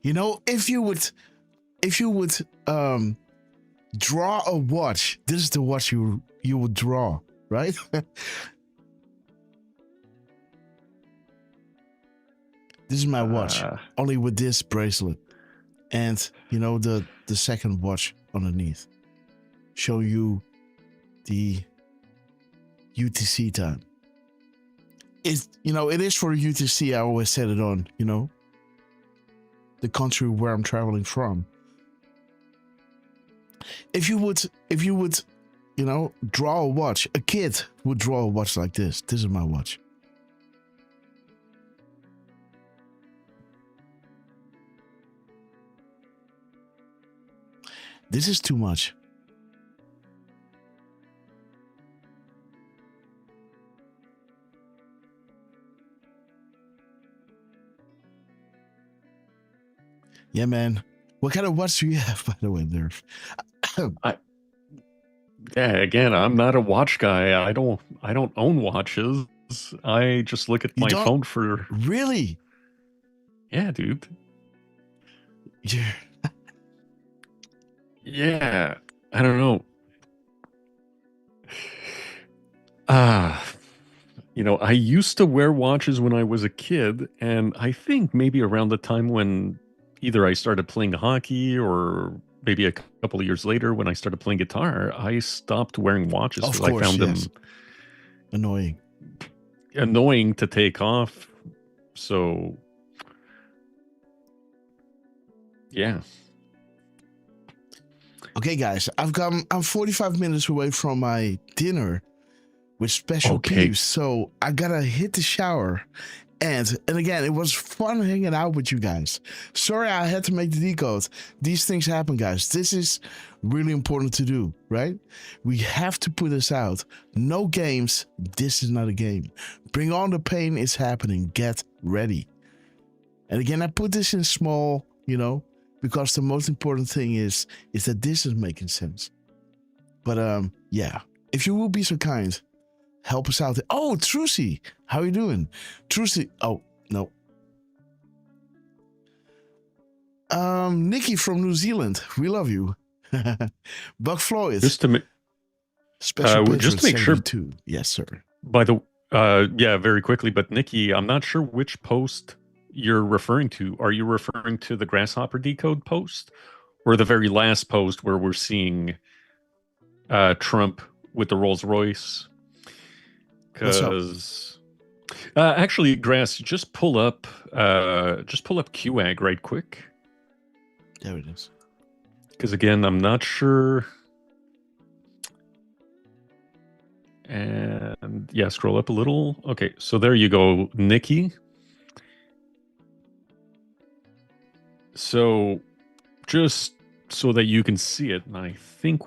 You know, if you would draw a watch, this is the watch you would draw, right? This is my watch, only with this bracelet. And, you know, the second watch underneath. Show you the UTC time. It's, you know, it is for UTC. I always set it on, you know, the country where I'm traveling from. If you would, you know, draw a watch, a kid would draw a watch like this. This is my watch. This is too much. Yeah, man. What kind of watch do you have, by the way, Derf? Yeah, again, I'm not a watch guy. I don't own watches. I just look at my phone for. Really? Yeah, dude. Yeah. Yeah, I don't know. You know, I used to wear watches when I was a kid, and I think maybe around the time when either I started playing hockey or maybe a couple of years later when I started playing guitar, I stopped wearing watches because I found them annoying to take off. So, yeah. Okay, guys, I'm 45 minutes away from my dinner with special peeps, so I gotta hit the shower. And again, it was fun hanging out with you guys. Sorry I had to make the decode. These things happen, guys. This is really important to do, right? We have to put this out. No games. This is not a game. Bring on the pain is happening. Get ready. And again, I put this in small, you know, because the most important thing is that this is making sense. But yeah, if you will be so kind, help us out. Oh, Trucy, how you doing? Trucy, oh, no. Nikki from New Zealand, we love you. Buck Floyd. Just to make sure. Yes, sir. By the yeah, very quickly, but Nikki, I'm not sure which post you're referring to. Are you referring to the Grasshopper Decode post or the very last post where we're seeing Trump with the Rolls Royce? Because actually, Grass, just pull up QAG right quick. There it is. Because again, I'm not sure. And yeah, scroll up a little. Okay, so there you go, Nikki. So just so that you can see it, and I think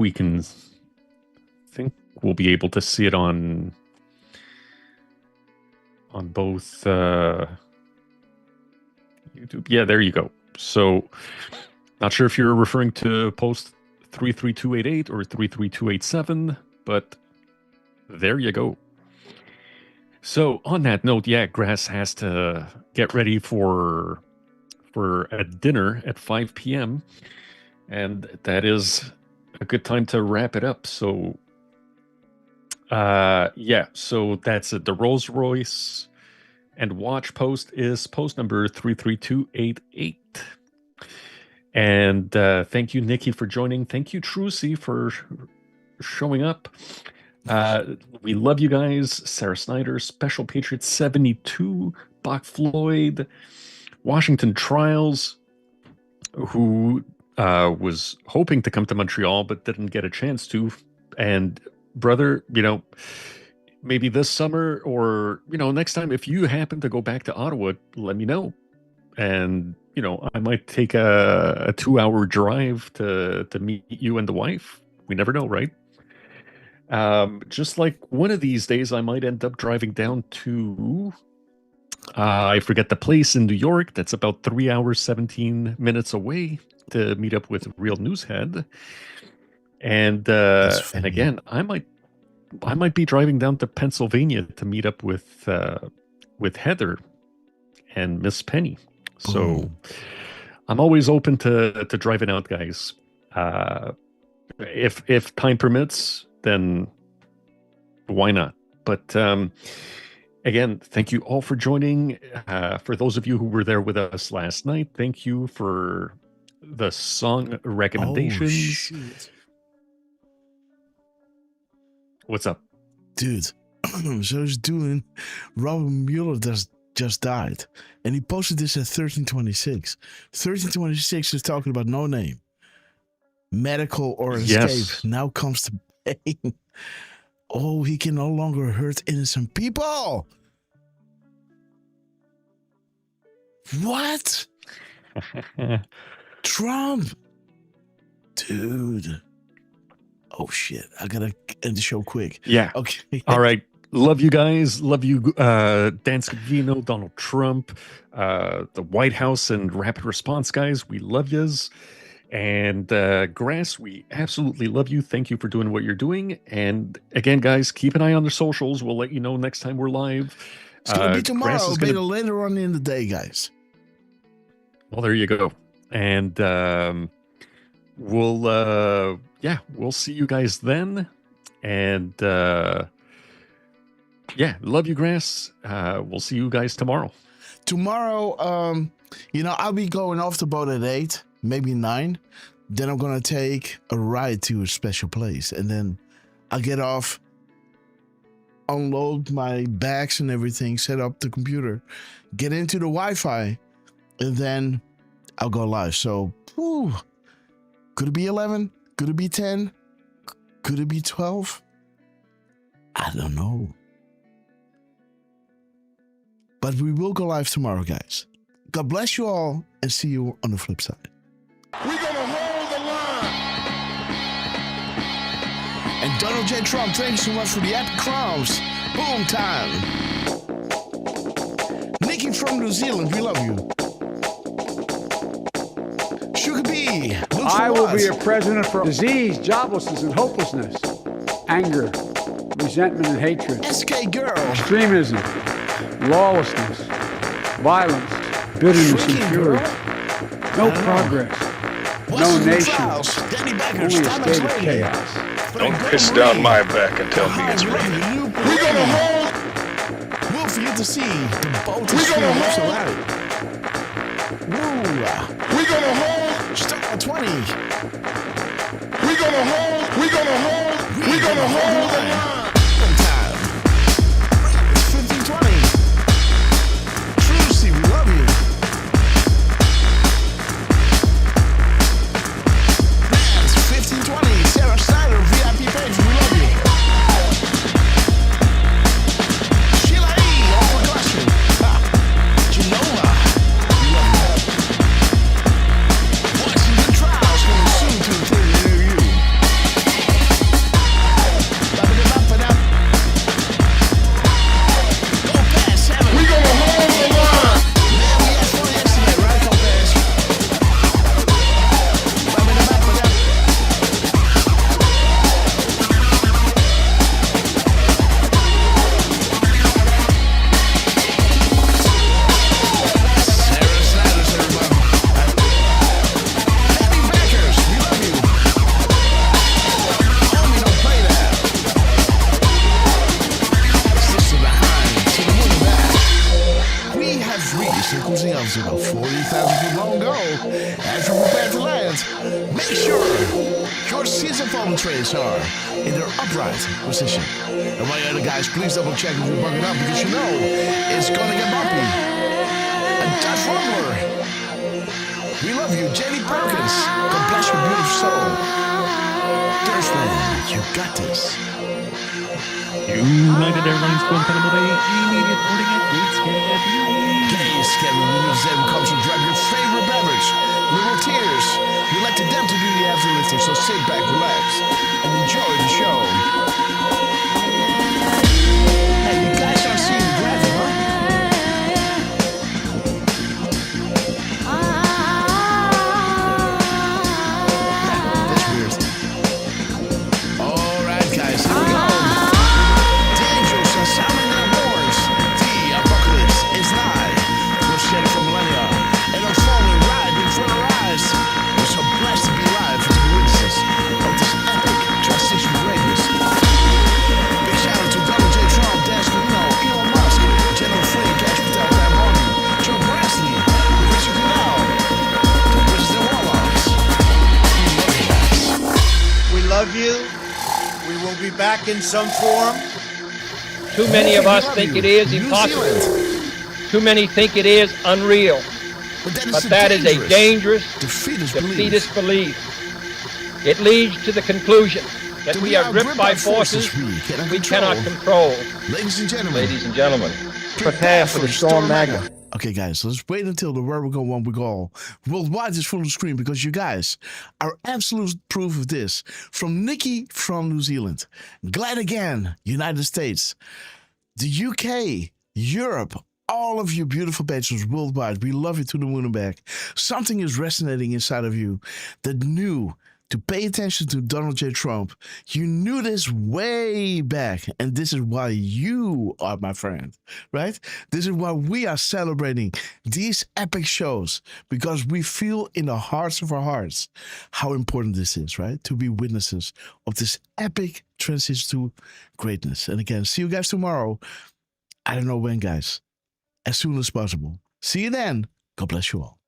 we'll be able to see it on on both YouTube. Yeah, there you go. So, not sure if you're referring to post 33288 or 33287, but there you go. So, on that note, yeah, Grass has to get ready for a dinner at 5 p.m. And that is a good time to wrap it up. So, yeah, so that's it. The Rolls Royce and watch post is post number 33288. And thank you, Nikki, for joining. Thank you, Trucy, for showing up. We love you guys. Sarah Snyder, Special Patriot 72, Bach Floyd, Washington Trials, who was hoping to come to Montreal but didn't get a chance to. And brother, maybe this summer or, next time, if you happen to go back to Ottawa, let me know. And, I might take a 2-hour drive to meet you and the wife. We never know, right? Just like one of these days, I might end up driving down to, I forget the place in New York. That's about 3 hours, 17 minutes away to meet up with Real Newshead. And again, I might be driving down to Pennsylvania to meet up with Heather and Miss Penny. So I'm always open to driving out, guys. If time permits, then why not? But again, thank you all for joining. For those of you who were there with us last night, thank you for the song recommendations. Shoot. What's up? Dude, so he's doing, Robert Mueller just died. And he posted this at 1326. 1326 is talking about No Name. Medical or escape. Now comes the pain. Oh, he can no longer hurt innocent people. What? Trump. Dude. Oh, shit. I gotta end the show quick. Yeah. Okay. All right. Love you guys. Love you, Dan Scavino, Donald Trump, the White House and Rapid Response guys. We love yous. And Grass, we absolutely love you. Thank you for doing what you're doing. And again, guys, keep an eye on the socials. We'll let you know next time we're live. It's going to be tomorrow, but later on in the day, guys. Well, there you go. And we'll see you guys then. And love you, Grass. We'll see you guys tomorrow. Tomorrow, I'll be going off the boat at 8, maybe 9. Then I'm going to take a ride to a special place. And then I'll get off, unload my bags and everything, set up the computer, get into the Wi-Fi, and then I'll go live. So, could it be 11? Could it be 10? Could it be 12? I don't know. But we will go live tomorrow, guys. God bless you all, and see you on the flip side. We're going to hold the line. And Donald J. Trump, thank you so much for the epic crowns. Boom time. Nikki from New Zealand, we love you. Sugar B, I will be a president for disease, joblessness, and hopelessness, anger, resentment, and hatred, SK Girl, extremism, lawlessness, violence, bitterness, and fury. No progress, no nation, only a state of chaos. Don't piss down my back and tell me it's raining. We're gonna hold. Well, for you to see, the boat is full of surrounded. Woo! We're gonna hold. Start at 20. We're gonna hold. We're gonna hold. We're gonna hold the line. 15-20. Trucy, we love you. That's 15-20. Sarah Snyder, VIP page, we love you. Sheila E, all percussion. Genova, we love you. Washington Trials coming soon to the theater near you. a 40,000-foot long goal. As we prepare to land, make sure your seats and falling trays are in their upright position. And while you're the guys, please double check if you're bugging up because you know it's gonna get bumpy. And Dutch Rumbler, we love you. Jenny Perkins, God bless your beautiful soul. Derfman, you got this. United Airlines Guantanamo Bay, immediate boarding at gates, Gates, Kevin Williams, then comes to grab your favorite beverage. Little tears. We let the them to do the heavy lifting, so sit back, relax, and enjoy the show. Hey, you guys are seeing the graphic, huh? That's weird. All right, guys, here we go. Dangerous and sounding their horns. The apocalypse is nigh. We're shedding from millennia and unfolding right in front of our eyes. We're so blessed to be alive and to be witnesses of this epic transition greatness. Big shout out to Donald J. Trump, Dan Scavino, Elon Musk, General Flynn, Cash Patel, Dan Barney, Joe Grassley, Richard Canal, President Warlocks. We love you. We will be back in some form. Too many of us think it is impossible. Too many think it is unreal. But that is a dangerous, defeatist belief. It leads to the conclusion that we are gripped by forces we cannot control. Ladies and gentlemen, prepare for the storm magma. Okay, guys, let's wait until the Where We Go, One We Go worldwide is full of screen because you guys are absolute proof of this. From Nikki from New Zealand, Glad again, United States, the UK, Europe, all of you beautiful patrons worldwide, we love you to the moon and back. Something is resonating inside of you that knew to pay attention to Donald J. Trump. You knew this way back, and this is why you are my friend, right? This is why we are celebrating these epic shows, because we feel in the hearts of our hearts how important this is, right? To be witnesses of this epic transition to greatness. And again, see you guys tomorrow. I don't know when, guys. As soon as possible. See you then. God bless you all.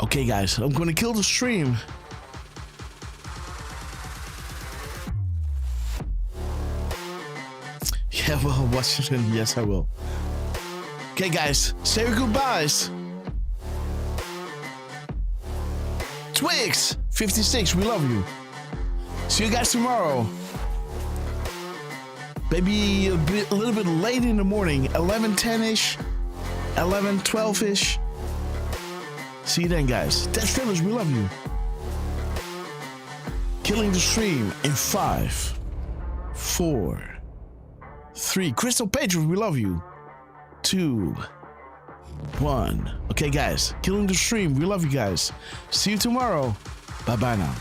Okay, guys, I'm going to kill the stream. Yeah, well, watch it. Yes, I will. Okay, guys, say your goodbyes. Twix 56, we love you. See you guys tomorrow. Maybe a little bit late in the morning, 11:10ish, 11:12ish. See you then, guys. Dead Fillers, we love you. Killing the stream in 5, 4, 3. Crystal Patriot, we love you. 2, 1. Okay, guys. Killing the stream, we love you guys. See you tomorrow. Bye-bye now.